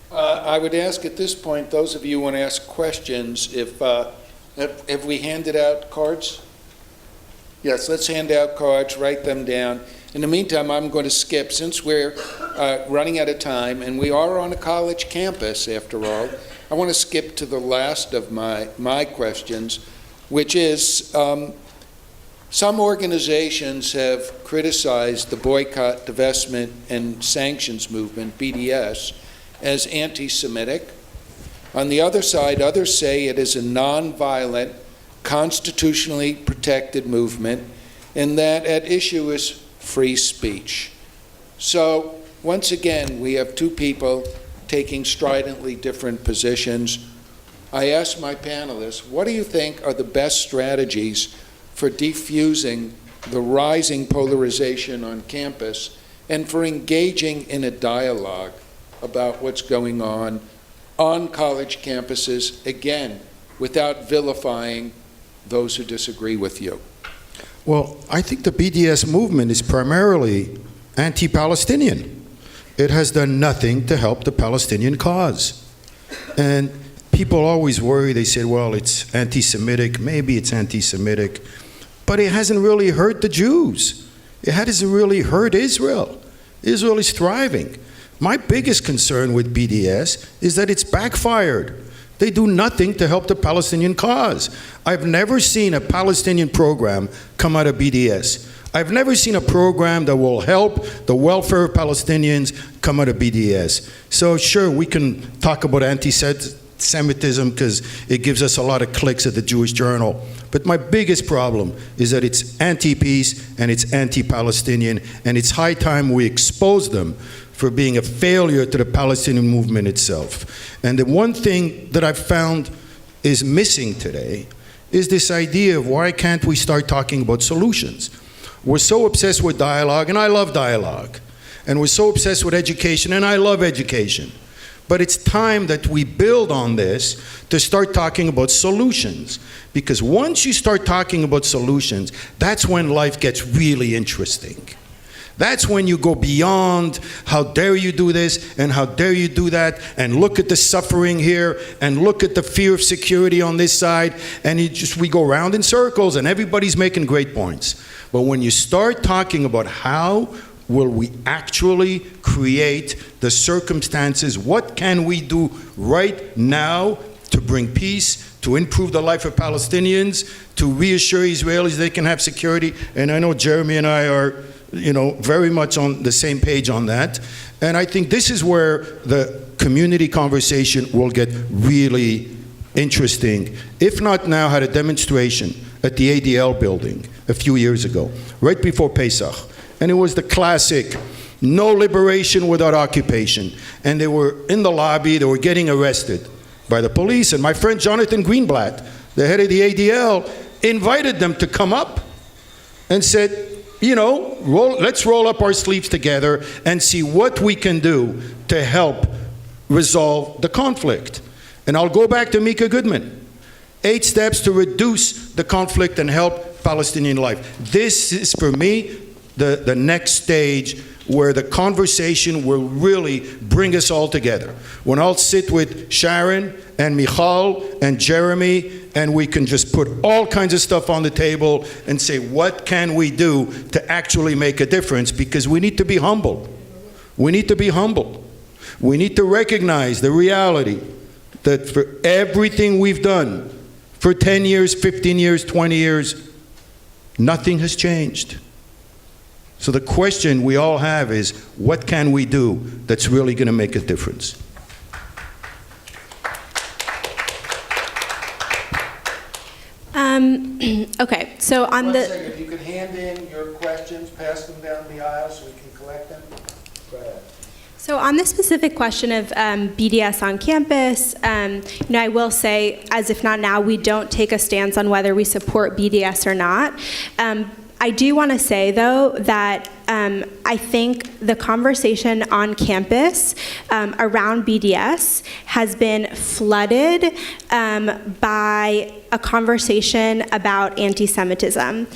S12: I would ask at this point, those of you who want to ask questions, have we handed out cards? Yes, let's hand out cards, write them down. In the meantime, I'm going to skip, since we're running out of time, and we are on a college campus after all, I want to skip to the last of my questions, which is, some organizations have criticized the boycott, divestment, and sanctions movement, BDS, as anti-Semitic. On the other side, others say it is a nonviolent, constitutionally protected movement, and that at issue is free speech. So, once again, we have two people taking stridently different positions. I ask my panelists, what do you think are the best strategies for defusing the rising polarization on campus and for engaging in a dialogue about what's going on college campuses, again, without vilifying those who disagree with you?
S15: Well, I think the BDS movement is primarily anti-Palestinian. It has done nothing to help the Palestinian cause. And people always worry, they say, well, it's anti-Semitic, maybe it's anti-Semitic, but it hasn't really hurt the Jews. It hasn't really hurt Israel. Israel is thriving. My biggest concern with BDS is that it's backfired. They do nothing to help the Palestinian cause. I've never seen a Palestinian program come out of BDS. I've never seen a program that will help the welfare of Palestinians come out of BDS. So sure, we can talk about anti-Semitism because it gives us a lot of clicks at the Jewish Journal. But my biggest problem is that it's anti-peace and it's anti-Palestinian, and it's high time we expose them for being a failure to the Palestinian movement itself. And the one thing that I've found is missing today is this idea of why can't we start talking about solutions? We're so obsessed with dialogue, and I love dialogue. And we're so obsessed with education, and I love education. But it's time that we build on this to start talking about solutions. Because once you start talking about solutions, that's when life gets really interesting. That's when you go beyond, how dare you do this, and how dare you do that, and look at the suffering here, and look at the fear of security on this side, and we go round in circles, and everybody's making great points. But when you start talking about how will we actually create the circumstances, what can we do right now to bring peace, to improve the life of Palestinians, to reassure Israelis they can have security, and I know Jeremy and I are very much on the same page on that. And I think this is where the community conversation will get really interesting. If Not Now had a demonstration at the ADL building a few years ago, right before Pesach. And it was the classic, no liberation without occupation. And they were in the lobby, they were getting arrested by the police. And my friend Jonathan Greenblatt, the head of the ADL, invited them to come up and said, let's roll up our sleeves together and see what we can do to help resolve the conflict. And I'll go back to Mika Goodman. 8 steps to reduce the conflict and help Palestinian life. This is, for me, the next stage where the conversation will really bring us all together. When I'll sit with Sharon and Michal and Jeremy, and we can just put all kinds of stuff on the table and say, what can we do to actually make a difference? Because we need to be humble. We need to be humble. We need to recognize the reality that for everything we've done for 10 years, 15 years, 20 years, nothing has changed. So the question we all have is, what can we do that's really going to make a difference?
S14: Okay, so on
S12: One
S14: the...
S12: second, if you could hand in your questions, pass them down the aisle so we can collect them. Go ahead.
S14: So on the specific question of BDS on campus, I will say, as if not now, we don't take a stance on whether we support BDS or not. I do want to say, though, that I think the conversation on campus around BDS has been flooded by a conversation about anti-Semitism.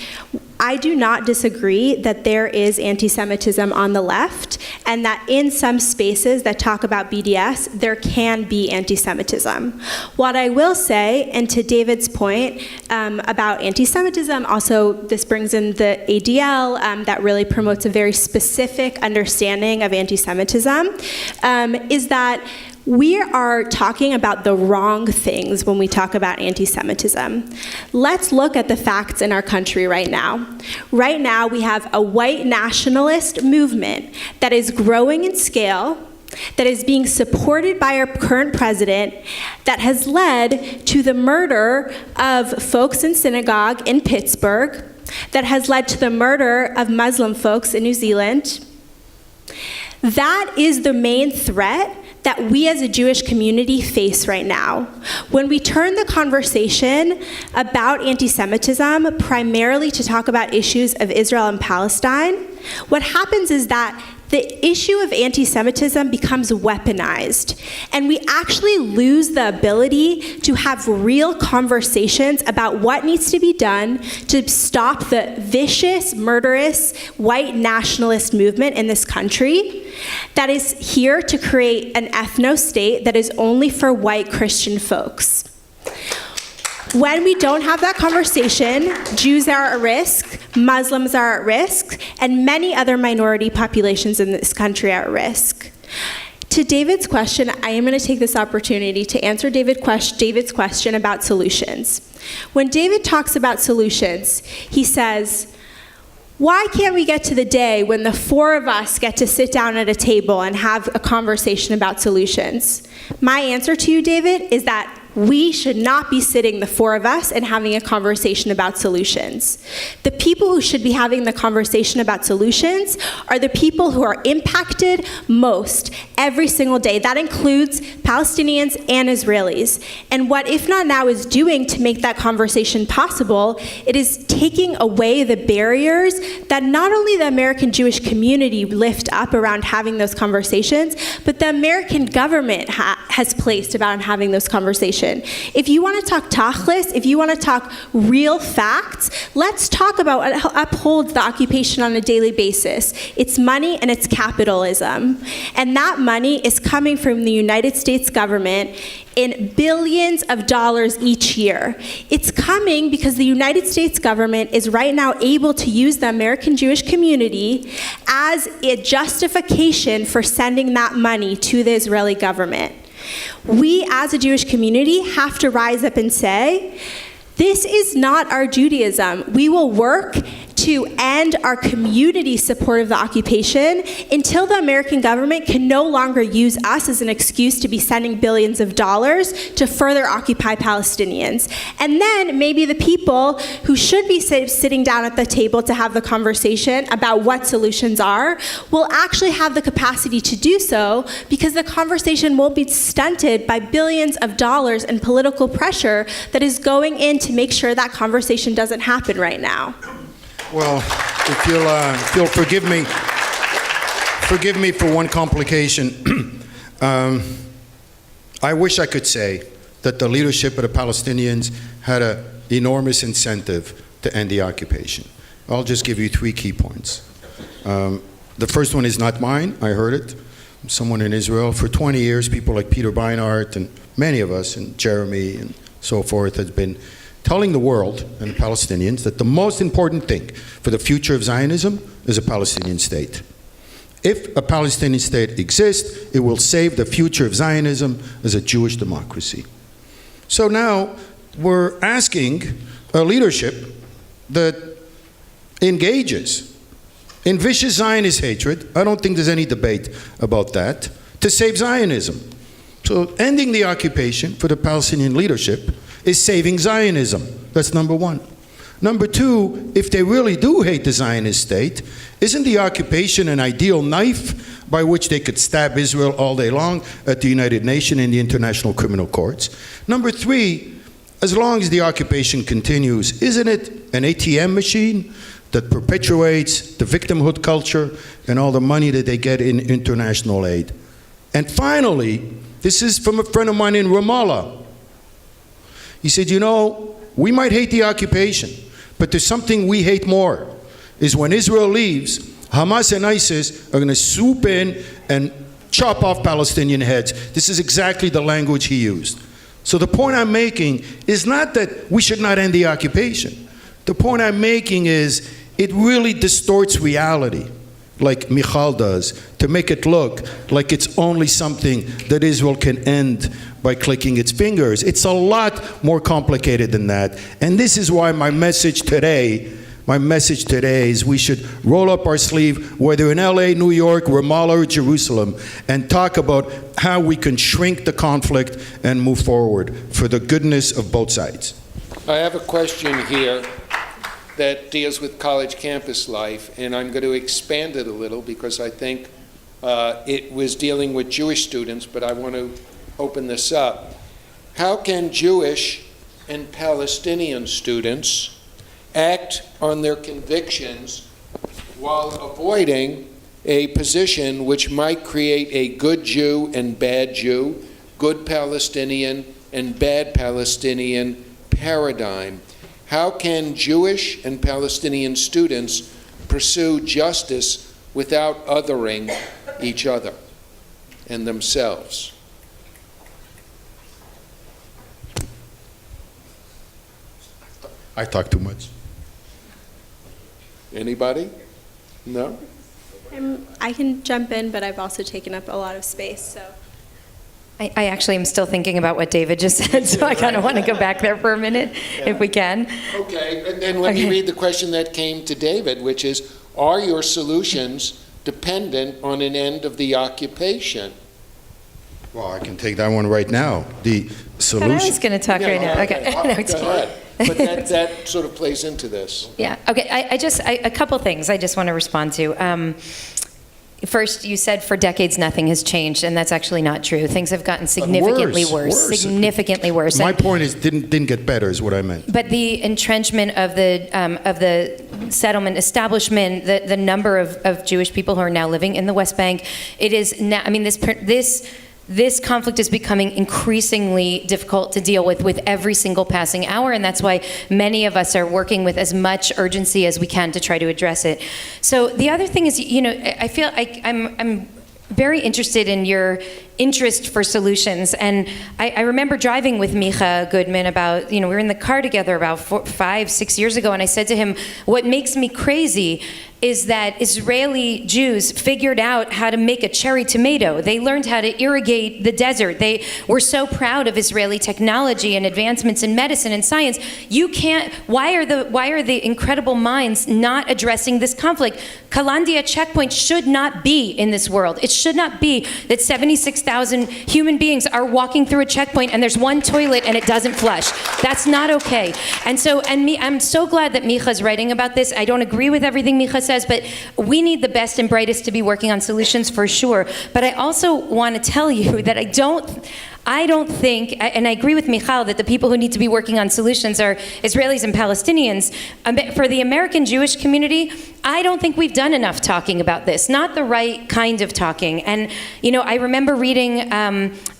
S14: I do not disagree that there is anti-Semitism on the left, and that in some spaces that talk about BDS, there can be anti-Semitism. What I will say, and to David's point about anti-Semitism, also this brings in the ADL that really promotes a very specific understanding of anti-Semitism, is that we are talking about the wrong things when we talk about anti-Semitism. Let's look at the facts in our country right now. Right now, we have a white nationalist movement that is growing in scale, that is being supported by our current president, that has led to the murder of folks in synagogue in Pittsburgh, that has led to the murder of Muslim folks in New Zealand. That is the main threat that we as a Jewish community face right now. When we turn the conversation about anti-Semitism primarily to talk about issues of Israel and Palestine, what happens is that the issue of anti-Semitism becomes weaponized, and we actually lose the ability to have real conversations about what needs to be done to stop the vicious, murderous, white nationalist movement in this country that is here to create an ethno-state that is only for white Christian folks. When we don't have that conversation, Jews are at risk, Muslims are at risk, and many other minority populations in this country are at risk. To David's question, I am going to take this opportunity to answer David's question about solutions. When David talks about solutions, he says, why can't we get to the day when the 4 of us get to sit down at a table and have a conversation about solutions? My answer to you, David, is that we should not be sitting, the 4 of us, and having a conversation about solutions. The people who should be having the conversation about solutions are the people who are impacted most every single day. That includes Palestinians and Israelis. And what If Not Now is doing to make that conversation possible, it is taking away the barriers that not only the American Jewish community lift up around having those conversations, but the American government has placed about having those conversations. If you want to talk tachlis, if you want to talk real facts, let's talk about what upholds the occupation on a daily basis. It's money and it's capitalism. And that money is coming from the United States government in billions of dollars each year. It's coming because the United States government is right now able to use the American Jewish community as a justification for sending that money to the Israeli government. We, as a Jewish community, have to rise up and say, this is not our Judaism. We will work to end our community support of the occupation until the American government can no longer use us as an excuse to be sending billions of dollars to further occupy Palestinians. And then maybe the people who should be sitting down at the table to have the conversation about what solutions are will actually have the capacity to do so, because the conversation won't be stunted by billions of dollars and political pressure that is going in to make sure that conversation doesn't happen right now.
S15: Well, if you'll forgive me for one complication. I wish I could say that the leadership of the Palestinians had an enormous incentive to end the occupation. I'll just give you 3 key points. The first one is not mine. I heard it from someone in Israel. For 20 years, people like Peter Beinart and many of us, and Jeremy and so forth, has been telling the world and the Palestinians that the most important thing for the future of Zionism is a Palestinian state. If a Palestinian state exists, it will save the future of Zionism as a Jewish democracy. So now we're asking a leadership that engages in vicious Zionist hatred. I don't think there's any debate about that, to save Zionism. So ending the occupation for the Palestinian leadership is saving Zionism. That's number one. Number two, if they really do hate the Zionist state, isn't the occupation an ideal knife by which they could stab Israel all day long at the United Nations and the International Criminal Courts? Number three, as long as the occupation continues, isn't it an ATM machine that perpetuates the victimhood culture and all the money that they get in international aid? And finally, this is from a friend of mine in Ramallah. He said, you know, we might hate the occupation, but there's something we hate more, is when Israel leaves, Hamas and ISIS are going to swoop in and chop off Palestinian heads. This is exactly the language he used. So the point I'm making is not that we should not end the occupation. The point I'm making is it really distorts reality, like Michal does, to make it look like it's only something that Israel can end by clicking its fingers. It's a lot more complicated than that. And this is why my message today is we should roll up our sleeve, whether in LA, New York, Ramallah, or Jerusalem, and talk about how we can shrink the conflict and move forward for the goodness of both sides.
S12: I have a question here that deals with college campus life, and I'm going to expand it a little because I think it was dealing with Jewish students, but I want to open this up. How can Jewish and Palestinian students act on their convictions while avoiding a position which might create a good Jew and bad Jew, good Palestinian and bad Palestinian paradigm? How can Jewish and Palestinian students pursue justice without othering each other and themselves?
S15: I talk too much.
S12: Anybody? No?
S14: I can jump in, but I've also taken up a lot of space, so.
S16: I actually am still thinking about what David just said, so I kind of want to go back there for a minute, if we can.
S12: Okay, and then let me read the question that came to David, which is, are your solutions dependent on an end of the occupation?
S15: Well, I can take that one right now. The solution.
S16: I was going to talk right now. Okay.
S12: Go ahead. But that sort of plays into this.
S16: Yeah. Okay. A couple things I just want to respond to. First, you said for decades nothing has changed, and that's actually not true. Things have gotten significantly worse. Significantly worse.
S15: My point is, didn't get better, is what I meant.
S16: But the entrenchment of the settlement establishment, the number of Jewish people who are now living in the West Bank, it is now. I mean, this conflict is becoming increasingly difficult to deal with every single passing hour, and that's why many of us are working with as much urgency as we can to try to address it. So the other thing is, you know, I feel I'm very interested in your interest for solutions, and I remember driving with Micha Goodman about, you know, we were in the car together about 5-6 years ago, and I said to him, what makes me crazy is that Israeli Jews figured out how to make a cherry tomato. They learned how to irrigate the desert. They were so proud of Israeli technology and advancements in medicine and science. You can't, why are the incredible minds not addressing this conflict? Kalandia checkpoint should not be in this world. It should not be that 76,000 human beings are walking through a checkpoint and there's one toilet and it doesn't flush. That's not okay. I'm so glad that Micha's writing about this. I don't agree with everything Micha says, but we need the best and brightest to be working on solutions for sure. But I also want to tell you that I don't think, and I agree with Michal, that the people who need to be working on solutions are Israelis and Palestinians. For the American Jewish community,
S14: I don't think we've done enough talking about this, not the right kind of talking. And, I remember reading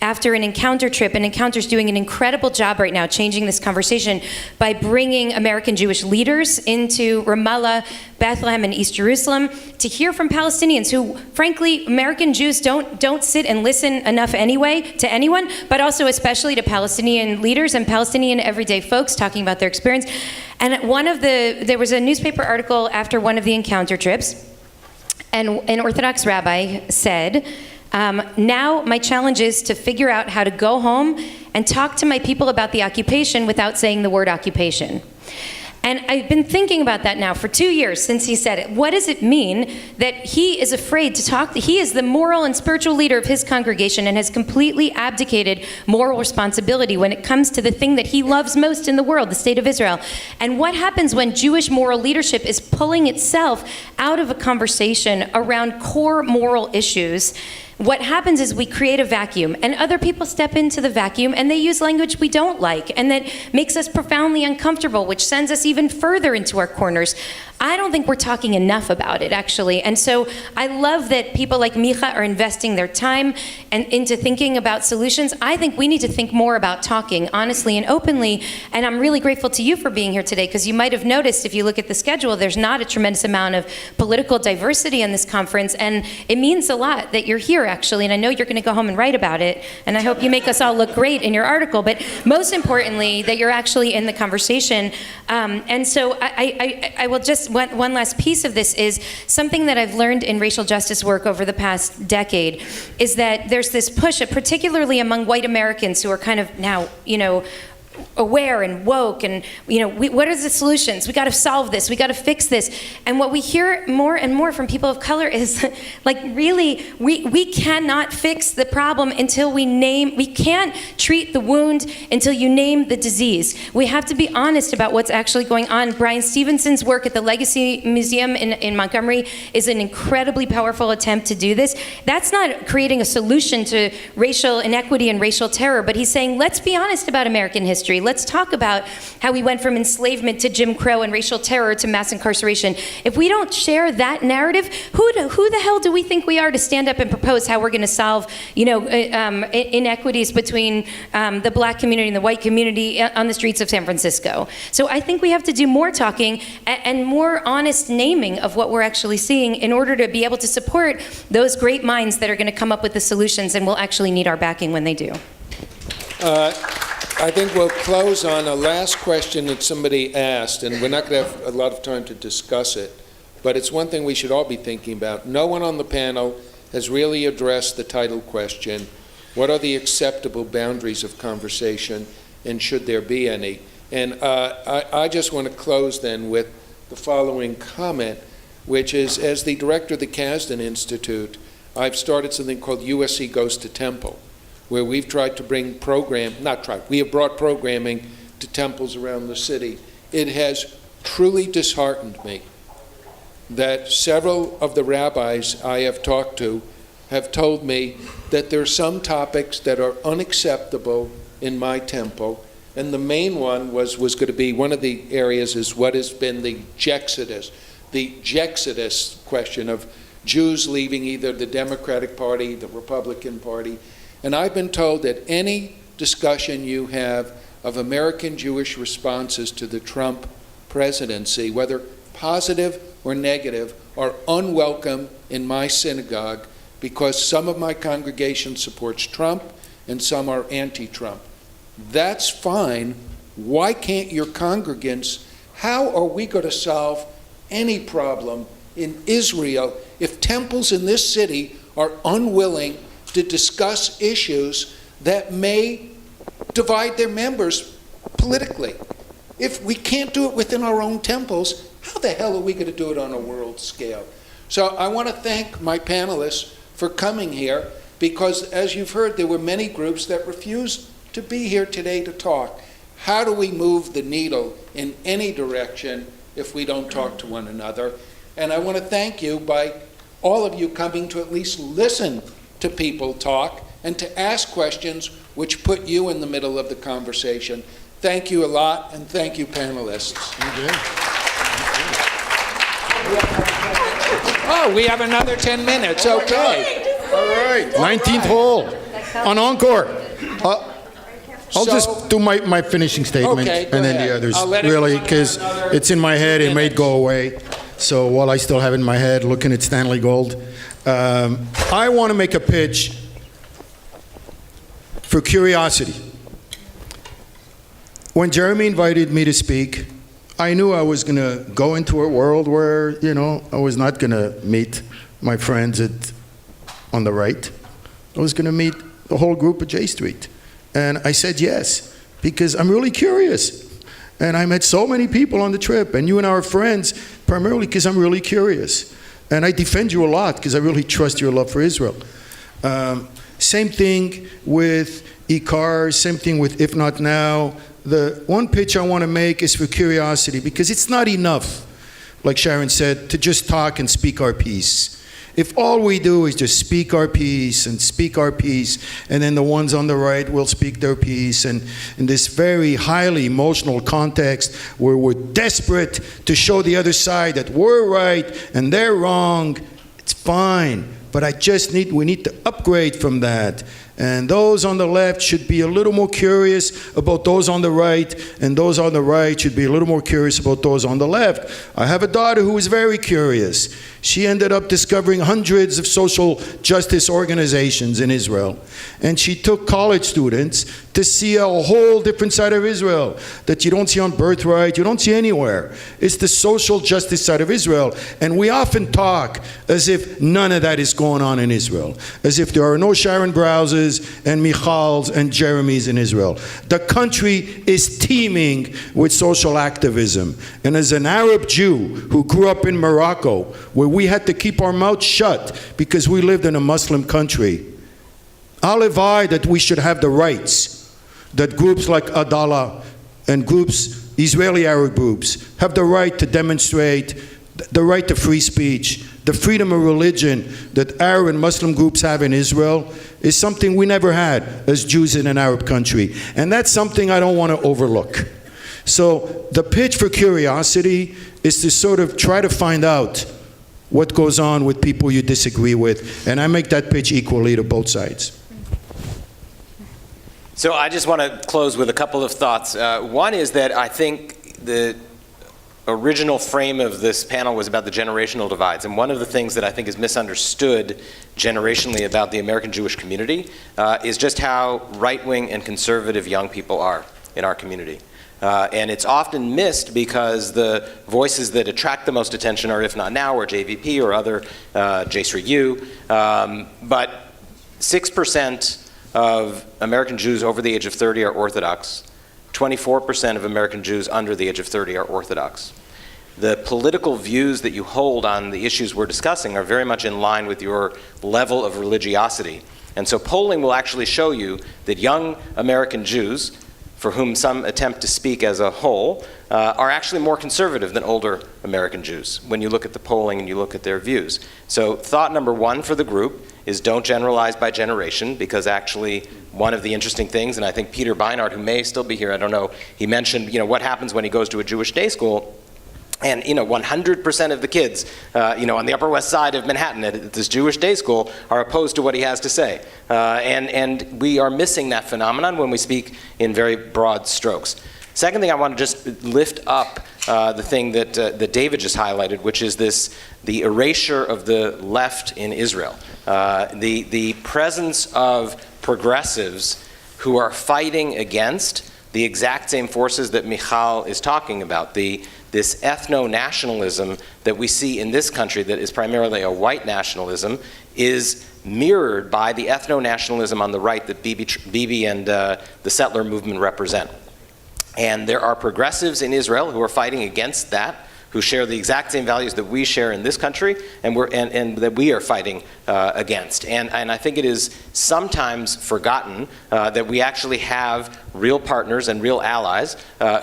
S14: after an Encounter trip, and Encounter's doing an incredible job right now changing this conversation by bringing American Jewish leaders into Ramallah, Bethlehem, and East Jerusalem to hear from Palestinians who, frankly, American Jews don't sit and listen enough anyway to anyone, but also especially to Palestinian leaders and Palestinian everyday folks talking about their experience. And there was a newspaper article after one of the Encounter trips, and an Orthodox rabbi said, now my challenge is to figure out how to go home and talk to my people about the occupation without saying the word occupation. And I've been thinking about that now for 2 years since he said it. What does it mean that he is afraid to talk? He is the moral and spiritual leader of his congregation and has completely abdicated moral responsibility when it comes to the thing that he loves most in the world, the state of Israel. And what happens when Jewish moral leadership is pulling itself out of a conversation around core moral issues? What happens is we create a vacuum, and other people step into the vacuum, and they use language we don't like, and that makes us profoundly uncomfortable, which sends us even further into our corners. I don't think we're talking enough about it, actually. And so I love that people like Micha are investing their time and into thinking about solutions. I think we need to think more about talking honestly and openly. And I'm really grateful to you for being here today, because you might have noticed, if you look at the schedule, there's not a tremendous amount of political diversity in this conference. And it means a lot that you're here, actually. And I know you're going to go home and write about it. And I hope you make us all look great in your article. But most importantly, that you're actually in the conversation. And so I will just, one last piece of this is something that I've learned in racial justice work over the past decade, is that there's this push, particularly among white Americans who are kind of now, aware and woke, and what are the solutions? We got to solve this. We got to fix this. And what we hear more and more from people of color is, like, really, we cannot fix the problem until we can't treat the wound until you name the disease. We have to be honest about what's actually going on. Brian Stevenson's work at the Legacy Museum in Montgomery is an incredibly powerful attempt to do this. That's not creating a solution to racial inequity and racial terror, but he's saying, let's be honest about American history. Let's talk about how we went from enslavement to Jim Crow and racial terror to mass incarceration. If we don't share that narrative, who the hell do we think we are to stand up and propose how we're going to solve, inequities between the black community and the white community on the streets of San Francisco? So I think we have to do more talking and more honest naming of what we're actually seeing in order to be able to support those great minds that are going to come up with the solutions and will actually need our backing when they do.
S12: I think we'll close on a last question that somebody asked, and we're not going to have a lot of time to discuss it, but it's one thing we should all be thinking about. No one on the panel has really addressed the title question: what are the acceptable boundaries of conversation, and should there be any? And I just want to close then with the following comment, which is, as the director of the Kasdan Institute, I've started something called USC Goes to Temple, where we've tried to bring we have brought programming to temples around the city. It has truly disheartened me that several of the rabbis I have talked to have told me that there are some topics that are unacceptable in my temple, and the main one was going to be, one of the areas is what has been the Jexodus question of Jews leaving either the Democratic Party, the Republican Party. And I've been told that any discussion you have of American Jewish responses to the Trump presidency, whether positive or negative, are unwelcome in my synagogue, because some of my congregation supports Trump and some are anti-Trump. That's fine. Why can't your congregants, how are we going to solve any problem in Israel if temples in this city are unwilling to discuss issues that may divide their members politically? If we can't do it within our own temples, how the hell are we going to do it on a world scale? So I want to thank my panelists for coming here, because as you've heard, there were many groups that refused to be here today to talk. How do we move the needle in any direction if we don't talk to one another? And I want to thank you by all of you coming to at least listen to people talk and to ask questions which put you in the middle of the conversation. Thank you a lot, and thank you, panelists.
S15: Thank you.
S12: Oh, we have another 10 minutes, okay.
S15: All right, 19th hole on encore. I'll just do my finishing statement,
S12: Okay, go
S15: and then
S12: ahead.
S15: the others,
S12: I'll let it
S15: really,
S12: go on
S15: because
S12: another
S15: it's in my head, it may go away. So while I still have it in my head, looking at Stanley Gold, I want to make a pitch for curiosity. When Jeremy invited me to speak, I knew I was going to go into a world where, I was not going to meet my friends on the right. I was going to meet the whole group at J Street. And I said yes, because I'm really curious. And I met so many people on the trip, and you and I are friends primarily because I'm really curious. And I defend you a lot because I really trust your love for Israel. Same thing with Akbar, same thing with If Not Now. The one pitch I want to make is for curiosity, because it's not enough, like Sharon said, to just talk and speak our piece. If all we do is just speak our piece, and then the ones on the right will speak their piece, and in this very highly emotional context where we're desperate to show the other side that we're right and they're wrong, it's fine. But we need to upgrade from that. And those on the left should be a little more curious about those on the right, and those on the right should be a little more curious about those on the left. I have a daughter who is very curious. She ended up discovering hundreds of social justice organizations in Israel. And she took college students to see a whole different side of Israel that you don't see on Birthright, you don't see anywhere. It's the social justice side of Israel. And we often talk as if none of that is going on in Israel, as if there are no Sharon Browses and Michals and Jeremys in Israel. The country is teeming with social activism. And as an Arab Jew who grew up in Morocco, where we had to keep our mouth shut because we lived in a Muslim country, Alevai that we should have the rights that groups like Adalah and groups, Israeli Arab groups, have the right to demonstrate, the right to free speech, the freedom of religion that Arab and Muslim groups have in Israel is something we never had as Jews in an Arab country. And that's something I don't want to overlook. So the pitch for curiosity is to sort of try to find out what goes on with people you disagree with. And I make that pitch equally to both sides.
S13: So I just want to close with a couple of thoughts. One is that I think the original frame of this panel was about the generational divides. And one of the things that I think is misunderstood generationally about the American Jewish community is just how right-wing and conservative young people are in our community. And it's often missed because the voices that attract the most attention are If Not Now or JVP or other J3U. But 6% of American Jews over the age of 30 are Orthodox. 24% of American Jews under the age of 30 are Orthodox. The political views that you hold on the issues we're discussing are very much in line with your level of religiosity. And so polling will actually show you that young American Jews, for whom some attempt to speak as a whole, are actually more conservative than older American Jews when you look at the polling and you look at their views. So thought number one for the group is don't generalize by generation, because actually one of the interesting things, and I think Peter Beinart, who may still be here, I don't know, he mentioned, what happens when he goes to a Jewish day school. And 100% of the kids, on the Upper West Side of Manhattan at this Jewish day school are opposed to what he has to say. And we are missing that phenomenon when we speak in very broad strokes. Second thing, I want to just lift up the thing that David just highlighted, which is the erasure of the left in Israel. The presence of progressives who are fighting against the exact same forces that Michal is talking about, this ethno-nationalism that we see in this country that is primarily a white nationalism is mirrored by the ethno-nationalism on the right that Bibi and the settler movement represent. And there are progressives in Israel who are fighting against that, who share the exact same values that we share in this country and that we are fighting against. And I think it is sometimes forgotten that we actually have real partners and real allies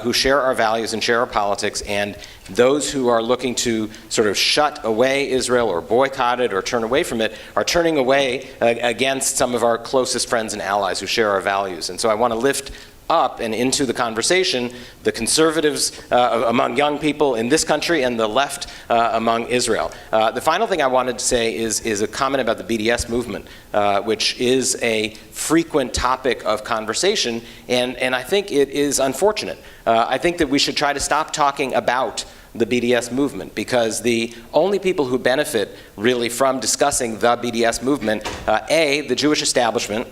S13: who share our values and share our politics, and those who are looking to sort of shut away Israel or boycott it or turn away from it are turning away against some of our closest friends and allies who share our values. And so I want to lift up and into the conversation, the conservatives among young people in this country and the left among Israel. The final thing I wanted to say is a comment about the BDS movement, which is a frequent topic of conversation, and I think it is unfortunate. I think that we should try to stop talking about the BDS movement, because the only people who benefit really from discussing the BDS movement, the Jewish establishment,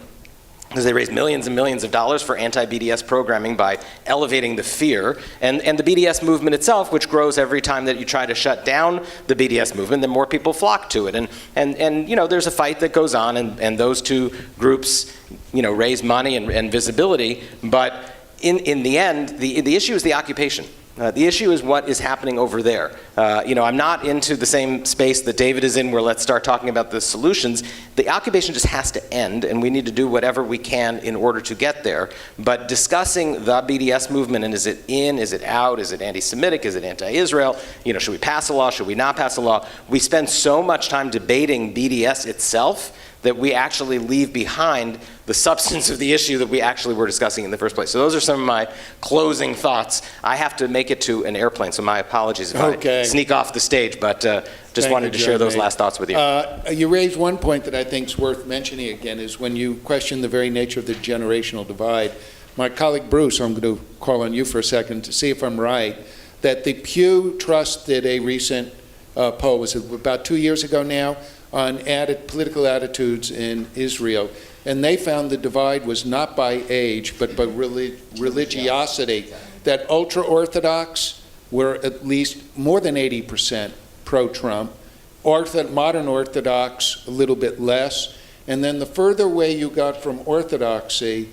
S13: because they raise millions and millions of dollars for anti-BDS programming by elevating the fear, and the BDS movement itself, which grows every time that you try to shut down the BDS movement, then more people flock to it. And you know, there's a fight that goes on, and those two groups, you know, raise money and visibility, but in the end, the issue is the occupation. The issue is what is happening over there. You know, I'm not into the same space that David is in, where let's start talking about the solutions. The occupation just has to end, and we need to do whatever we can in order to get there. But discussing the BDS movement, and is it in, is it out, is it anti-Semitic, is it anti-Israel, you know, should we pass a law, should we not pass a law? We spend so much time debating BDS itself that we actually leave behind the substance of the issue that we actually were discussing in the first place. So those are some of my closing thoughts. I have to make it to an airplane, so my apologies if I sneak off the stage, but just wanted to share those last thoughts with you.
S12: You raised one point that I think is worth mentioning again, is when you question the very nature of the generational divide. My colleague Bruce, I'm going to call on you for a second to see if I'm right, that the Pew Trust did a recent poll, was it about 2 years ago now, on political attitudes in Israel. And they found the divide was not by age, but by religiosity. That ultra-Orthodox were at least more than 80% pro-Trump, modern Orthodox a little bit less, and then the further away you got from Orthodoxy,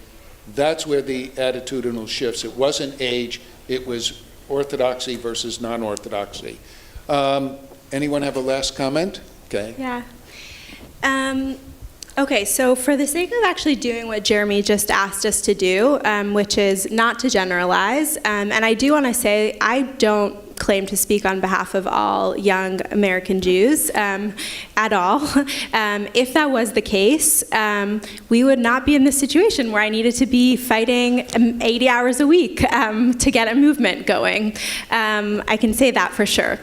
S12: that's where the attitudinal shifts. It wasn't age, it was Orthodoxy versus non-Orthodoxy. Anyone have a last comment? Okay.
S14: Yeah. Okay, so for the sake of actually doing what Jeremy just asked us to do, which is not to generalize, and I do want to say I don't claim to speak on behalf of all young American Jews at all. If that was the case, we would not be in this situation where I needed to be fighting 80 hours a week to get a movement going. I can say that for sure.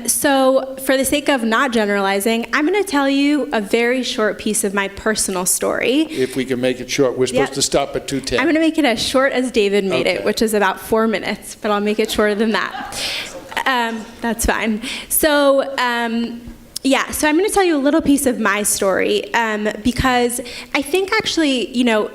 S14: So for the sake of not generalizing, I'm going to tell you a very short piece of my personal story.
S12: If we can make it short. We're supposed to stop at 2:10.
S14: I'm going to make it as short as David made it, which is about 4 minutes, but I'll make it shorter than that. That's fine. So, so I'm going to tell you a little piece of my story because I think actually, you know,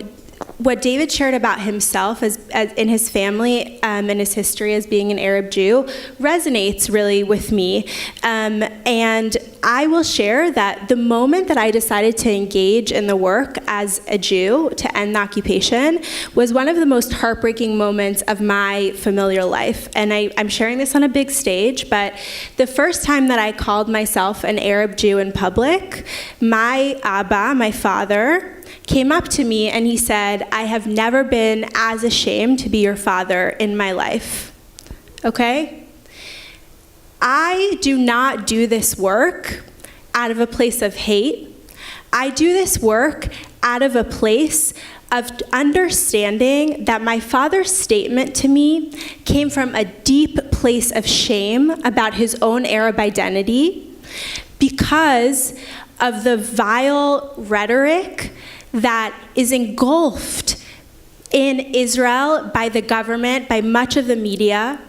S14: what David shared about himself as in his family and his history as being an Arab Jew resonates really with me. And I will share that the moment that I decided to engage in the work as a Jew to end the occupation was one of the most heartbreaking moments of my familial life. And I'm sharing this on a big stage, but the first time that I called myself an Arab Jew in public, my Abba, my father, came up to me and he said, "I have never been as ashamed to be your father in my life." Okay? I do not do this work out of a place of hate. I do this work out of a place of understanding that my father's statement to me came from a deep place of shame about his own Arab identity because of the vile rhetoric that is engulfed in Israel by the government, by much of the media,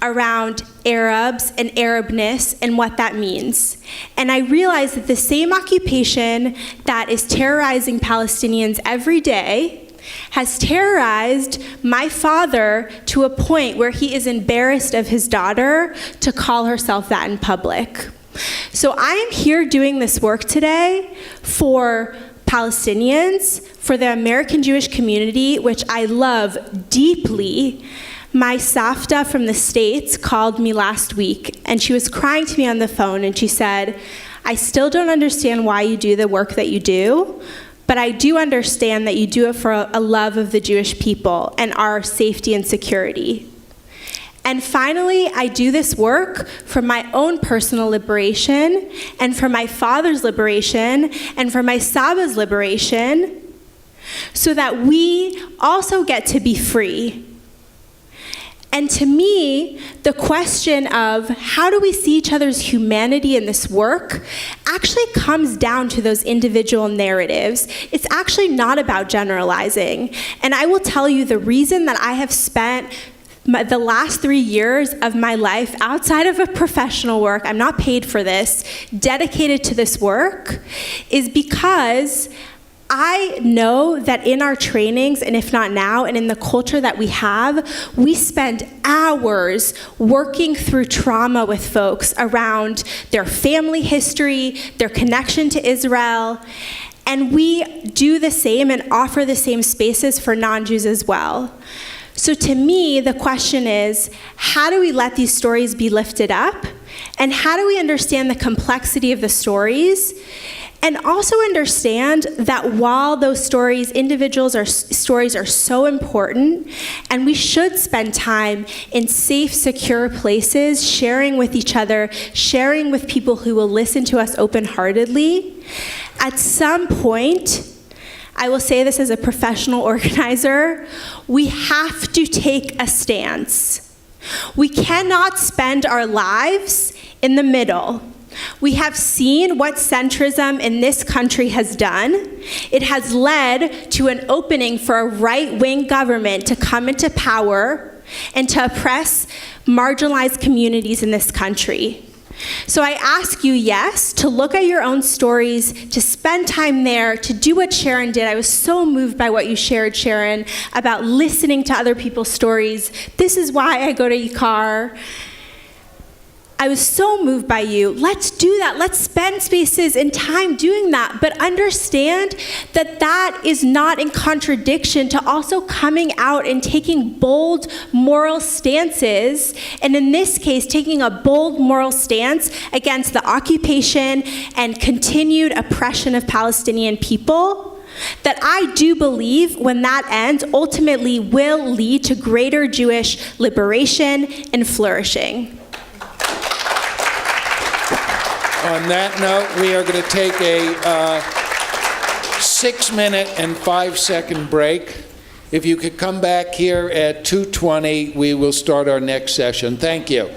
S14: around Arabs and Arabness and what that means. And I realized that the same occupation that is terrorizing Palestinians every day has terrorized my father to a point where he is embarrassed of his daughter to call herself that in public. So I am here doing this work today for Palestinians, for the American Jewish community, which I love deeply. My Savta from the States called me last week, and she was crying to me on the phone, and she said, "I still don't understand why you do the work that you do, but I do understand that you do it for a love of the Jewish people and our safety and security. And finally, I do this work for my own personal liberation and for my father's liberation and for my Saba's liberation, so that we also get to be free. And to me, the question of how do we see each other's humanity in this work actually comes down to those individual narratives. It's actually not about generalizing. And I will tell you the reason that I have spent the last 3 years of my life outside of a professional work, I'm not paid for this, dedicated to this work, is because I know that in our trainings, and if not now, and in the culture that we have, we spend hours working through trauma with folks around their family history, their connection to Israel, and we do the same and offer the same spaces for non-Jews as well. So to me, the question is, how do we let these stories be lifted up? And how do we understand the complexity of the stories? And also understand that while those stories, stories are so important, and we should spend time in safe, secure places, sharing with each other, sharing with people who will listen to us open-heartedly, at some point, I will say this as a professional organizer, we have to take a stance. We cannot spend our lives in the middle. We have seen what centrism in this country has done. It has led to an opening for a right-wing government to come into power and to oppress marginalized communities in this country. So I ask you, yes, to look at your own stories, to spend time there, to do what Sharon did. I was so moved by what you shared, Sharon, about listening to other people's stories. This is why I go to ICAR. I was so moved by you. Let's do that. Let's spend spaces and time doing that. But understand that that is not in contradiction to also coming out and taking bold moral stances. And in this case, taking a bold moral stance against the occupation and continued oppression of Palestinian people. That I do believe when that ends, ultimately will lead to greater Jewish liberation and flourishing.
S12: On that note, we are going to take a 6-minute and 5-second break. If you could come back here at 2:20, we will start our next session. Thank you.